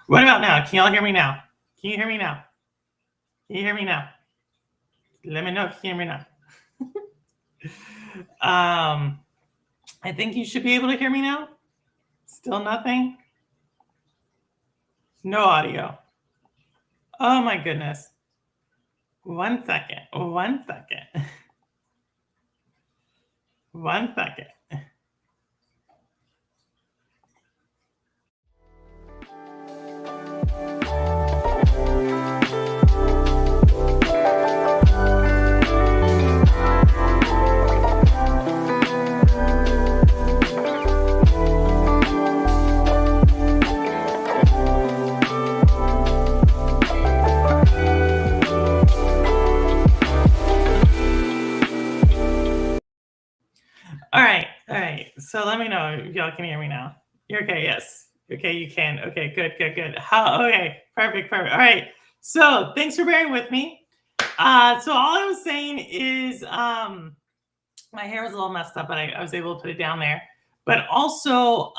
What about now? Can y'all hear me now? Can you hear me now? Can you hear me now? Let me know if you can hear me now. I think you should be able to hear me now. Still nothing? No audio. Oh my goodness. 1 second. 1 second. 1 second. All right. So let me know if y'all can hear me now. You're okay, yes. Okay, you can. Okay, good. Okay, perfect. All right. So thanks for bearing with me. So all I was saying is my hair was a little messed up, but I was able to put it down there. But also,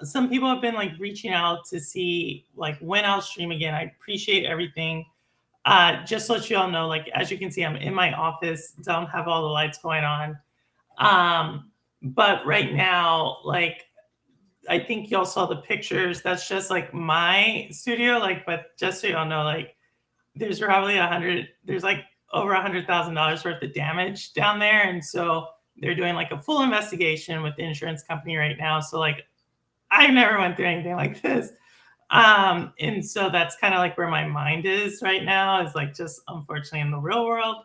some people have been like reaching out to see like when I'll stream again. I appreciate everything. Just to let you all know, like as you can see, I'm in my office, don't have all the lights going on. But right now, like I think y'all saw the pictures. That's just like my studio. Like, but just so y'all know, like there's probably there's like over $100,000 worth of damage down there, and so they're doing like a full investigation with the insurance company right now. So like I never went through anything like this. And so that's kind of like where my mind is right now, is like just unfortunately in the real world.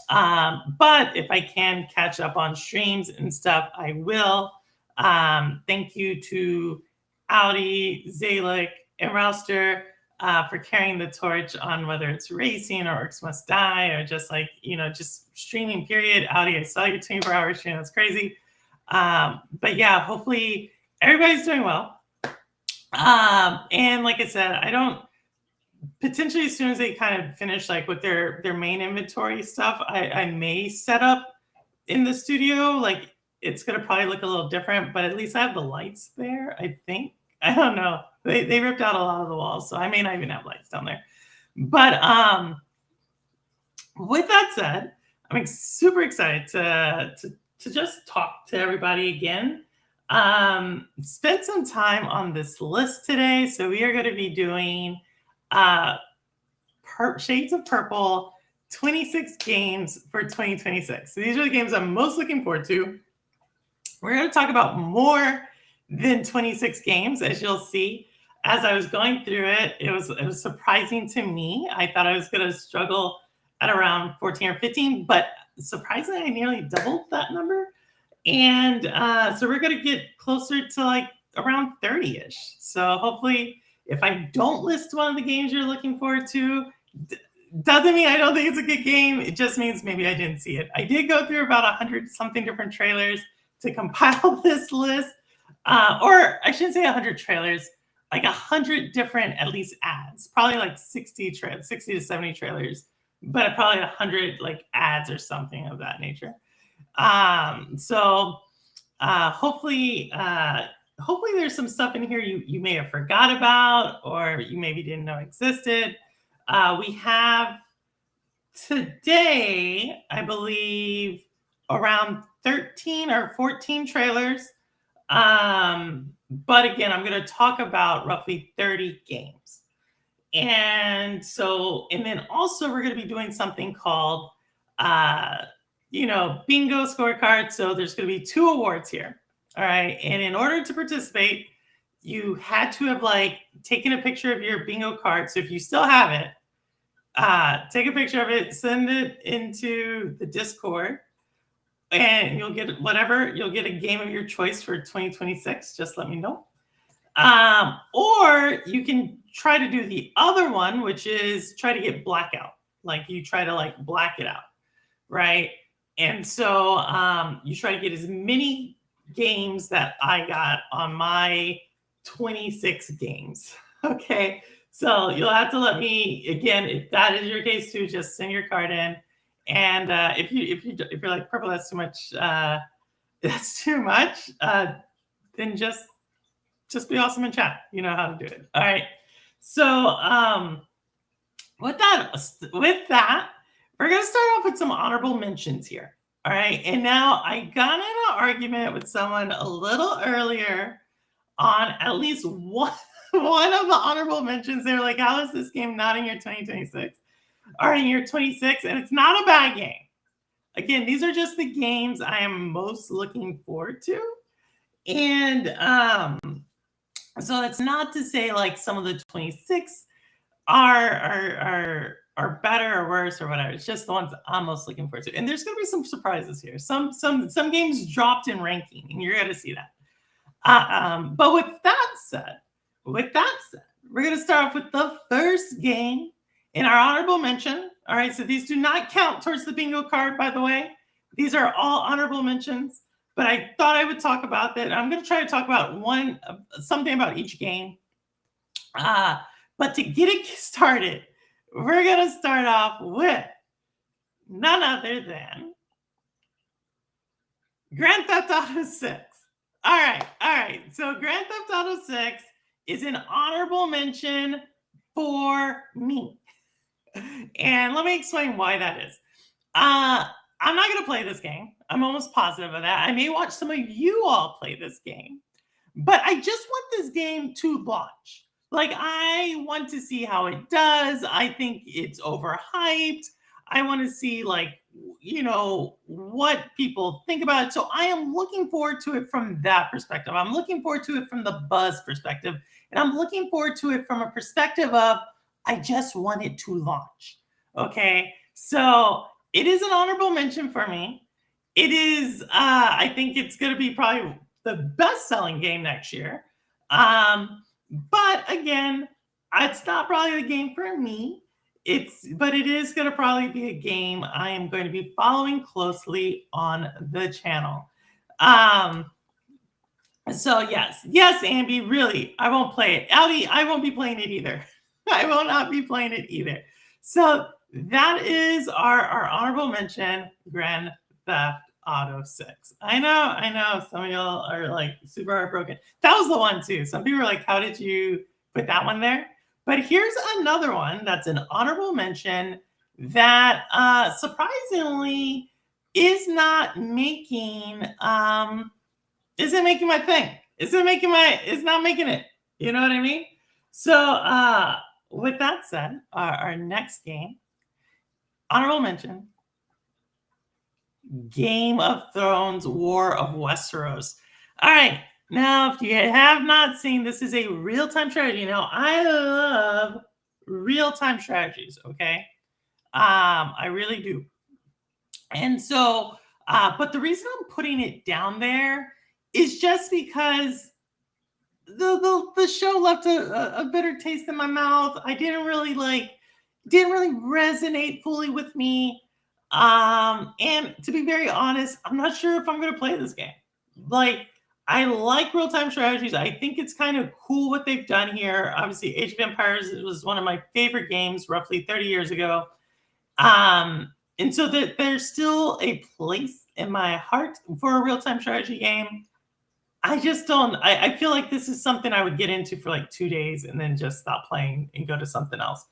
But if I can catch up on streams and stuff, I will. Thank you to Audi, Zalik, and Rouster for carrying the torch on whether it's racing or Orcs Must Die or just like, just streaming, period. Audi, I saw your 24-hour stream. That's crazy. But yeah, hopefully everybody's doing well. And like I said, I don't potentially as soon as they kind of finish like with their main inventory stuff, I may set up in the studio. Like it's gonna probably look a little different, but at least I have the lights there. I think I don't know. They ripped out a lot of the walls, so I may not even have lights down there. But with that said, I'm super excited to just talk to everybody again. Spent some time on this list today, so we are going to be doing Shades of Purple 26 games for 2026. So these are the games I'm most looking forward to. We're going to talk about more than 26 games, as you'll see. As I was going through it, it was surprising to me. I thought I was going to struggle at around 14 or 15, but surprisingly, I nearly doubled that number. And so we're going to get closer to like around 30-ish. So hopefully, if I don't list one of the games you're looking forward to, doesn't mean I don't think it's a good game. It just means maybe I didn't see it. I did go through about 100 something different trailers to compile this list. Or I shouldn't say 100 trailers, like 100 different, at least ads, probably like 60 to 70 trailers, but probably 100 like ads or something of that nature. So hopefully there's some stuff in here you may have forgot about, or you maybe didn't know existed. We have today, I believe, around 13 or 14 trailers. But again, I'm going to talk about roughly 30 games. And then also we're going to be doing something called, bingo scorecard. So there's going to be 2 awards here. All right. And in order to participate, you had to have like taken a picture of your bingo card. So if you still have it, take a picture of it, send it into the Discord, and you'll get a game of your choice for 2026. Just let me know. Or you can try to do the other one, which is try to get blackout. Like you try to like black it out, right? And so you try to get as many games that I got on my 26 games. Okay. So you'll have to let me, again, if that is your case too, just send your card in. And if you're like, Purple, that's too much, then just be awesome in chat. You know how to do it. All right. So with that, we're gonna start off with some honorable mentions here. All right. And now I got in an argument with someone a little earlier on at least one of the honorable mentions. They were like, how is this game not in your 2026 or in your 26? And it's not a bad game. Again, these are just the games I am most looking forward to. And so that's not to say like some of the 26 are better or worse or whatever. It's just the ones I'm most looking forward to. And there's gonna be some surprises here. Some games dropped in ranking, and you're gonna see that. But with that said, we're gonna start off with the first game in our honorable mention. All right, so these do not count towards the bingo card, by the way. These are all honorable mentions, but I thought I would talk about that. I'm gonna try to talk about something about each game. But to get it started, we're gonna start off with none other than Grand Theft Auto 6. All right. So Grand Theft Auto 6 is an honorable mention for me. And let me explain why that is. I'm not going to play this game. I'm almost positive of that. I may watch some of you all play this game, but I just want this game to launch. Like, I want to see how it does. I think it's overhyped. I want to see, like, you know, what people think about it. So I am looking forward to it from that perspective. I'm looking forward to it from the buzz perspective. And I'm looking forward to it from a perspective of, I just want it to launch. Okay. So it is an honorable mention for me. It is, I think it's going to be probably the best-selling game next year. But again, it's not probably the game for me. But it is going to probably be a game I am going to be following closely on the channel. So yes, Ambi, really, I won't play it. Audi, I won't be playing it either. I will not be playing it either. So that is our honorable mention, Grand Theft Auto 6. I know. Some of y'all are like super heartbroken. That was the one too. Some people are like, how did you put that one there? But here's another one that's an honorable mention that surprisingly isn't making my thing. It's not making it. You know what I mean? So with that said, our next game, honorable mention, Game of Thrones War of Westeros. All right. Now, if you have not seen, this is a real-time strategy. Now, I love real-time strategies, okay? I really do. And so, but the reason I'm putting it down there is just because the show left a bitter taste in my mouth. I didn't really resonate fully with me. And to be very honest, I'm not sure if I'm going to play this game. Like, I like real-time strategies. I think it's kind of cool what they've done here. Obviously, Age of Empires was one of my favorite games roughly 30 years ago. And so there's still a place in my heart for a real-time strategy game. I just don't. I feel like this is something I would get into for like 2 days and then just stop playing and go to something else.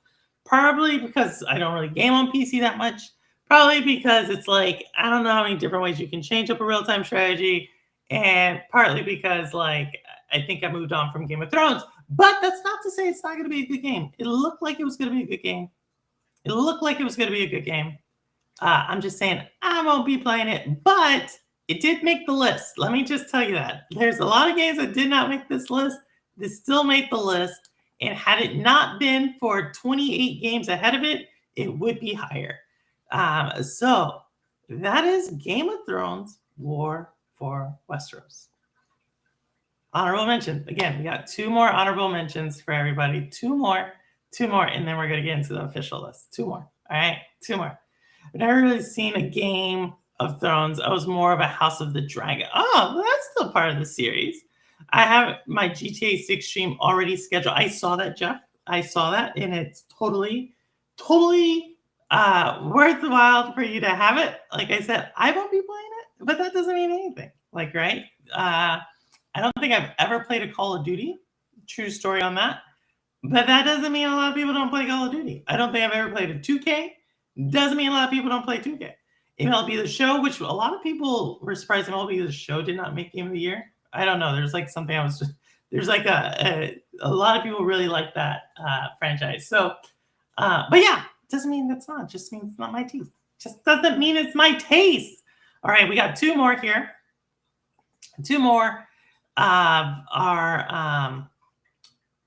Probably because I don't really game on PC that much. Probably because it's like, I don't know how many different ways you can change up a real-time strategy. And partly because, like, I think I moved on from Game of Thrones. But that's not to say it's not going to be a good game. It looked like it was going to be a good game. I'm just saying I won't be playing it. But it did make the list. Let me just tell you that. There's a lot of games that did not make this list. This still made the list. And had it not been for 28 games ahead of it, it would be higher. So that is Game of Thrones War for Westeros. Honorable mentions. Again, we got 2 more honorable mentions for everybody. 2 more, and then we're going to get into the official list. 2 more. All right, 2 more. I've never really seen a Game of Thrones. I was more of a House of the Dragon. Oh, well, that's still part of the series. I have my GTA 6 stream already scheduled. I saw that, Jeff. I saw that, and it's totally worthwhile for you to have it. Like I said, I won't be playing it, but that doesn't mean anything. Like, right? I don't think I've ever played a Call of Duty. True story on that. But that doesn't mean a lot of people don't play Call of Duty. I don't think I've ever played a 2K. Doesn't mean a lot of people don't play 2K. MLB The Show, which a lot of people were surprised MLB The Show did not make Game of the Year. I don't know. There's like something there's like a lot of people really like that franchise. So, but yeah, doesn't mean that's not. Just means it's not my taste. Just doesn't mean it's my taste. All right, we got two more here. Two more are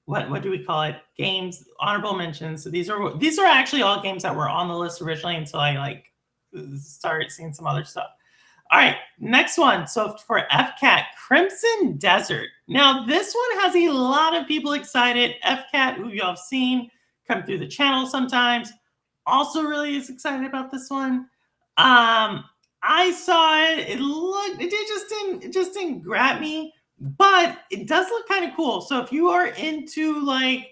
what do we call it? Games, honorable mentions. So these are actually all games that were on the list originally until I like started seeing some other stuff. All right, next one. So for FCAT, Crimson Desert. Now this one has a lot of people excited. FCAT, who y'all have seen come through the channel sometimes, also really is excited about this one. I saw it. It just didn't grab me, but it does look kind of cool. So if you are into like,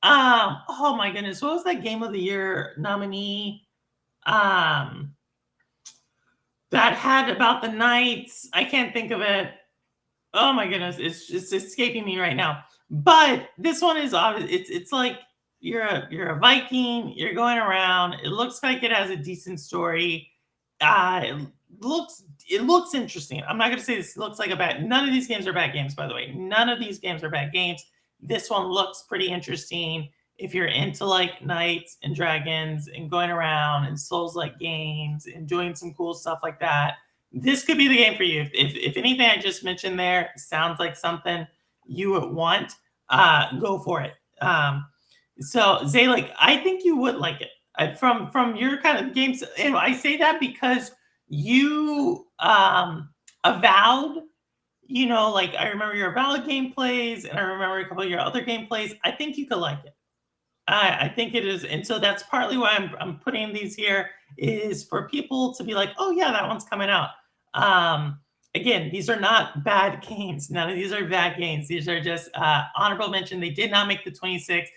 oh my goodness, what was that Game of the Year nominee? That had about the knights. I can't think of it. Oh my goodness, it's escaping me right now. But this one is obvious. It's like you're a Viking. You're going around. It looks like it has a decent story. It looks interesting. I'm not going to say this looks like a bad. None of these games are bad games, by the way. None of these games are bad games. This one looks pretty interesting. If you're into like knights and dragons and going around and Souls-like games and doing some cool stuff like that, this could be the game for you. If anything I just mentioned there sounds like something you would want, go for it. So Zalik, I think you would like it. From your kind of games, and I say that because you avowed, like I remember your avowed gameplays, and I remember a couple of your other gameplays. I think you could like it. I think it is, and so that's partly why I'm putting these here, is for people to be like, oh yeah, that one's coming out. Again, these are not bad games. None of these are bad games. These are just honorable mention. They did not make the 26,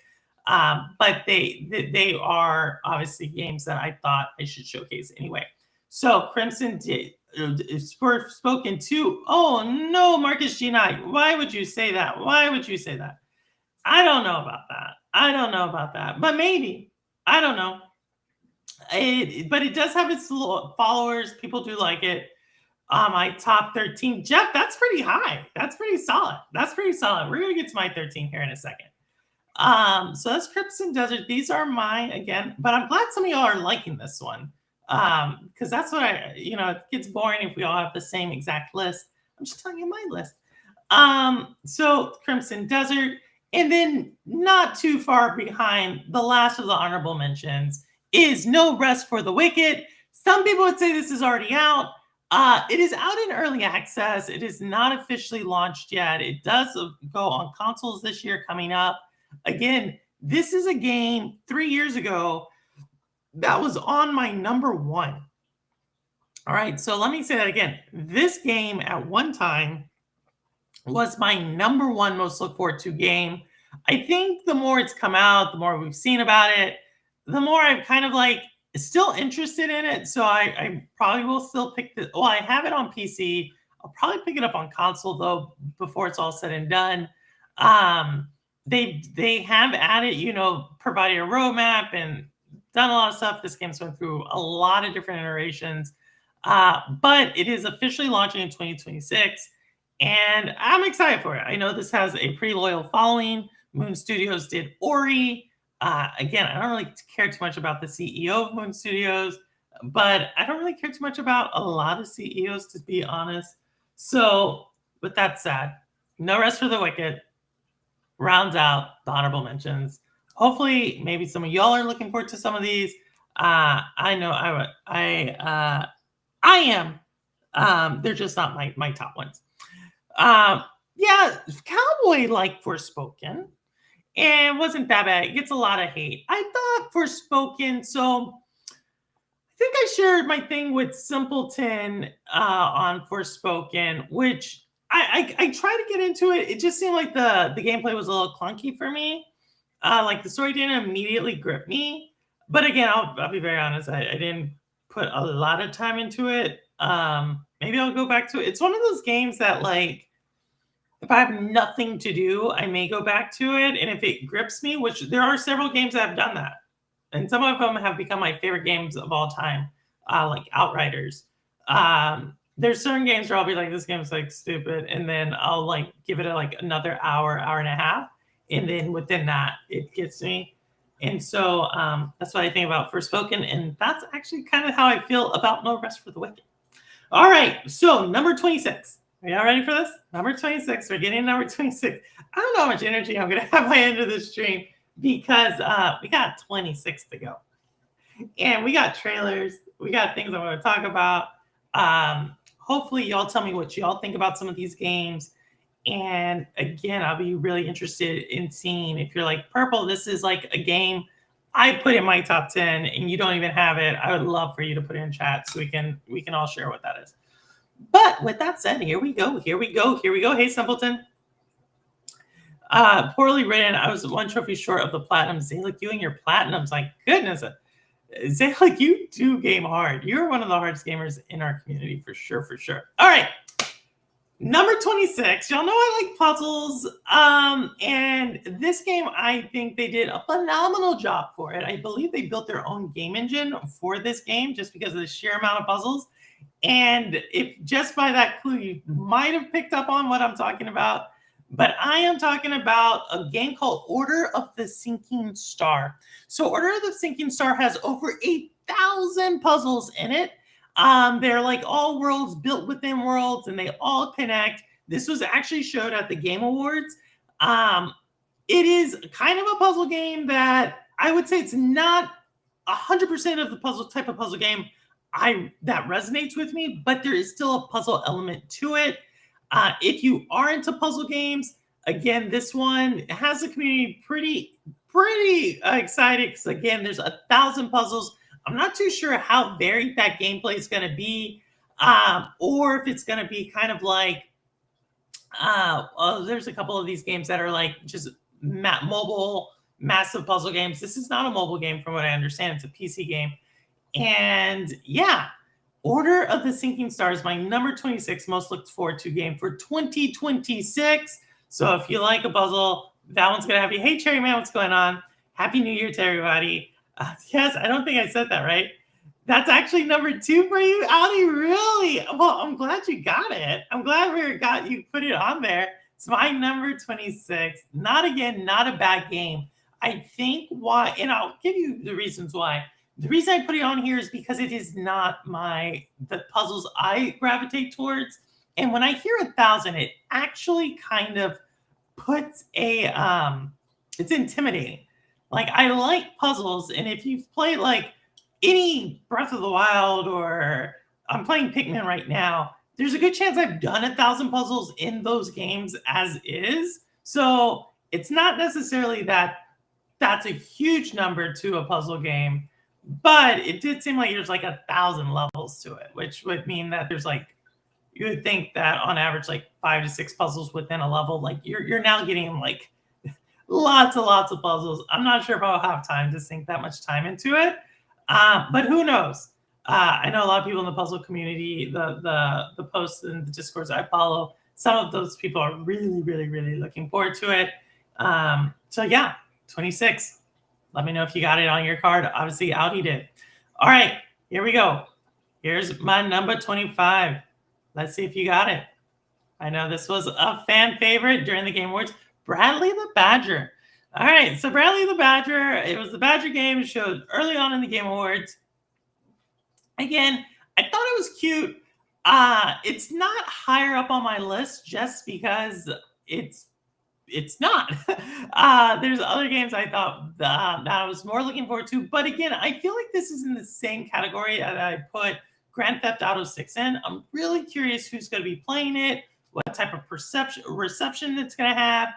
but they are obviously games that I thought I should showcase anyway. So Crimson spoken to. Oh no, Marcus G. Knight. Why would you say that? Why would you say that? I don't know about that. But maybe. I don't know. But it does have its followers. People do like it. My top 13. Jeff, that's pretty high. That's pretty solid. We're going to get to my 13 here in a second. So that's Crimson Desert. These are mine again. But I'm glad some of y'all are liking this one. Because that's what it gets boring if we all have the same exact list. I'm just telling you my list. So Crimson Desert. And then not too far behind, the last of the honorable mentions is No Rest for the Wicked. Some people would say this is already out. It is out in early access. It is not officially launched yet. It does go on consoles this year coming up. Again, this is a game 3 years ago that was on my number one. All right, so let me say that again. This game at one time was my number one most look forward to game. I think the more it's come out, the more we've seen about it, the more I'm kind of like still interested in it. So I probably will still pick the. Well, I have it on PC. I'll probably pick it up on console though before it's all said and done. They have added, provided a roadmap and done a lot of stuff. This game's went through a lot of different iterations, but it is officially launching in 2026. And I'm excited for it. I know this has a pretty loyal following. Moon Studios did Ori. Again, I don't really care too much about the CEO of Moon Studios, but I don't really care too much about a lot of CEOs, to be honest. So with that said, No Rest for the Wicked rounds out the honorable mentions. Hopefully, maybe some of y'all are looking forward to some of these. I know I am. They're just not my top ones. Yeah, Cowboy like Forspoken, and wasn't that bad. It gets a lot of hate. I thought Forspoken, so I think I shared my thing with Simpleton on Forspoken, which I tried to get into it. It just seemed like the gameplay was a little clunky for me. Like the story didn't immediately grip me. But again, I'll be very honest. I didn't put a lot of time into it. Maybe I'll go back to it. It's one of those games that if I have nothing to do, I may go back to it. And if it grips me, which there are several games that have done that, and some of them have become my favorite games of all time, like Outriders. There's certain games where I'll be like, this game's like stupid, and then I'll like give it like another hour, hour and a half, and then within that, it gets me. And so that's what I think about Forspoken, and that's actually kind of how I feel about No Rest for the Wicked. All right, so number 26. Are y'all ready for this? Number 26. We're getting number 26. I don't know how much energy I'm going to have by the end of this stream because we got 26 to go. And we got trailers. We got things I want to talk about. Hopefully, y'all tell me what y'all think about some of these games. And again, I'll be really interested in seeing if you're like, Purple, this is like a game I put in my top 10 and you don't even have it. I would love for you to put it in chat so we can all share what that is. But with that said, here we go. Hey, Simpleton. Poorly written. I was 1 trophy short of the platinum. Zalik, you and your platinums. My goodness. Zalik, you do game hard. You're one of the hardest gamers in our community for sure. All right. Number 26. Y'all know I like puzzles. And this game, I think they did a phenomenal job for it. I believe they built their own game engine for this game just because of the sheer amount of puzzles. And if just by that clue, you might have picked up on what I'm talking about. But I am talking about a game called Order of the Sinking Star. So Order of the Sinking Star has over 8,000 puzzles in it. They're like all worlds built within worlds, and they all connect. This was actually showed at the Game Awards. It is kind of a puzzle game that I would say it's not 100% of the puzzle type of puzzle game that resonates with me, but there is still a puzzle element to it. If you are into puzzle games, again, this one has the community pretty excited because again, there's 1,000 puzzles. I'm not too sure how varied that gameplay is going to be, or if it's going to be kind of like, there's a couple of these games that are like just mobile, massive puzzle games. This is not a mobile game from what I understand. It's a PC game. And yeah, Order of the Sinking Star is my number 26 most looked forward to game for 2026. So if you like a puzzle, that one's going to have you. Hey, Cherry Man, what's going on? Happy New Year to everybody. Yes, I don't think I said that right. That's actually number 2 for you, Audi. Really? Well, I'm glad you got it. I'm glad you put it on there. It's my number 26. Not a bad game. I think why, and I'll give you the reasons why. The reason I put it on here is because it is not the puzzles I gravitate towards. And when I hear 1,000, it actually kind of puts it's intimidating. Like, I like puzzles, and if you've played like any Breath of the Wild, or I'm playing Pikmin right now, there's a good chance I've done 1,000 puzzles in those games as is. So it's not necessarily that's a huge number to a puzzle game, but it did seem like there's like 1,000 levels to it, which would mean that there's like, you would think that on average, like 5 to 6 puzzles within a level, like you're now getting like lots of puzzles. I'm not sure if I'll have time to sink that much time into it, but who knows? I know a lot of people in the puzzle community, the posts and the discords I follow, some of those people are really looking forward to it. So yeah, 26. Let me know if you got it on your card. Obviously, Audi did. All right, here we go. Here's my number 25. Let's see if you got it. I know this was a fan favorite during the Game Awards. Bradley the Badger. All right, so Bradley the Badger, it was the Badger game showed early on in the Game Awards. Again, I thought it was cute. It's not higher up on my list just because it's not. There's other games I thought that I was more looking forward to. But again, I feel like this is in the same category that I put Grand Theft Auto 6 in. I'm really curious who's going to be playing it, what type of reception it's going to have.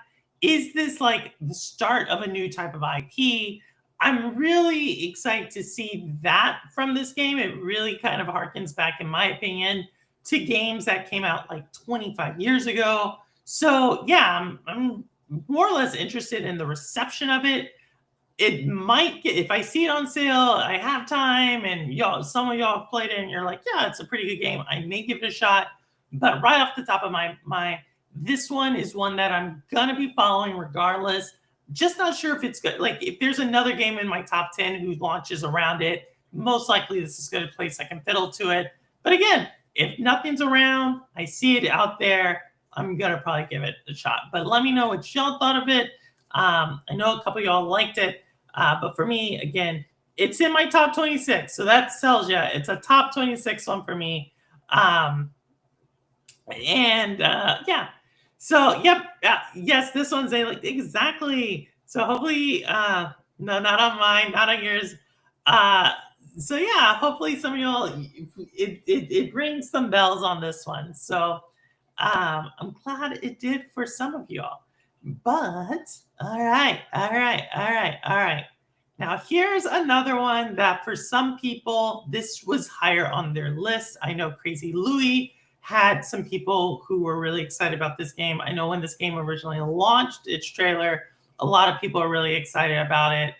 Is this like the start of a new type of IP? I'm really excited to see that from this game. It really kind of harkens back, in my opinion, to games that came out like 25 years ago. So yeah, I'm more or less interested in the reception of it. It might get, if I see it on sale, I have time, and some of y'all have played it and you're like, yeah, it's a pretty good game, I may give it a shot. But right off the top of my This one is one that I'm going to be following regardless. Just not sure if it's good. Like, if there's another game in my top 10 who launches around it, most likely this is going to play second fiddle to it. But again, if nothing's around, I see it out there, I'm going to probably give it a shot. But let me know what y'all thought of it. I know a couple of y'all liked it. But for me, again, it's in my top 26. So that sells you. It's a top 26 one for me. Yeah. So, yep. Yes, this one's exactly. So hopefully, no, not on mine, not on yours. So yeah, hopefully some of y'all, it rings some bells on this one. So I'm glad it did for some of y'all. But all right. Now here's another one that for some people, this was higher on their list. I know Crazy Louie had some people who were really excited about this game. I know when this game originally launched its trailer, a lot of people are really excited about it.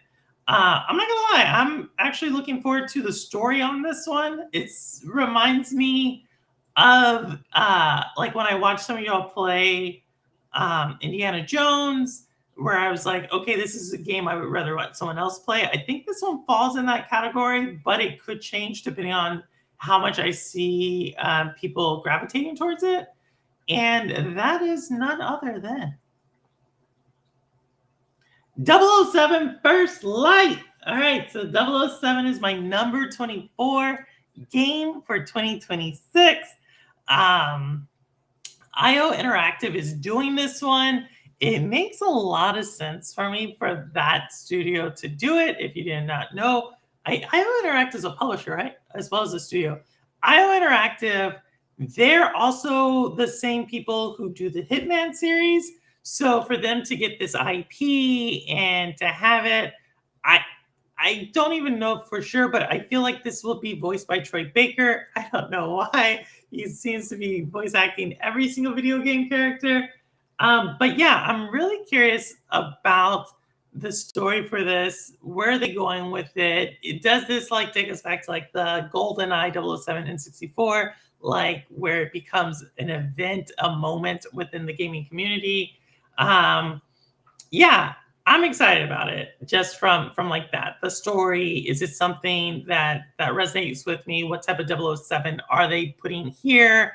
I'm not gonna lie, I'm actually looking forward to the story on this one. It reminds me of like when I watched some of y'all play Indiana Jones, where I was like, okay, this is a game I would rather let someone else play. I think this one falls in that category, but it could change depending on how much I see people gravitating towards it. And that is none other than 007 First Light. All right, so 007 is my number 24 game for 2026. IO Interactive is doing this one. It makes a lot of sense for me for that studio to do it. If you did not know, IO Interactive is a publisher, right? As well as a studio. IO Interactive, they're also the same people who do the Hitman series. So for them to get this IP and to have it, I don't even know for sure, but I feel like this will be voiced by Troy Baker. I don't know why. He seems to be voice acting every single video game character. But yeah, I'm really curious about the story for this. Where are they going with it? Does this like take us back to like the GoldenEye 007 N64, like where it becomes an event, a moment within the gaming community? Yeah, I'm excited about it just from like that. The story, is it something that resonates with me? What type of 007 are they putting here?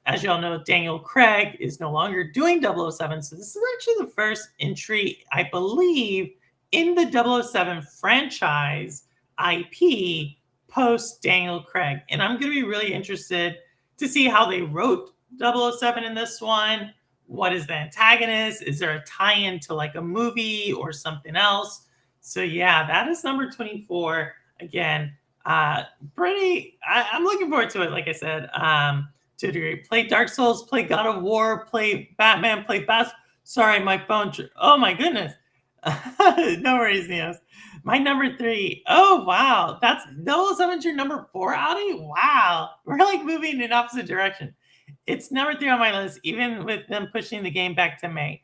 As y'all know, Daniel Craig is no longer doing 007. So this is actually the first entry, I believe, in the 007 franchise IP post Daniel Craig. And I'm going to be really interested to see how they wrote 007 in this one. What is the antagonist? Is there a tie-in to like a movie or something else? So yeah, that is number 24. Again, I'm looking forward to it, like I said, to a degree. Play Dark Souls, play God of War, play Batman, play Sorry, my phone. Oh my goodness. No worries, Neos. My number 3. Oh, wow. That's 007's your number 4, Audi? Wow. We're like moving in opposite direction. It's number 3 on my list, even with them pushing the game back to May.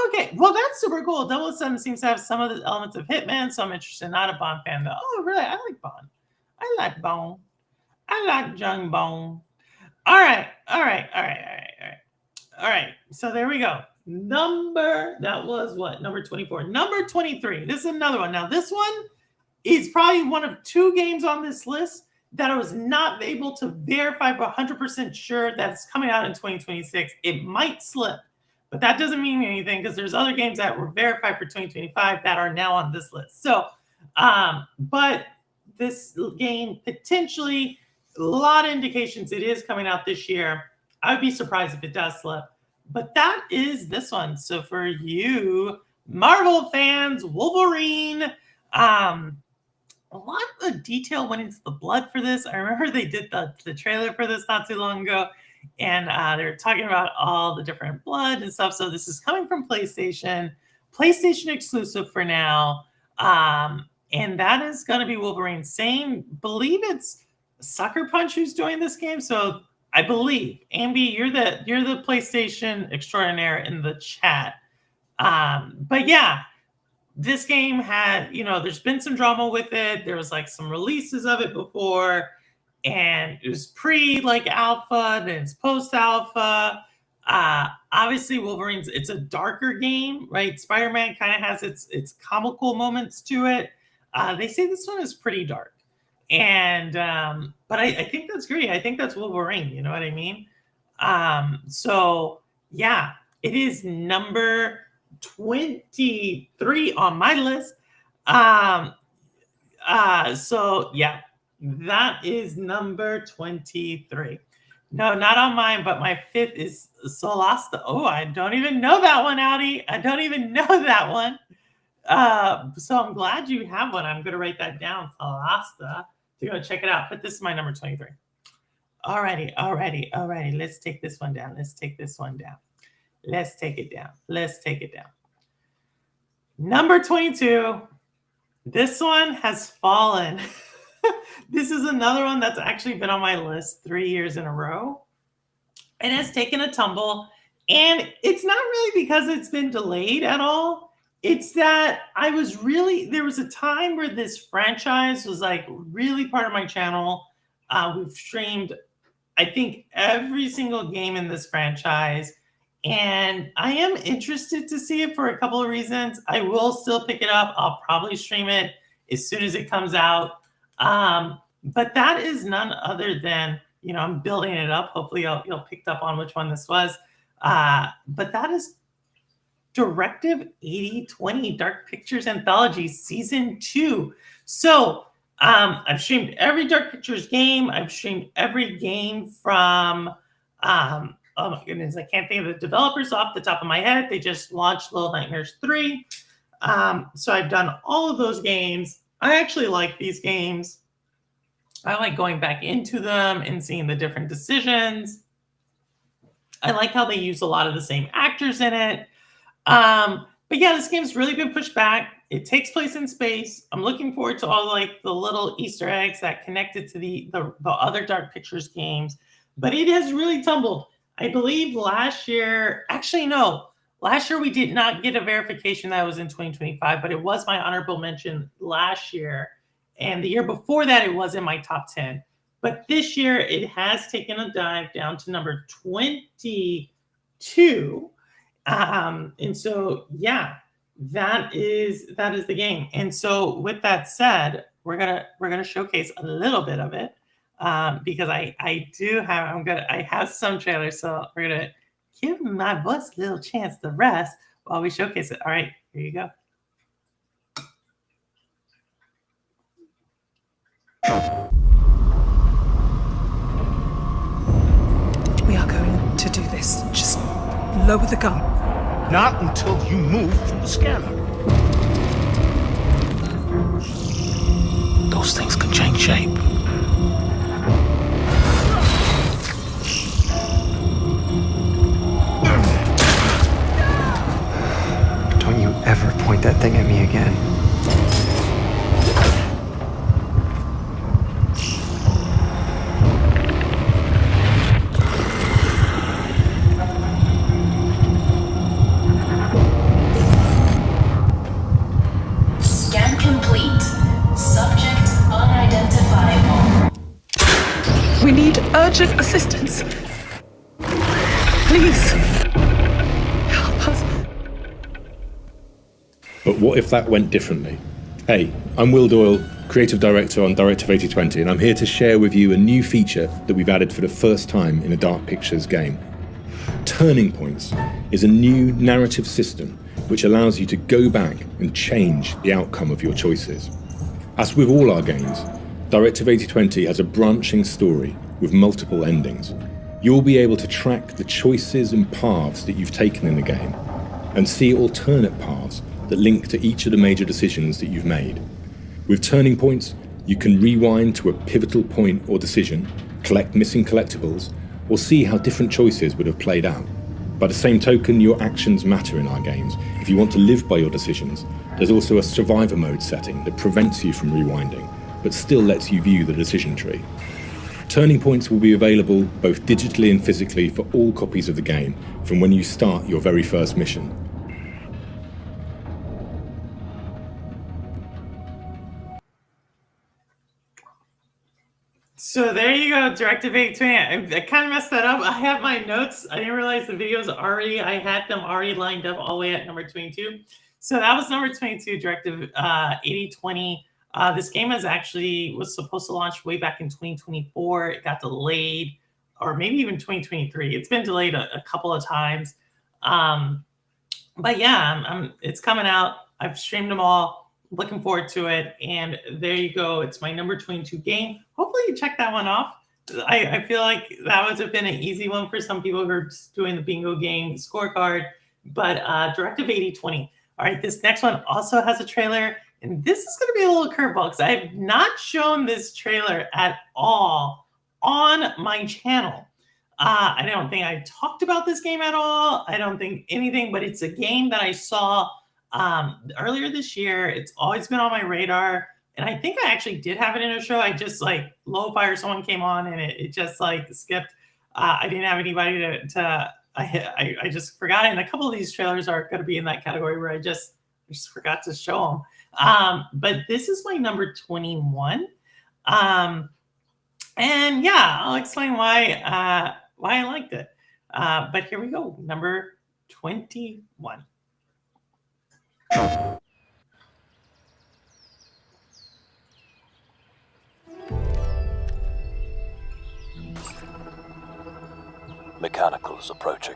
Okay, well, that's super cool. 007 seems to have some of the elements of Hitman, so I'm interested. Not a Bond fan, though. Oh, really? I like Bond. I like Bond. I like Young Bond. All right. So there we go. That was what? Number 24. Number 23. This is another one. Now, this one is probably one of 2 games on this list that I was not able to verify for 100% sure that it's coming out in 2026. It might slip, but that doesn't mean anything because there's other games that were verified for 2025 that are now on this list. So, but this game potentially, a lot of indications it is coming out this year. I would be surprised if it does slip, but that is this one. So for you Marvel fans, Wolverine, a lot of detail went into the blood for this. I remember they did the trailer for this not too long ago, and they're talking about all the different blood and stuff. So this is coming from PlayStation exclusive for now, and that is going to be Wolverine. Believe it's Sucker Punch who's doing this game. So I believe Ambi, you're the PlayStation extraordinaire in the chat. But yeah. This game had, there's been some drama with it. There was like some releases of it before, and it was alpha, then it's post alpha. Obviously, Wolverine's it's a darker game, right? Spider-Man kind of has its comical moments to it. They say this one is pretty dark, and but I think that's great. I think that's Wolverine. You know what I mean? So yeah, it is number 23 on my list. So yeah, that is number 23. No, not on mine, but my 5th is Solasta. Oh, I don't even know that one, Audi. I don't even know that one. So I'm glad you have one. I'm going to write that down, Solasta, to go check it out. But this is my number 23. Alrighty. Let's take this one down. Let's take it down. Number 22. This one has fallen. This is another one that's actually been on my list 3 years in a row. It has taken a tumble, and it's not really because it's been delayed at all. It's that there was a time where this franchise was like really part of my channel. We've streamed, I think, every single game in this franchise, and I am interested to see it for a couple of reasons. I will still pick it up. I'll probably stream it as soon as it comes out. But that is none other than, I'm building it up. Hopefully you'll pick up on which one this was. But that is Directive 8020 Dark Pictures Anthology Season 2. So I've streamed every Dark Pictures game. I've streamed every game from, oh my goodness, I can't think of the developers off the top of my head. They just launched Little Nightmares 3. So I've done all of those games. I actually like these games. I like going back into them and seeing the different decisions. I like how they use a lot of the same actors in it. But yeah, this game's really been pushed back. It takes place in space. I'm looking forward to all like the little Easter eggs that connected to the other Dark Pictures games. But it has really tumbled. I believe last year, actually no, last year we did not get a verification that it was in 2025, but it was my honorable mention last year. And the year before that, it was in my top 10. But this year, it has taken a dive down to number 22. And so, yeah, that is the game. And so, with that said, we're gonna showcase a little bit of it because I have some trailers, so we're gonna give my voice a little chance to rest while we showcase it. All right, here you go. We are going to do this. Just lower the gun. Not until you move from the scanner. Those things can change shape. Don't you ever point that thing at me again. We need urgent assistance. Please, help us. But what if that went differently? Hey, I'm Will Doyle, Creative Director on Directive 8020, and I'm here to share with you a new feature that we've added for the first time in a Dark Pictures game. Turning Points is a new narrative system which allows you to go back and change the outcome of your choices. As with all our games, Directive 8020 has a branching story with multiple endings. You'll be able to track the choices and paths that you've taken in the game and see alternate paths that link to each of the major decisions that you've made. With Turning Points, you can rewind to a pivotal point or decision, collect missing collectibles, or see how different choices would have played out. By the same token, your actions matter in our games. If you want to live by your decisions, there's also a survivor mode setting that prevents you from rewinding, but still lets you view the decision tree. Turning Points will be available both digitally and physically for all copies of the game from when you start your very first mission. So there you go, Directive 820. I kind of messed that up. I have my notes. I didn't realize the videos I had them already lined up all the way at number 22. So that was number 22, Directive 8020. This game was supposed to launch way back in 2024. It got delayed, or maybe even 2023. It's been delayed a couple of times. But yeah, it's coming out. I've streamed them all. Looking forward to it. And there you go. It's my number 22 game. Hopefully you check that one off. I feel like that would have been an easy one for some people who are just doing the bingo game scorecard. But Directive 8020. All right, this next one also has a trailer. And this is going to be a little curveball because I have not shown this trailer at all on my channel. I don't think I talked about this game at all. I don't think anything, but it's a game that I saw earlier this year. It's always been on my radar. And I think I actually did have it in a show. I just like low fire, someone came on and it just like skipped. I didn't have anybody I just forgot it. And a couple of these trailers are going to be in that category where I just forgot to show them. But this is my number 21. And yeah, I'll explain why I liked it. But here we go. Number 21. Mechanicals approaching.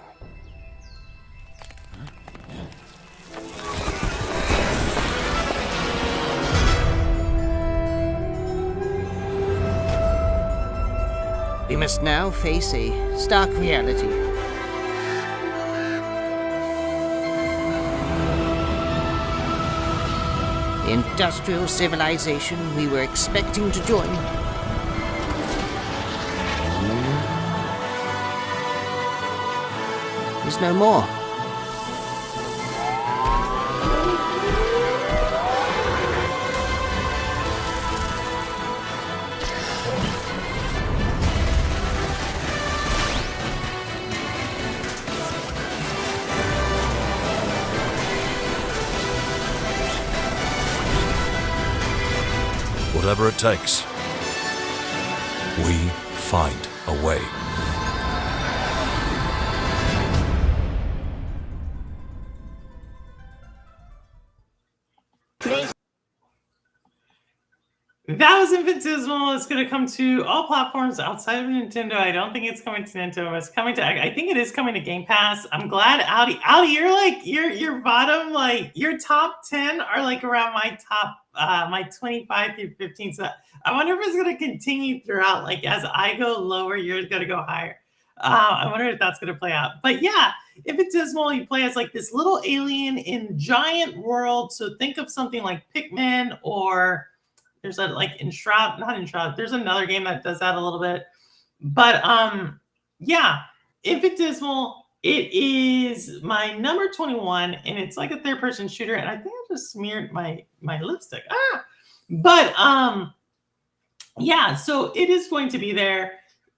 We must now face a stark reality. The industrial civilization we were expecting to join is no more. Whatever it takes, we find a way. That was Infinitesimal. It's going to come to all platforms outside of Nintendo. I don't think it's coming to Nintendo. It's coming to. I think it is coming to Game Pass. I'm glad, Audi. You're like your bottom, like your top 10 are like around my top, my 25 through 15. So I wonder if it's going to continue throughout. Like as I go lower, you're going to go higher. I wonder if that's going to play out. But yeah, Infinitesimal, you play as like this little alien in giant world. So think of something like Pikmin or. There's a like not Enshroud. There's another game that does that a little bit. But yeah, Infinitesimal, it is my number 21, and it's like a third-person shooter. And I think I just smeared my lipstick. But yeah, so it is going to be there.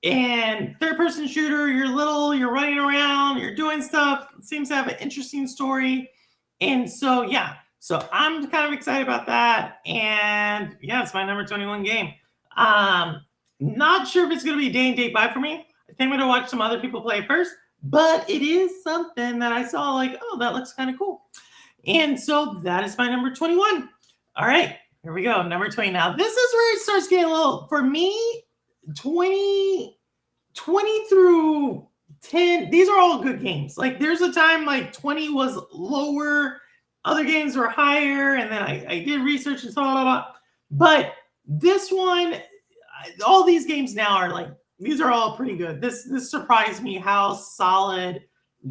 And third-person shooter, you're little, you're running around, you're doing stuff. It seems to have an interesting story. And so yeah. So I'm kind of excited about that. And yeah, it's my number 21 game. Not sure if it's going to be day and date buy for me. I think I'm going to watch some other people play first. But it is something that I saw like, oh, that looks kind of cool. And so that is my number 21. All right, here we go. Number 20. Now, this is where it starts getting a little, for me, 20 through 10, these are all good games. Like there's a time like 20 was lower. Other games were higher, and then I did research and blah, blah, blah. But this one, all these games now are like, these are all pretty good. This surprised me how solid,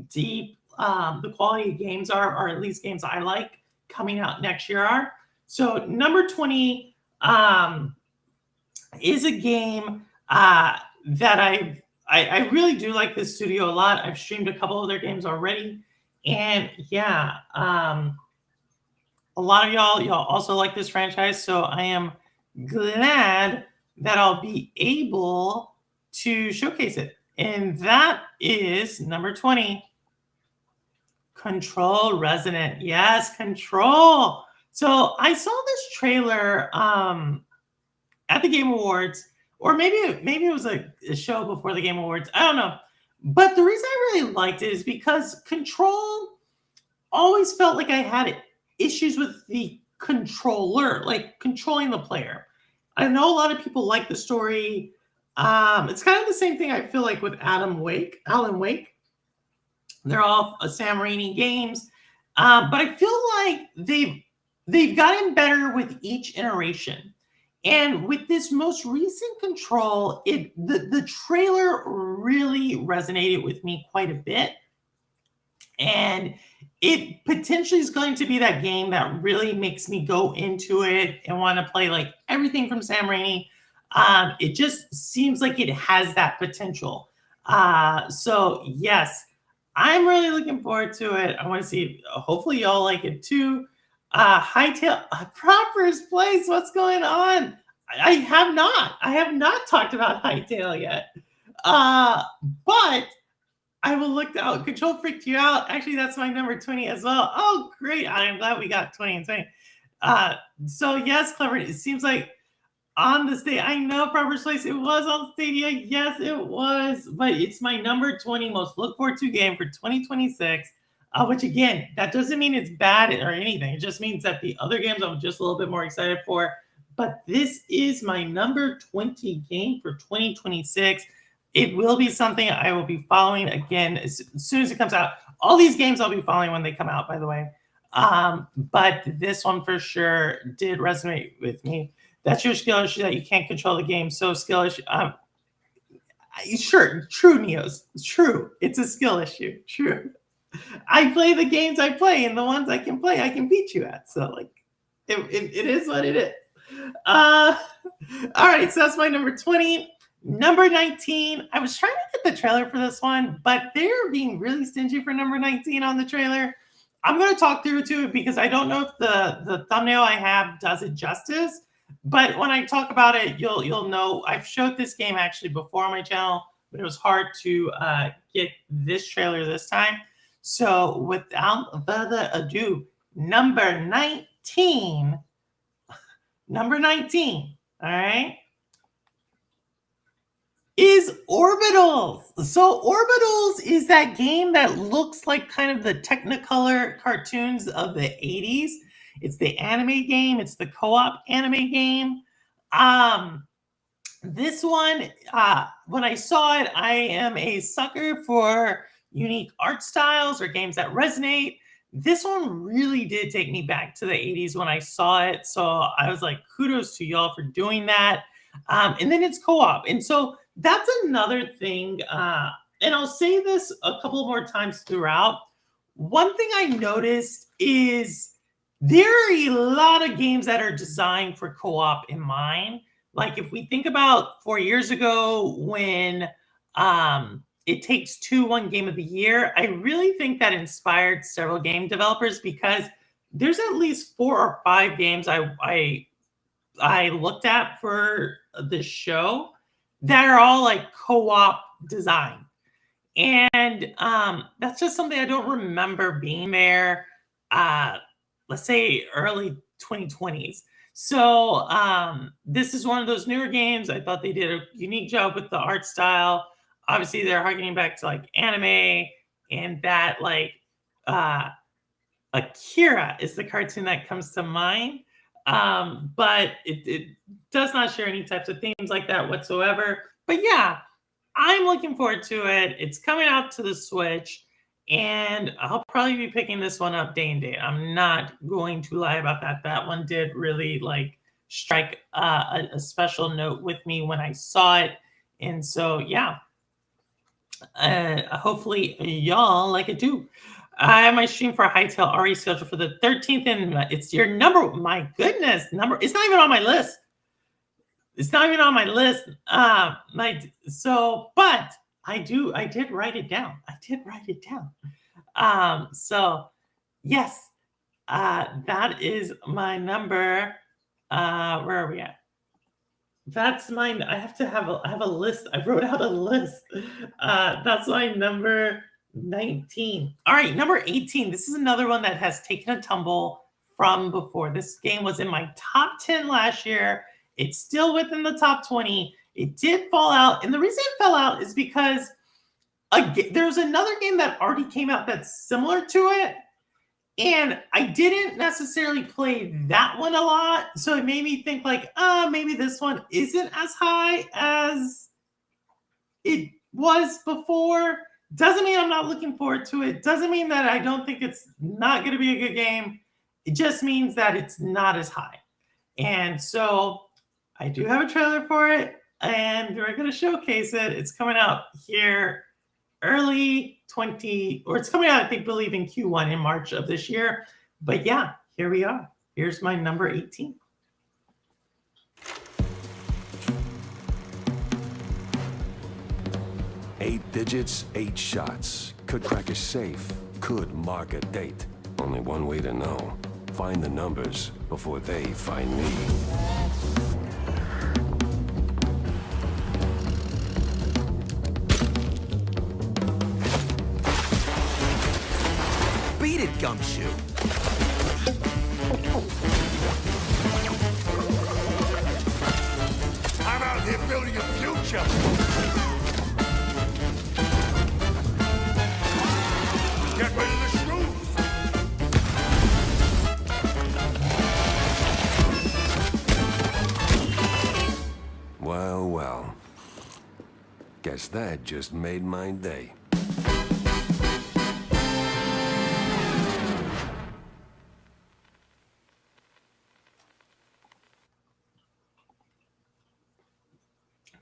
deep the quality of games are, or at least games I like coming out next year are. So number 20 is a game that I really do like this studio a lot. I've streamed a couple of their games already. And yeah, a lot of y'all also like this franchise, so I am glad that I'll be able to showcase it. And that is number 20, Control Resonant. Yes, Control. So I saw this trailer at the Game Awards or maybe it was a show before the Game Awards. I don't know. But the reason I really liked it is because Control always felt like I had issues with the controller, like controlling the player. I know a lot of people like the story. It's kind of the same thing I feel like with Alan Wake. They're all Sam Raimi games, but I feel like they've gotten better with each iteration. And with this most recent Control, the trailer really resonated with me quite a bit. And it potentially is going to be that game that really makes me go into it and want to play like everything from Sam Raimi. It just seems like it has that potential. So yes, I'm really looking forward to it. I want to see, hopefully y'all like it too. Hightail, Proper's Place, what's going on? I have not talked about Hightail yet. But I will look out. Control freaked you out. Actually, that's my number 20 as well. Oh, great. I'm glad we got 20 and 20. So yes, Clever. It seems like on the stage, I know Proper's Place, it was on Stadia. Yes, it was. But it's my number 20 most look forward to game for 2026. Which again, that doesn't mean it's bad or anything. It just means that the other games I'm just a little bit more excited for. But this is my number 20 game for 2026. It will be something I will be following again as soon as it comes out. All these games I'll be following when they come out, by the way. But this one for sure did resonate with me. That's your skill issue that you can't control the game. So skill issue. Sure, true, Neos. True. It's a skill issue. True. I play the games I play, and the ones I can play, I can beat you at. So, like, it is what it is. All right, so that's my number 20. Number 19. I was trying to get the trailer for this one, but they're being really stingy for number 19 on the trailer. I'm going to talk through to it because I don't know if the thumbnail I have does it justice. But when I talk about it, you'll know. I've showed this game actually before on my channel, but it was hard to get this trailer this time. So without further ado, number 19. Number 19, all right, is Orbitals. So Orbitals is that game that looks like kind of the Technicolor cartoons of the 80s. It's the anime game. It's the co-op anime game. This one, when I saw it, I am a sucker for unique art styles or games that resonate. This one really did take me back to the 80s when I saw it. So I was like, kudos to y'all for doing that. And then it's co-op. And so that's another thing. And I'll say this a couple more times throughout. One thing I noticed is there are a lot of games that are designed for co-op in mind. Like if we think about 4 years ago when It Takes Two won Game of the Year, I really think that inspired several game developers because there's at least 4 or 5 games I looked at for this show that are all like co-op design. And that's just something I don't remember being there, let's say early 2020s. So this is one of those newer games. I thought they did a unique job with the art style. Obviously, they're harkening back to like anime and that like Akira is the cartoon that comes to mind. But it does not share any types of themes like that whatsoever. But yeah, I'm looking forward to it. It's coming out to the Switch, and I'll probably be picking this one up day and date. I'm not going to lie about that. That one did really like strike a special note with me when I saw it. And so, yeah, hopefully y'all like it too. I have my stream for Hightail already scheduled for the 13th, and it's your number. My goodness, number. It's not even on my list. It's not even on my list. But I did write it down. So yes, that is my number. Where are we at? That's mine. I have a list. I wrote out a list. That's my number 19. All right, number 18. This is another one that has taken a tumble from before. This game was in my top 10 last year. It's still within the top 20, It did fall out, and the reason it fell out is because there's another game that already came out that's similar to it, and I didn't necessarily play that one a lot, so it made me think like, maybe this one isn't as high as it was before. Doesn't mean I'm not looking forward to it. Doesn't mean that I don't think it's not going to be a good game. It just means that it's not as high. And so I do have a trailer for it, and we're going to showcase it. It's coming out here it's coming out, I believe in Q1 in March of this year. But yeah, here we are. Here's my number 18. Eight digits, 8 shots. Could crack a safe, could mark a date. Only one way to know. Find the numbers before they find me. Beat it, Gumshoe. I'm out here building a future. Get rid of the screws. Well, well. Guess that just made my day.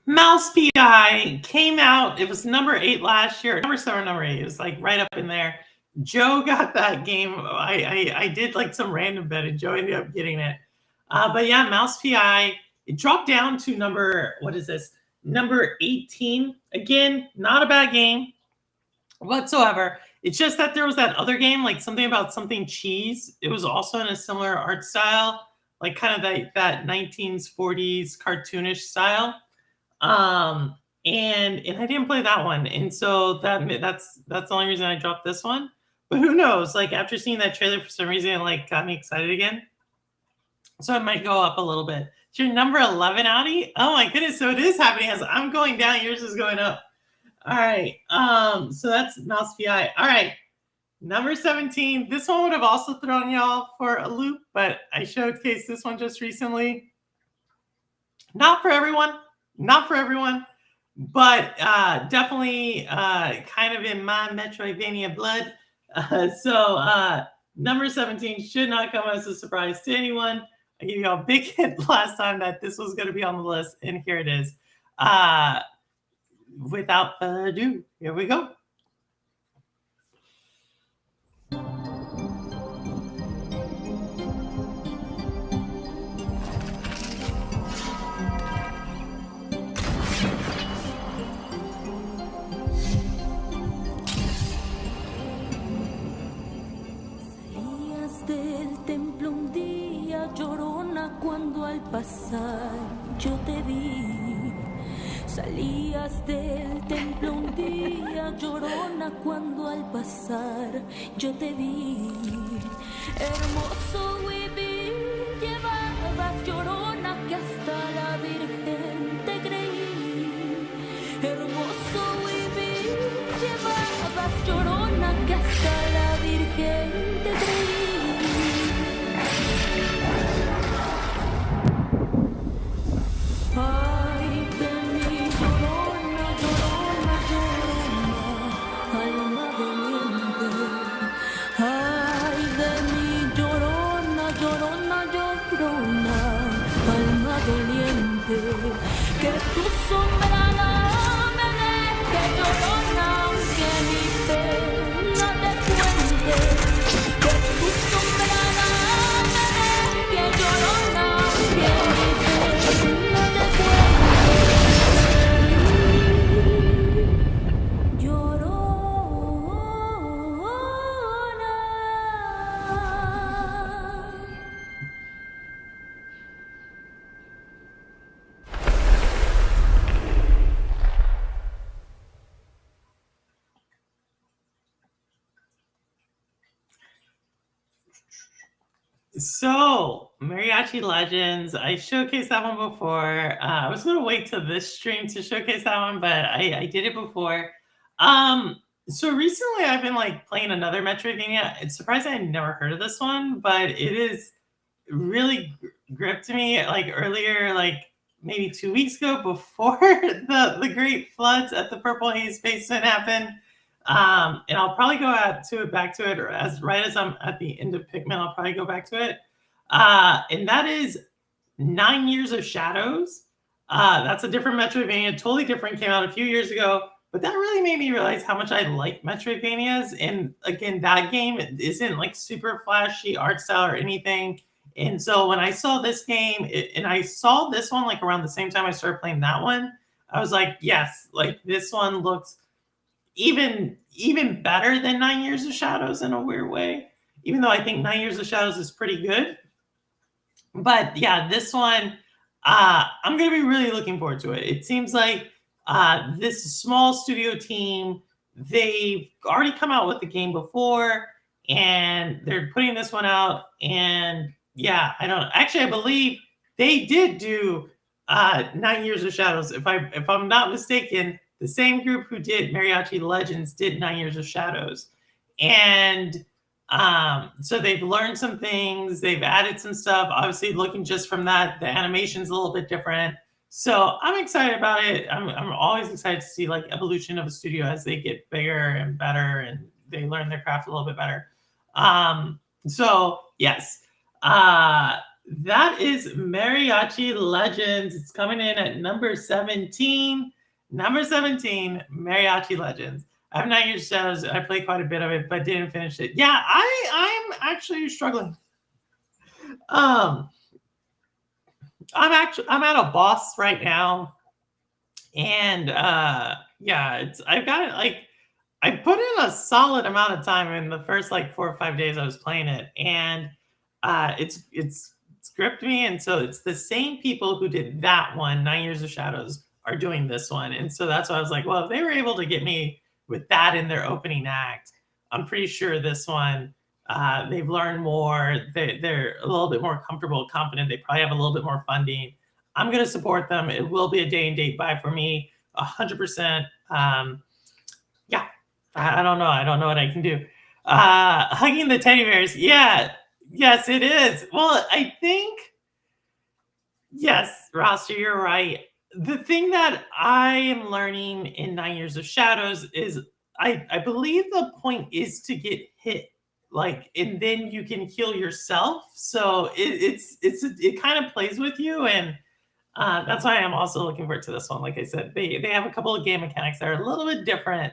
Mouse PI came out. It was number 8 last year. Number 7, number 8. It was like right up in there. Joe got that game. I did like some random bet, and Joe ended up getting it. But yeah, Mouse PI. It dropped down to number 18. Again, not a bad game whatsoever. It's just that there was that other game, like something about something cheese. It was also in a similar art style, like kind of that 1940s cartoonish style. And I didn't play that one, and so that's the only reason I dropped this one. But who knows? Like after seeing that trailer, for some reason, it like got me excited again. So it might go up a little bit. It's your number 11, Audi. Oh my goodness! So it is happening as I'm going down. Yours is going up. All right. So that's Mouse PI. All right. Number 17. This one would have also thrown y'all for a loop, but I showcased this one just recently. Not for everyone. Not for everyone, but definitely kind of in my Metroidvania blood. So number 17 should not come as a surprise to anyone. I gave you a big hint last time that this was going to be on the list, and here it is. Without further ado, here we go. Cuando al pasar yo te vi, salías del templo un día, llorona, cuando al pasar yo te vi. Hermoso vivir llevabas, llorona, que hasta la Virgen te creí. Hermoso vivir llevabas, llorona, que hasta la Virgen te creí. Ay de mi llorona, llorona, llorona, alma doliente. Ay de mi llorona, llorona, llorona. So, Mariachi Legends, I showcased that one before. I was going to wait till this stream to showcase that one, but I did it before. So recently I've been like playing another Metroidvania. It's surprising I never heard of this one, but it is really gripped me like earlier, like maybe 2 weeks ago before the great floods at the Purple Haze Basement happened. And I'll probably go back to it, or right as I'm at the end of Pikmin, I'll probably go back to it. And that is 9 Years of Shadows. That's a different Metroidvania, totally different. Came out a few years ago, but that really made me realize how much I like Metroidvanias. And again, that game isn't like super flashy art style or anything. And so when I saw this game, and I saw this one like around the same time I started playing that one, I was like, yes, like this one looks even better than 9 Years of Shadows in a weird way, even though I think 9 Years of Shadows is pretty good. But yeah, this one, I'm going to be really looking forward to it. It seems like this small studio team, they've already come out with the game before, and they're putting this one out. And yeah, I don't know. Actually, I believe they did do 9 Years of Shadows. If I'm not mistaken, the same group who did Mariachi Legends did 9 Years of Shadows. And so they've learned some things. They've added some stuff. Obviously, looking just from that, the animation's a little bit different. So I'm excited about it. I'm always excited to see like evolution of a studio as they get bigger and better and they learn their craft a little bit better. So yes, that is Mariachi Legends. It's coming in at number 17. Number 17, Mariachi Legends. I have 9 Years of Shadows. I played quite a bit of it, but didn't finish it. Yeah, I'm actually struggling. I'm at a boss right now, and yeah, I've got it. Like, I put in a solid amount of time in the first like 4 or 5 days I was playing it, and it's gripped me. And so it's the same people who did that one, 9 Years of Shadows, are doing this one. And so that's why I was like, well, if they were able to get me with that in their opening act, I'm pretty sure this one, they've learned more. They're a little bit more comfortable, confident. They probably have a little bit more funding. I'm going to support them. It will be a day and date buy for me, 100%. Yeah, I don't know. I don't know what I can do. Hugging the teddy bears. Yeah, yes, it is. Well, I think, yes, Roster, you're right. The thing that I am learning in 9 Years of Shadows is I believe the point is to get hit, like, and then you can heal yourself. So it kind of plays with you, and that's why I'm also looking forward to this one. Like I said, they have a couple of game mechanics that are a little bit different,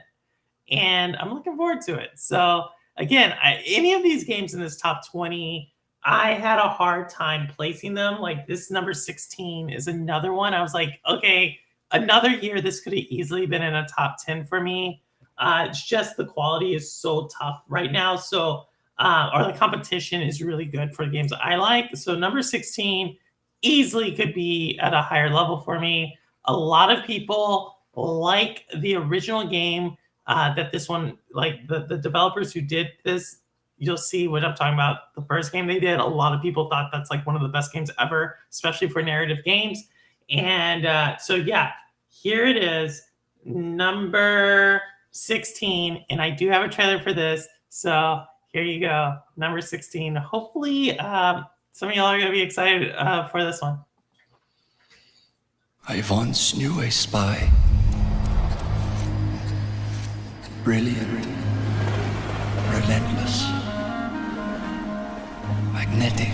and I'm looking forward to it. So again, any of these games in this top 20, I had a hard time placing them. Like this number 16 is another one. I was like, okay, another year this could have easily been in a top 10 for me. It's just the quality is so tough right now. So, or the competition is really good for the games I like. So number 16 easily could be at a higher level for me. A lot of people like the original game that this one, like the developers who did this, you'll see what I'm talking about. The first game they did, a lot of people thought that's like one of the best games ever, especially for narrative games. And so, yeah, here it is, number 16. And I do have a trailer for this. So here you go, number 16. Hopefully some of y'all are going to be excited for this one. I once knew a spy. Brilliant, relentless, magnetic.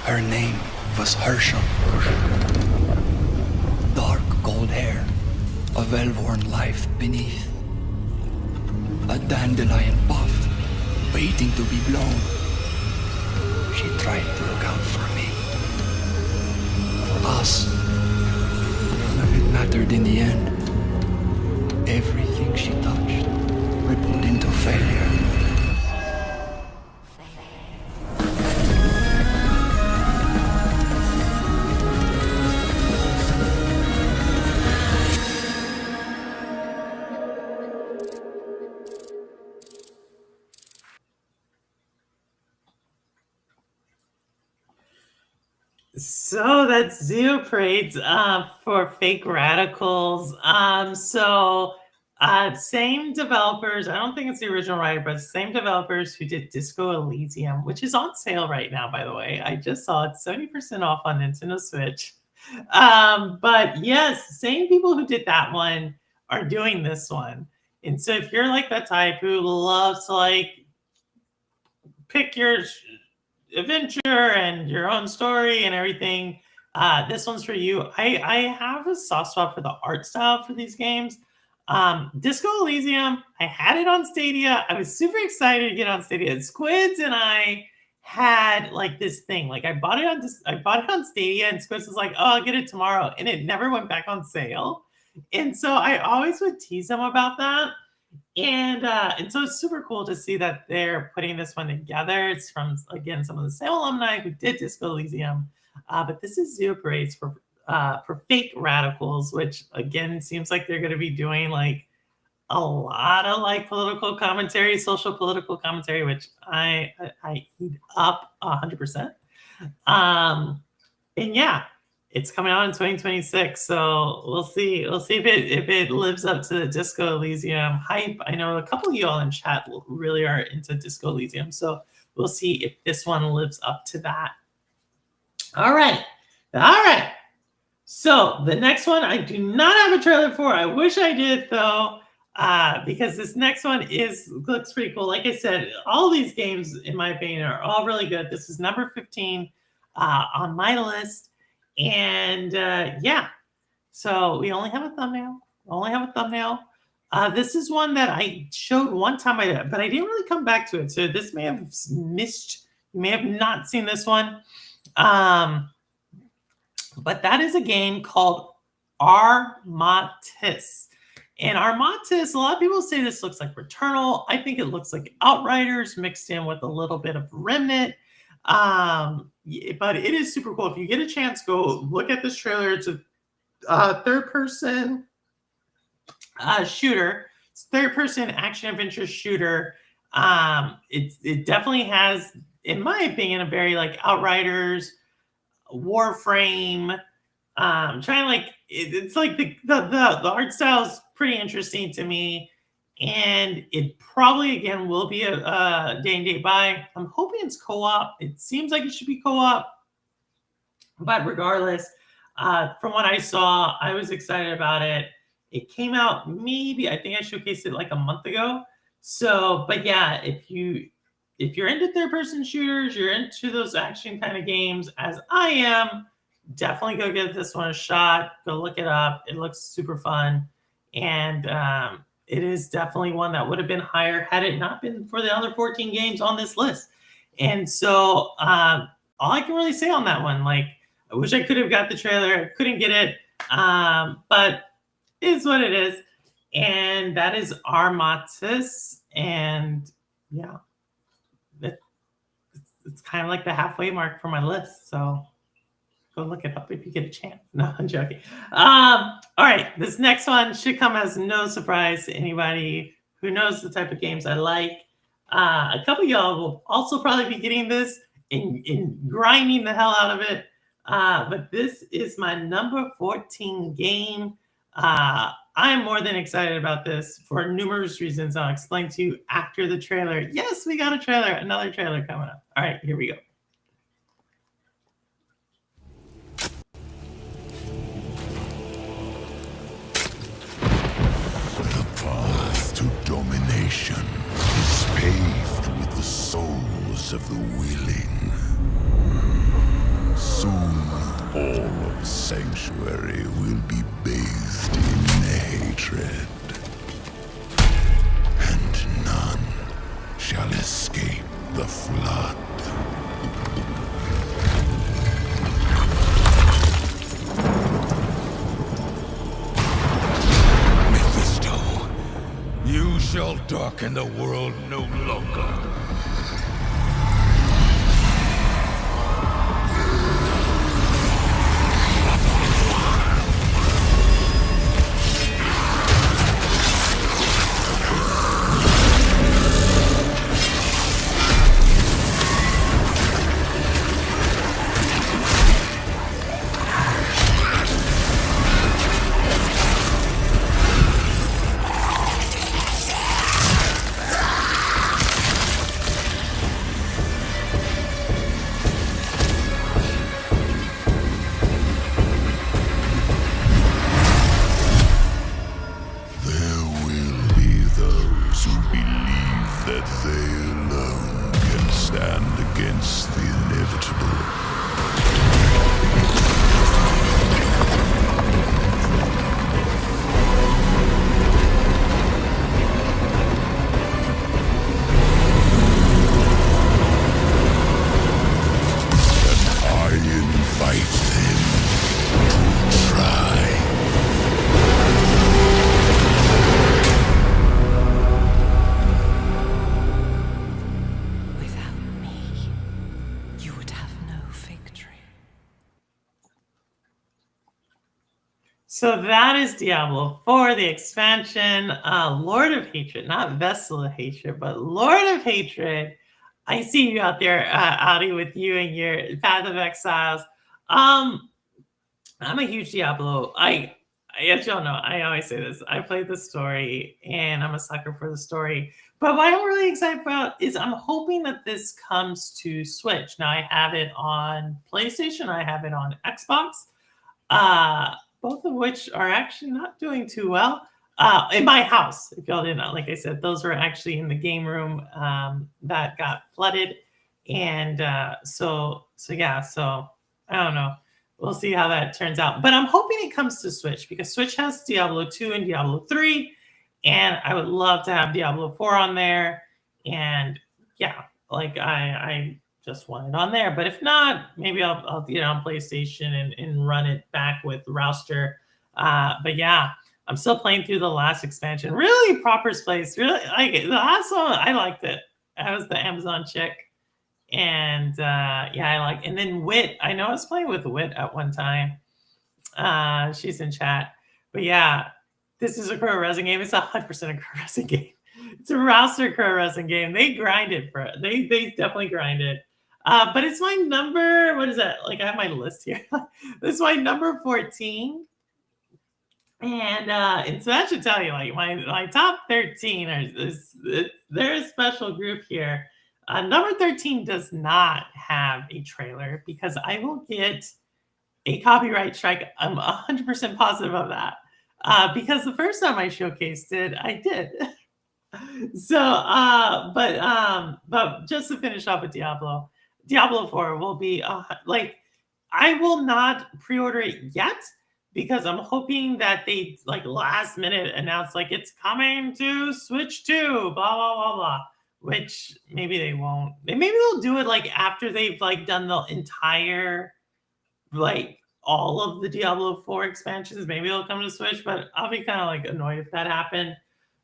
Her name was Herschel. Dark gold hair, a well-worn life beneath. A dandelion puff, waiting to be blown. She tried to look out for me. For us. None of it mattered in the end. Everything she touched rippled into failure. So that's Zoo Parades for Fake Radicals. Same developers. I don't think it's the original writer, but same developers who did Disco Elysium, which is on sale right now, by the way. I just saw it 70% off on Nintendo Switch. But yes, same people who did that one are doing this one. And so if you're like that type who loves to like pick your adventure and your own story and everything, this one's for you. I have a soft spot for the art style for these games. Disco Elysium, I had it on Stadia. I was super excited to get on Stadia. Squids and I had like this thing. Like I bought it on Stadia, and Squids was like, "Oh, I'll get it tomorrow," and it never went back on sale. And so I always would tease them about that. And so it's super cool to see that they're putting this one together. It's from, again, some of the same alumni who did Disco Elysium. But this is Zoo Parades for Fake Radicals, which again seems like they're going to be doing like a lot of like political commentary, social political commentary, which I eat up 100%. And yeah, it's coming out in 2026, so we'll see if it lives up to the Disco Elysium hype. I know a couple of you all in chat really are into Disco Elysium, so we'll see if this one lives up to that. All right. So the next one I do not have a trailer for. I wish I did though, because this next one looks pretty cool. Like I said, all these games, in my opinion, are all really good. This is number 15 on my list. And yeah, so we only have a thumbnail. This is one that I showed one time, but I didn't really come back to it. So this may have missed. You may have not seen this one. But that is a game called Armatus. And Armatus, a lot of people say this looks like Returnal. I think it looks like Outriders mixed in with a little bit of Remnant. But it is super cool. If you get a chance, go look at this trailer. It's a third-person shooter. It's third-person action-adventure shooter. It definitely has, in my opinion, a very like Outriders, Warframe. It's like the art style is pretty interesting to me. And it probably, again, will be a day-and-date buy. I'm hoping it's co-op. It seems like it should be co-op. But regardless, from what I saw, I was excited about it. It came out I think I showcased it like a month ago. So, but yeah, if you're into third-person shooters, you're into those action kind of games, as I am, definitely go give this one a shot. Go look it up. It looks super fun. And it is definitely one that would have been higher had it not been for the other 14 games on this list. And so all I can really say on that one, like, I wish I could have got the trailer. I couldn't get it, but it is what it is. And that is Armatus. And yeah, it's kind of like the halfway mark for my list. So go look it up if you get a chance. No, I'm joking. All right, this next one should come as no surprise to anybody who knows the type of games I like. A couple of y'all will also probably be getting this and grinding the hell out of it. But this is my number 14 game. I'm more than excited about this for numerous reasons I'll explain to you after the trailer. Yes, we got a trailer, another trailer coming up. All right, here we go. The path to domination is paved with the souls of the willing. Soon, all of Sanctuary will be bathed in hatred, and none shall escape the flood. Mephisto, you shall darken the world no longer. So that is Diablo 4, the expansion, Lord of Hatred, not Vessel of Hatred, but Lord of Hatred. I see you out there, Audi, with you and your Path of Exiles. I'm a huge Diablo. As y'all know, I always say this. I played the story, and I'm a sucker for the story. But what I'm really excited about is I'm hoping that this comes to Switch. Now, I have it on PlayStation. I have it on Xbox. Both of which are actually not doing too well. In my house, if y'all didn't know, like I said, those were actually in the game room that got flooded. And so I don't know. We'll see how that turns out. But I'm hoping it comes to Switch because Switch has Diablo 2 and Diablo 3. And I would love to have Diablo 4 on there. And yeah, like I just want it on there. But if not, maybe I'll get it on PlayStation and run it back with Rouster. But yeah, I'm still playing through the last expansion. Really proper place. Really like it. The last one, I liked it. That was the Amazon chick. And yeah, I like. And then Wit. I know I was playing with Wit at one time. She's in chat. But yeah, this is a Crow Resin game. It's 100% a Crow Resin game. It's a Rouster Crow Resin game. They grind it for it. They definitely grind it. But it's my number, what is that? Like I have my list here. This is my number 14. And so that should tell you, like my top 13 they're a special group here. Number 13 does not have a trailer because I will get a copyright strike. I'm 100% positive of that. Because the first time I showcased it, I did. So, but just to finish off with Diablo 4 will be like I will not pre-order it yet because I'm hoping that they like last minute announce like it's coming to Switch 2, blah blah blah blah. Which maybe they won't. Maybe they'll do it like after they've like done the entire like all of the Diablo 4 expansions. Maybe they'll come to Switch, but I'll be kind of like annoyed if that happened.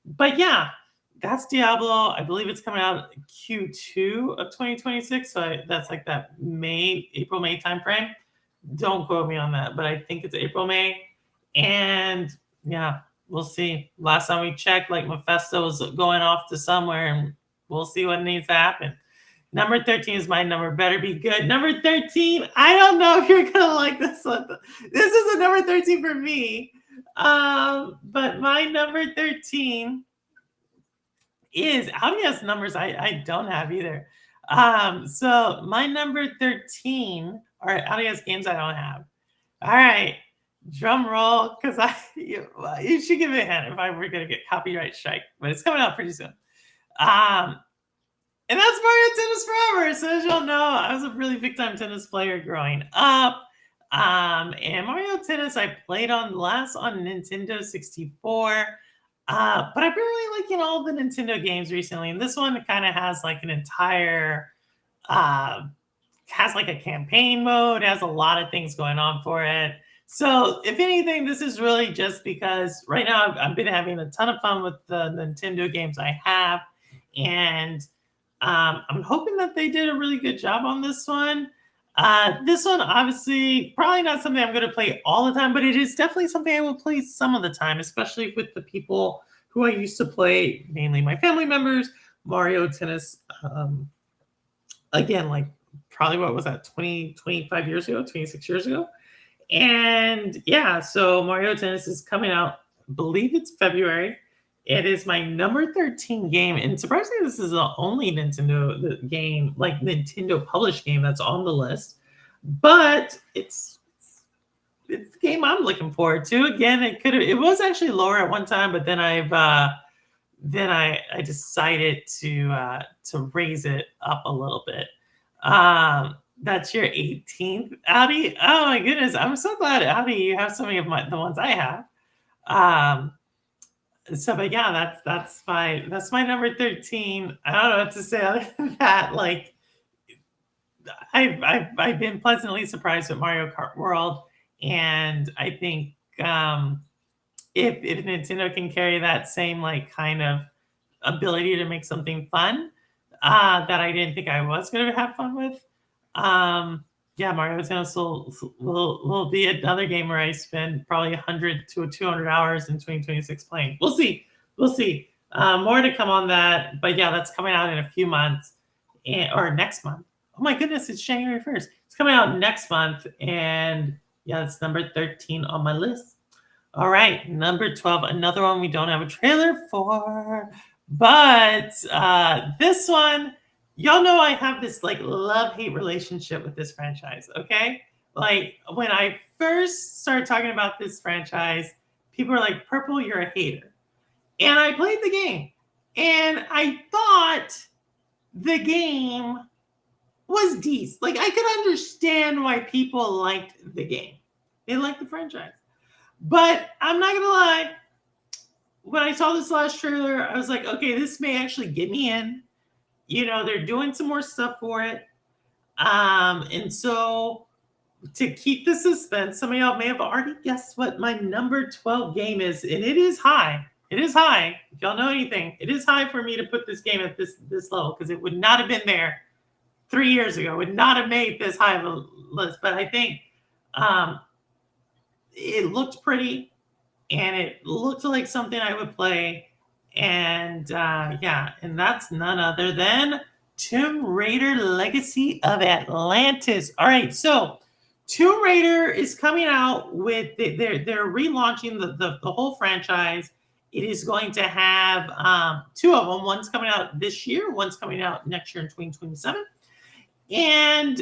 But yeah. That's Diablo. I believe it's coming out Q2 of 2026. So that's like that April, May timeframe. Don't quote me on that, but I think it's April, May. And yeah, we'll see. Last time we checked, like Mephisto was going off to somewhere, and we'll see what needs to happen. Number 13 is my number. Better be good. Number 13. I don't know if you're gonna like this one. This is a number 13 for me. But my number 13 is Audi has numbers I don't have either. So my number 13 are Audi has games I don't have. All right, drum roll, because you should give me a hand if I were gonna get copyright strike, but it's coming out pretty soon. And that's Mario Tennis Forever. So as y'all know, I was a really big time tennis player growing up. And Mario Tennis I played on Nintendo 64. But I've been really liking all the Nintendo games recently, and this one kind of has like an entire has like a campaign mode, has a lot of things going on for it. So if anything, this is really just because right now I've been having a ton of fun with the Nintendo games I have, and I'm hoping that they did a really good job on this one. This one, obviously, probably not something I'm going to play all the time, but it is definitely something I will play some of the time, especially with the people who I used to play, mainly my family members, Mario Tennis. Again, like probably what was that, 25 years ago, 26 years ago? And yeah, so Mario Tennis is coming out, I believe it's February. It is my number 13 game, and surprisingly, this is the only Nintendo game, like Nintendo published game that's on the list. But it's the game I'm looking forward to. Again, it was actually lower at one time, but then I decided to raise it up a little bit. That's your 18th, Audi. Oh my goodness, I'm so glad, Audi, you have so many of the ones I have. So, but yeah, that's my number 13. I don't know what to say other than that. Like, I've been pleasantly surprised with Mario Kart World, and I think if Nintendo can carry that same like kind of ability to make something fun that I didn't think I was going to have fun with, yeah, Mario Tennis will be another game where I spend probably 100 to 200 hours in 2026 playing. We'll see. We'll see. More to come on that. But yeah, that's coming out in a few months or next month. Oh my goodness, it's January 1st. It's coming out next month. And yeah, it's number 13 on my list. All right, number 12, another one we don't have a trailer for. But this one, y'all know I have this like love-hate relationship with this franchise, okay? Like when I first started talking about this franchise, people were like, Purple, you're a hater. And I played the game. And I thought the game was decent. Like I could understand why people liked the game. They liked the franchise. But I'm not gonna lie, when I saw this last trailer, I was like, okay, this may actually get me in. You know, they're doing some more stuff for it. And so to keep the suspense, some of y'all may have already guessed what my number 12 game is, and it is high. It is high. If y'all know anything, it is high for me to put this game at this level because it would not have been there 3 years ago. It would not have made this high of a list. But I think it looked pretty, and it looked like something I would play. And yeah, and that's none other than Tomb Raider Legacy of Atlantis. All right, so Tomb Raider is coming out with, they're relaunching the whole franchise. It is going to have two of them. One's coming out this year, one's coming out next year in 2027. And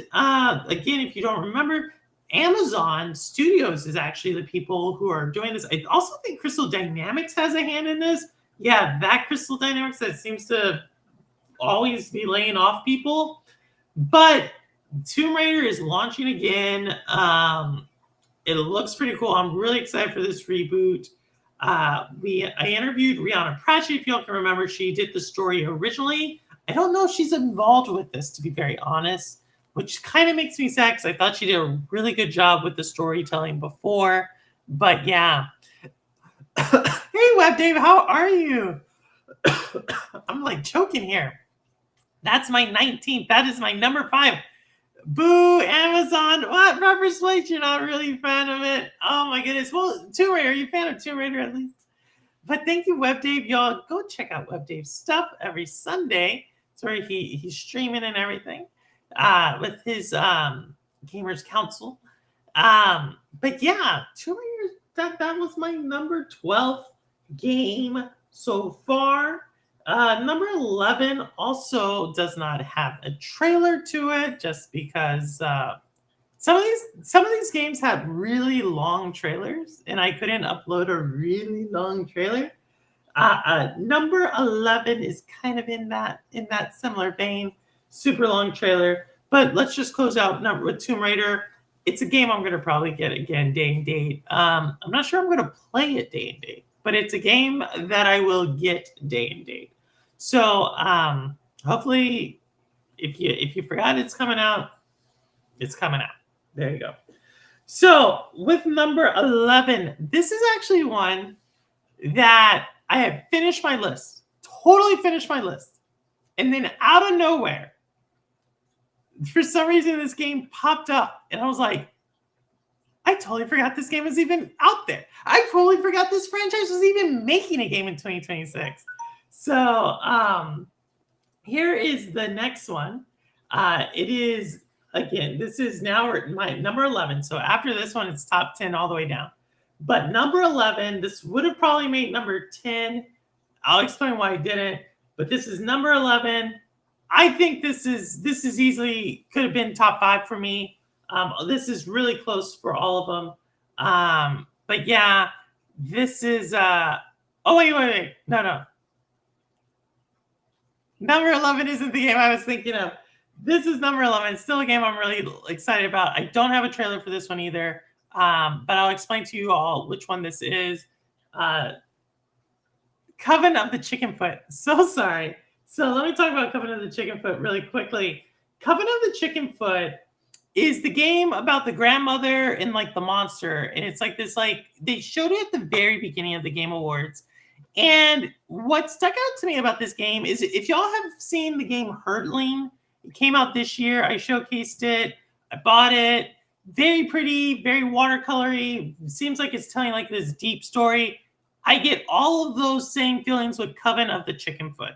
again, if you don't remember, Amazon Studios is actually the people who are doing this. I also think Crystal Dynamics has a hand in this. Yeah, that Crystal Dynamics that seems to always be laying off people. But Tomb Raider is launching again. It looks pretty cool. I'm really excited for this reboot. I interviewed Rihanna Pratchett, if y'all can remember. She did the story originally. I don't know if she's involved with this, to be very honest, which kind of makes me sad because I thought she did a really good job with the storytelling before. But yeah. Hey, Web Dave, how are you? I'm like choking here. That's my 19th. That is my number 5. Boo, Amazon. What? Proper Slate, you're not really a fan of it. Oh my goodness. Well, Tomb Raider, are you a fan of Tomb Raider at least? But thank you, Web Dave. Y'all go check out Web Dave's stuff every Sunday. It's where he's streaming and everything with his Gamers Council. But yeah, Tomb Raider, that was my number 12 game so far. Number 11 also does not have a trailer to it, just because some of these games have really long trailers, and I couldn't upload a really long trailer. Number 11 is kind of in that similar vein, super long trailer. But let's just close out with Tomb Raider. It's a game I'm going to probably get again day and date. I'm not sure I'm going to play it day and date, but it's a game that I will get day and date. So hopefully, if you forgot it's coming out, it's coming out. There you go. So with number 11, this is actually one that I have finished my list, totally finished my list. And then out of nowhere, for some reason, this game popped up. And I was like, I totally forgot this game was even out there. I totally forgot this franchise was even making a game in 2026. So here is the next one. It is, again, this is now my number 11. So after this one, it's top 10 all the way down. But number 11, this would have probably made number 10. I'll explain why I didn't. But this is number 11. I think this is easily could have been top 5 for me. This is really close for all of them. But yeah, this is. Oh wait, no. Number 11 isn't the game I was thinking of. This is number 11. It's still a game I'm really excited about. I don't have a trailer for this one either. But I'll explain to you all which one this is. Coven of the Chicken Foot. So sorry. So let me talk about Coven of the Chicken Foot really quickly. Coven of the Chicken Foot is the game about the grandmother and like the monster. And it's like this, like they showed it at the very beginning of the Game Awards. And what stuck out to me about this game is if y'all have seen the game Hurtling, it came out this year. I showcased it. I bought it. Very pretty, very watercolory. Seems like it's telling like this deep story. I get all of those same feelings with Coven of the Chicken Foot.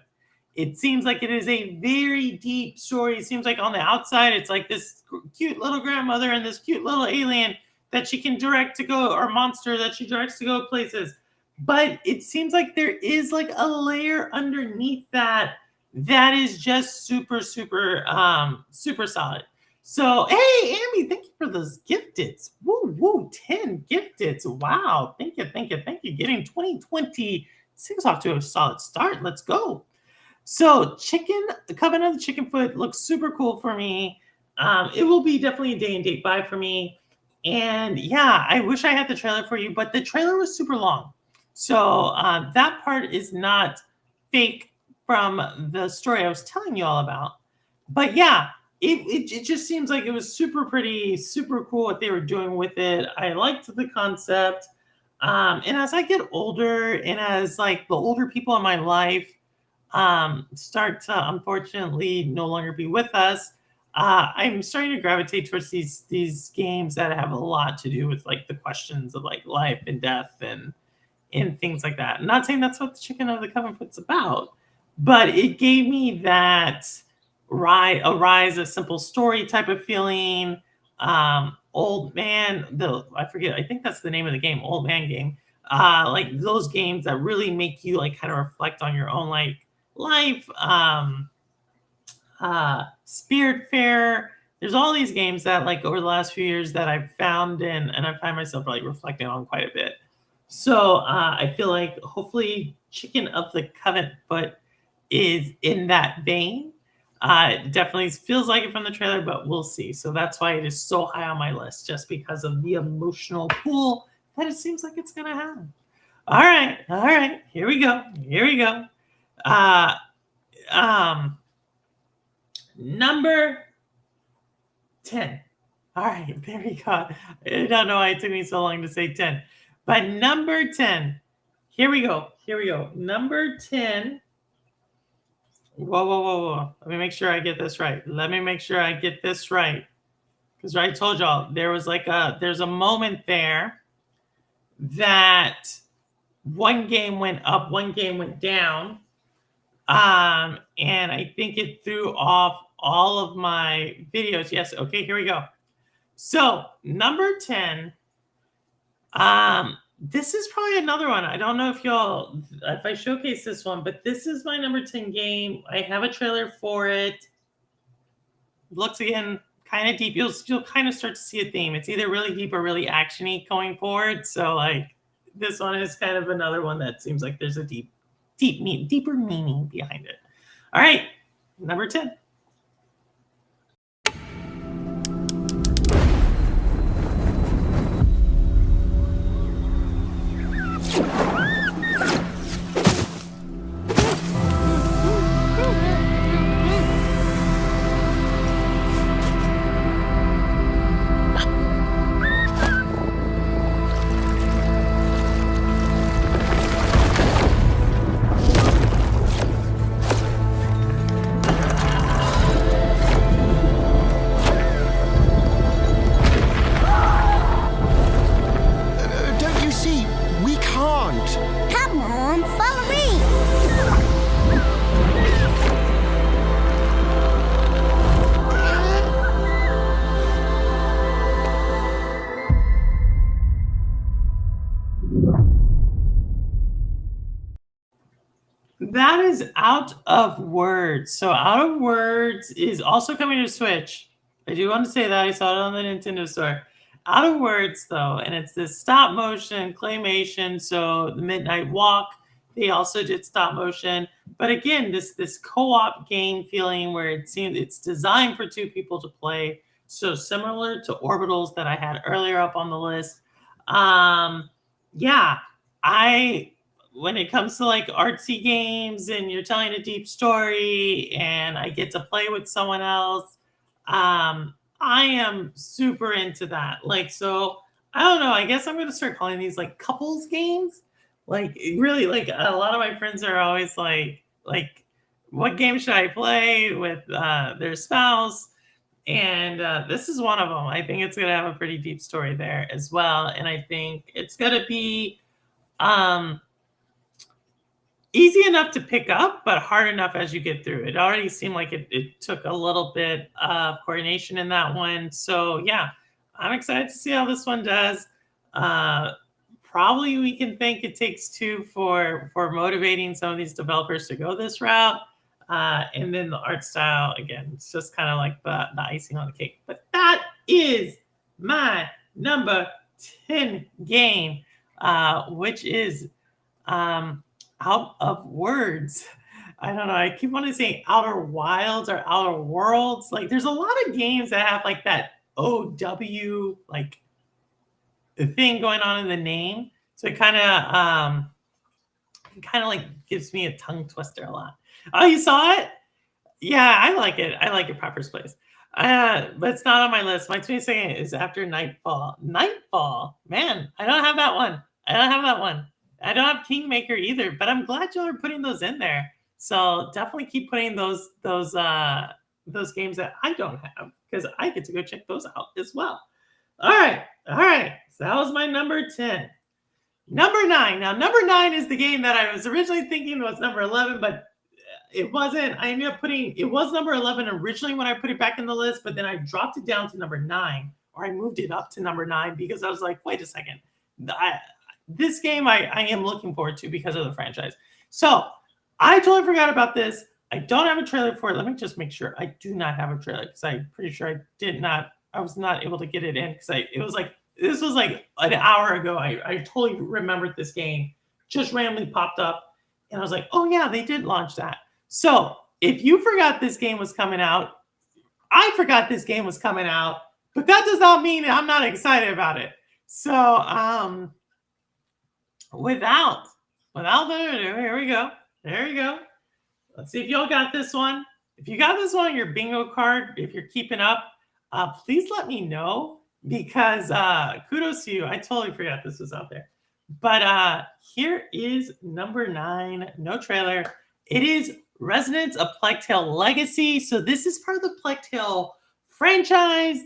It seems like it is a very deep story. It seems like on the outside, it's like this cute little grandmother and this cute little alien that she can direct to go, or monster that she directs to go places. But it seems like there is like a layer underneath that is just super, super, super solid. So, hey, Amy, thank you for those gifteds. Woo, 10 gifteds. Wow, thank you. Getting 2026 off to a solid start. Let's go. So, the Coven of the Chicken Foot looks super cool for me. It will be definitely a day and date buy for me. And yeah, I wish I had the trailer for you, but the trailer was super long. So that part is not fake from the story I was telling you all about. But yeah, it just seems like it was super pretty, super cool what they were doing with it. I liked the concept. And as I get older and as like the older people in my life start to unfortunately no longer be with us, I'm starting to gravitate towards these games that have a lot to do with like the questions of like life and death and things like that. I'm not saying that's what the Chicken of the Coven Foot's about, but it gave me that rise, a simple story type of feeling. Old Man, I forget, I think that's the name of the game, Old Man game. Like those games that really make you like kind of reflect on your own like life. Spiritfarer. There's all these games that like over the last few years that I've found and I find myself like reflecting on quite a bit. So I feel like hopefully Chicken of the Coven Foot is in that vein. It definitely feels like it from the trailer, but we'll see. So that's why it is so high on my list, just because of the emotional pull that it seems like it's gonna have. All right, here we go. Number 10. All right, there we go. I don't know why it took me so long to say 10. But number 10. Here we go. Number 10. Whoa. Let me make sure I get this right. Because I told y'all there's a moment there that one game went up, one game went down. And I think it threw off all of my videos. Yes, okay, here we go. So number 10, this is probably another one. I don't know if I showcase this one, but this is my number 10 game. I have a trailer for it. Looks again kind of deep. You'll kind of start to see a theme. It's either really deep or really actiony going forward. So like this one is kind of another one that seems like there's a deeper meaning behind it. All right, number 10. That is Out of Words. So Out of Words is also coming to Switch. I do want to say that. I saw it on the Nintendo store. Out of Words, though, and it's this stop motion claymation. So the Midnight Walk, they also did stop motion. But again, this co-op game feeling where it seems it's designed for two people to play. So similar to Orbitals that I had earlier up on the list. When it comes to like artsy games and you're telling a deep story and I get to play with someone else, I am super into that. Like, so I don't know, I guess I'm going to start calling these like couples games. Like really, like a lot of my friends are always like, what game should I play with their spouse? And this is one of them. I think it's going to have a pretty deep story there as well. And I think it's going to be easy enough to pick up, but hard enough as you get through. It already seemed like it took a little bit of coordination in that one. So yeah, I'm excited to see how this one does. Probably we can thank It Takes Two for motivating some of these developers to go this route. And then the art style, again, it's just kind of like the icing on the cake. But that is my number 10 game, which is Out of Words. I don't know. I keep wanting to say Outer Wilds or Outer Worlds. Like, there's a lot of games that have like that OW like thing going on in the name. So it kind of like gives me a tongue twister a lot. Oh, you saw it? Yeah, I like it. I like it. Proper's Place. But it's not on my list. My 22nd is After Nightfall. Nightfall. Man, I don't have that one. I don't have Kingmaker either, but I'm glad y'all are putting those in there. So definitely keep putting those games that I don't have, because I get to go check those out as well. All right. So that was my number 10. Number 9. Now, number 9 is the game that I was originally thinking was number 11, but it wasn't. I ended up it was number 11 originally when I put it back in the list, but then I dropped it down to number 9, or I moved it up to number 9 because I was like, wait a second. This game I am looking forward to because of the franchise. So I totally forgot about this. I don't have a trailer for it. Let me just make sure. I do not have a trailer because I'm pretty sure I was not able to get it in because this was like an hour ago. I totally remembered this game. Just randomly popped up. And I was like, oh yeah, they did launch that. So if you forgot this game was coming out, I forgot this game was coming out, but that does not mean I'm not excited about it. So without further ado, here we go. There you go. Let's see if y'all got this one. If you got this one on your bingo card, if you're keeping up, please let me know, because kudos to you. I totally forgot this was out there. But here is number 9. No trailer. It is Resonant, A Plague Tale Legacy. So this is part of the Plague Tale franchise.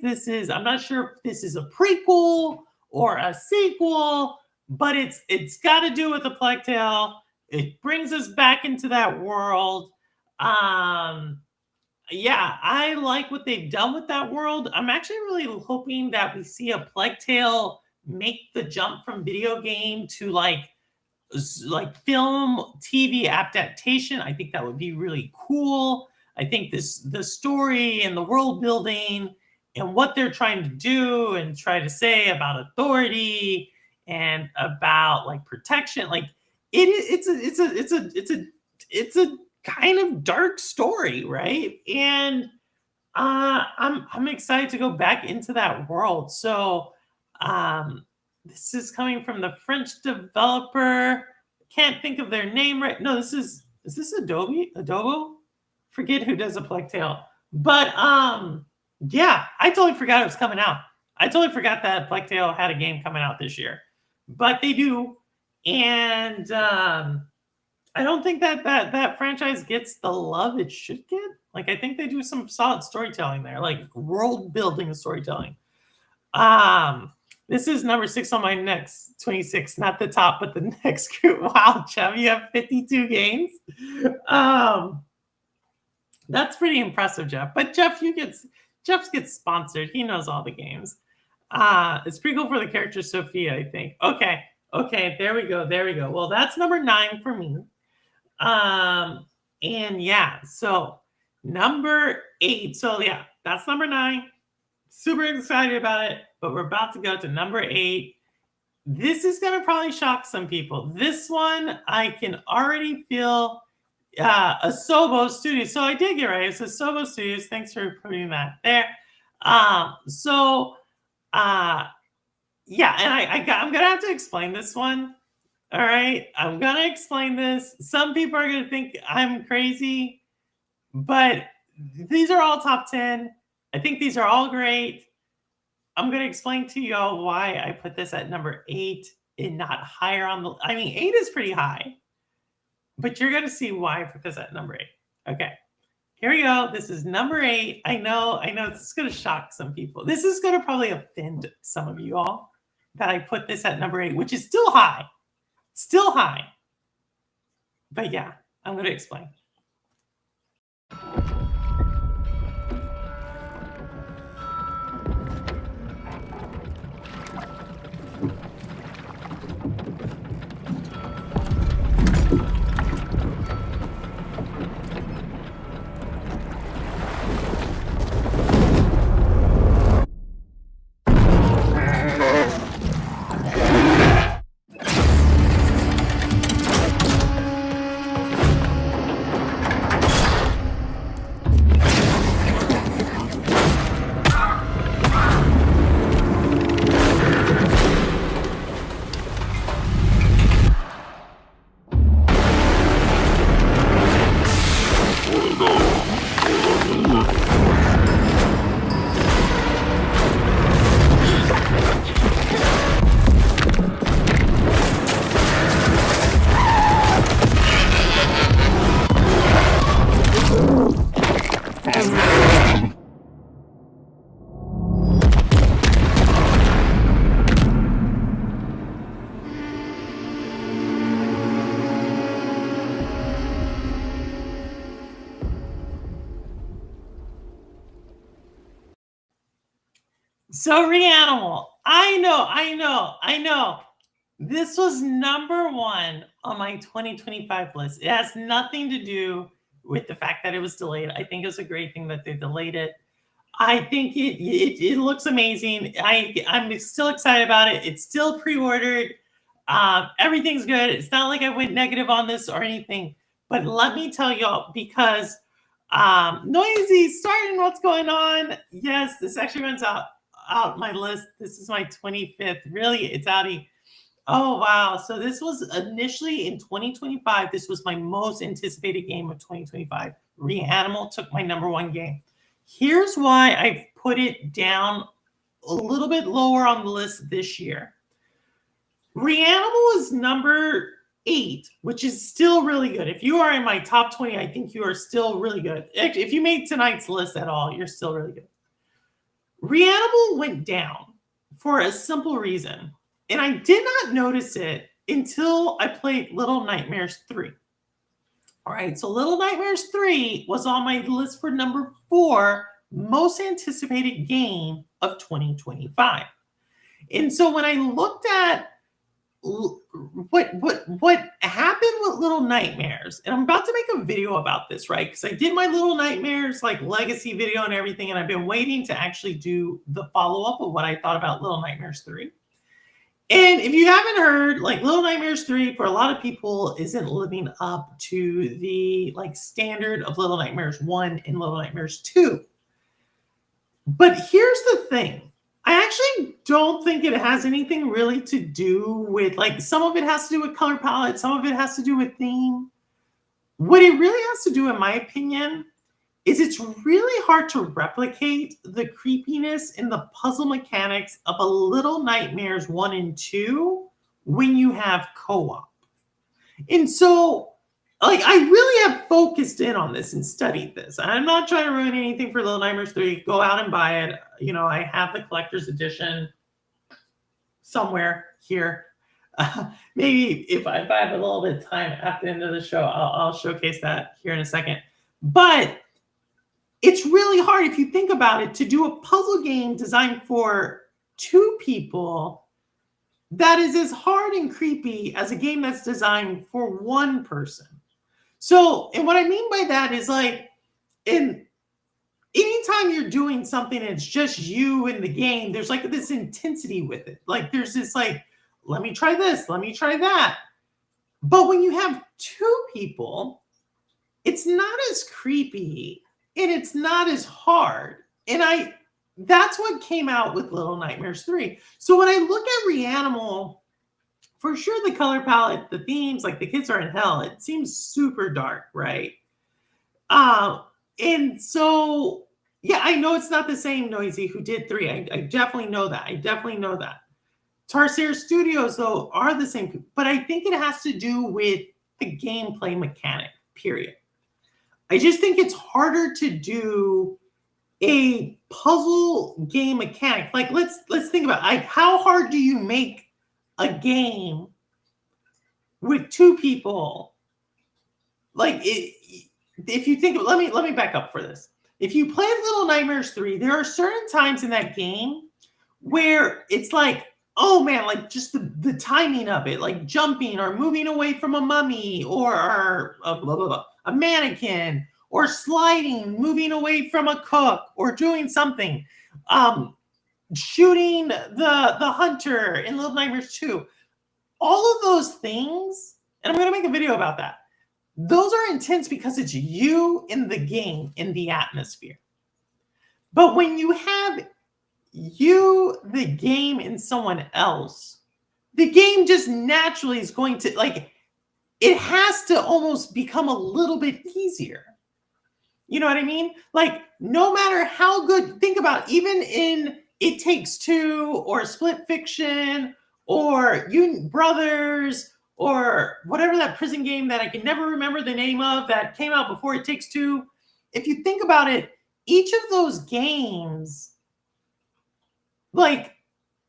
I'm not sure if this is a prequel or a sequel, but it's got to do with the Plague Tale. It brings us back into that world. Yeah, I like what they've done with that world. I'm actually really hoping that we see a Plague Tale make the jump from video game to like film TV adaptation. I think that would be really cool. I think the story and the world building and what they're trying to do and try to say about authority and about like protection, like it's a kind of dark story, right? And I'm excited to go back into that world. So this is coming from the French developer. Can't think of their name right. No, is this Adobo? Forget who does A Plague Tale. But yeah, I totally forgot it was coming out. I totally forgot that Plague Tale had a game coming out this year. But they do. And I don't think that franchise gets the love it should get. Like, I think they do some solid storytelling there, like world building storytelling. This is number 6 on my next 26, not the top, but the next group. Wow, Jeff, you have 52 games. That's pretty impressive, Jeff. But Jeff gets sponsored. He knows all the games. It's pretty cool for the character Sophia, I think. Okay, there we go. Well, that's number 9 for me. And yeah, so number 8. So yeah, that's number 9. Super excited about it, but we're about to go to number 8. This is going to probably shock some people. This one, I can already feel Asobo Studios. So I did get right. It's Asobo Studios. Thanks for putting that there. Yeah, and I'm going to have to explain this one. All right, I'm going to explain this. Some people are going to think I'm crazy, but these are all top 10. I think these are all great. I'm going to explain to y'all why I put this at number 8 and not higher on the... I mean, 8 is pretty high, but you're going to see why I put this at number 8. Okay. Here we go. This is number 8. I know this is going to shock some people. This is going to probably offend some of you all that I put this at number 8, which is still high. Still high. But yeah, I'm going to explain. So Reanimal, I know. This was number 1 on my 2025 list. It has nothing to do with the fact that it was delayed. I think it was a great thing that they delayed it. I think it looks amazing. I'm still excited about it. It's still pre-ordered. Everything's good. It's not like I went negative on this or anything. But let me tell y'all, because Noisy starting what's going on. Yes, this actually runs out my list. This is my 25th. Really, it's outie. Oh, wow. So this was initially in 2025. This was my most anticipated game of 2025. Reanimal took my number 1 game. Here's why I've put it down a little bit lower on the list this year. Reanimal is number 8, which is still really good. If you are in my top 20, I think you are still really good. If you made tonight's list at all, you're still really good. Reanimal went down for a simple reason. And I did not notice it until I played Little Nightmares 3. All right, so Little Nightmares 3 was on my list for number 4 most anticipated game of 2025. And so when I looked at what happened with Little Nightmares, and I'm about to make a video about this, right? Because I did my Little Nightmares like legacy video and everything, and I've been waiting to actually do the follow-up of what I thought about Little Nightmares 3. And if you haven't heard, like Little Nightmares 3 for a lot of people isn't living up to the like standard of Little Nightmares 1 and Little Nightmares 2. But here's the thing. I actually don't think it has anything really to do with, like, some of it has to do with color palette, some of it has to do with theme. What it really has to do, in my opinion, is it's really hard to replicate the creepiness and the puzzle mechanics of a Little Nightmares 1 and 2 when you have co-op. And so, like, I really have focused in on this and studied this. I'm not trying to ruin anything for Little Nightmares 3. Go out and buy it. You know, I have the collector's edition somewhere here. Maybe if I have a little bit of time after the end of the show, I'll showcase that here in a second. But it's really hard, if you think about it, to do a puzzle game designed for 2 people that is as hard and creepy as a game that's designed for 1 person. So, and what I mean by that is, like, anytime you're doing something and it's just you in the game, there's like this intensity with it. Like, there's this like, let me try this, let me try that. But when you have 2 people, it's not as creepy and it's not as hard. And that's what came out with Little Nightmares 3. So when I look at Reanimal, for sure the color palette, the themes, like the kids are in hell, it seems super dark, right? And so, yeah, I know it's not the same Noisy who did 3. I definitely know that. Tarsier Studios, though, are the same. But I think it has to do with the gameplay mechanic, period. I just think it's harder to do a puzzle game mechanic. Like let's think about like how hard do you make a game with two people? Like if you think, let me back up for this. If you played Little Nightmares 3, there are certain times in that game where it's like, oh man, like just the timing of it, like jumping or moving away from a mummy or blah, blah, blah, a mannequin, or sliding, moving away from a cook, or doing something. Shooting the hunter in Little Nightmares 2. All of those things, and I'm going to make a video about that. Those are intense because it's you in the game, in the atmosphere. But when you have you, the game, and someone else, the game just naturally is going to, like, it has to almost become a little bit easier. You know what I mean? Like, no matter how good, think about it, even in It Takes Two or Split Fiction or You Brothers or whatever that prison game that I can never remember the name of that came out before It Takes Two. If you think about it, each of those games, like,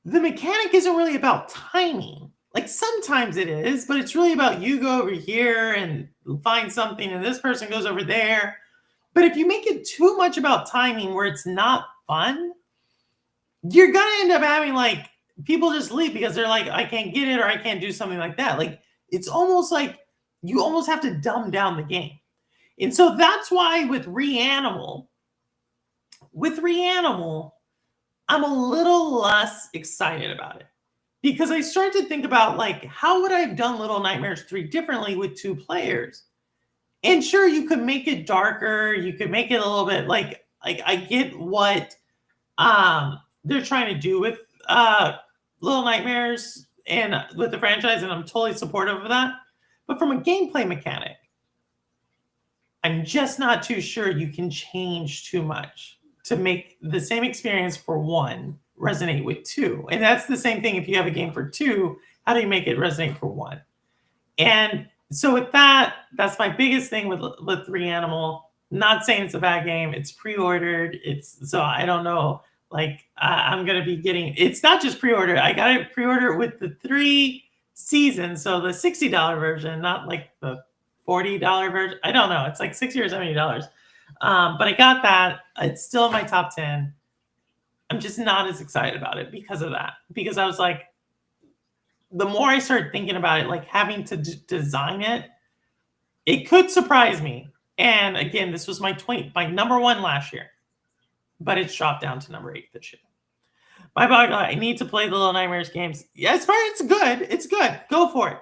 the mechanic isn't really about timing. Like, sometimes it is, but it's really about you go over here and find something and this person goes over there. But if you make it too much about timing where it's not fun, you're going to end up having, like, people just leave because they're like, I can't get it or I can't do something like that. Like, it's almost like you almost have to dumb down the game. And so that's why with Reanimal, I'm a little less excited about it. Because I started to think about, like, how would I have done Little Nightmares 3 differently with two players? And sure, you could make it darker. You could make it a little bit like I get what they're trying to do with Little Nightmares and with the franchise, and I'm totally supportive of that. But from a gameplay mechanic, I'm just not too sure you can change too much to make the same experience for one resonate with two. And that's the same thing if you have a game for two, how do you make it resonate for one? And so with that, that's my biggest thing with Reanimal. Not saying it's a bad game. It's pre-ordered. So I don't know. Like, I'm going to be getting, it's not just pre-order. I got it pre-order with the 3 seasons. So the $60 version, not like the $40 version. I don't know. It's like $60 or $70. But I got that. It's still in my top 10. I'm just not as excited about it because of that. Because I was like, the more I started thinking about it, like having to design it, it could surprise me. And again, this was my number 1 last year, but it's dropped down to number 8 this year. My bog, I need to play the Little Nightmares games. Yeah, it's good. It's good. Go for it.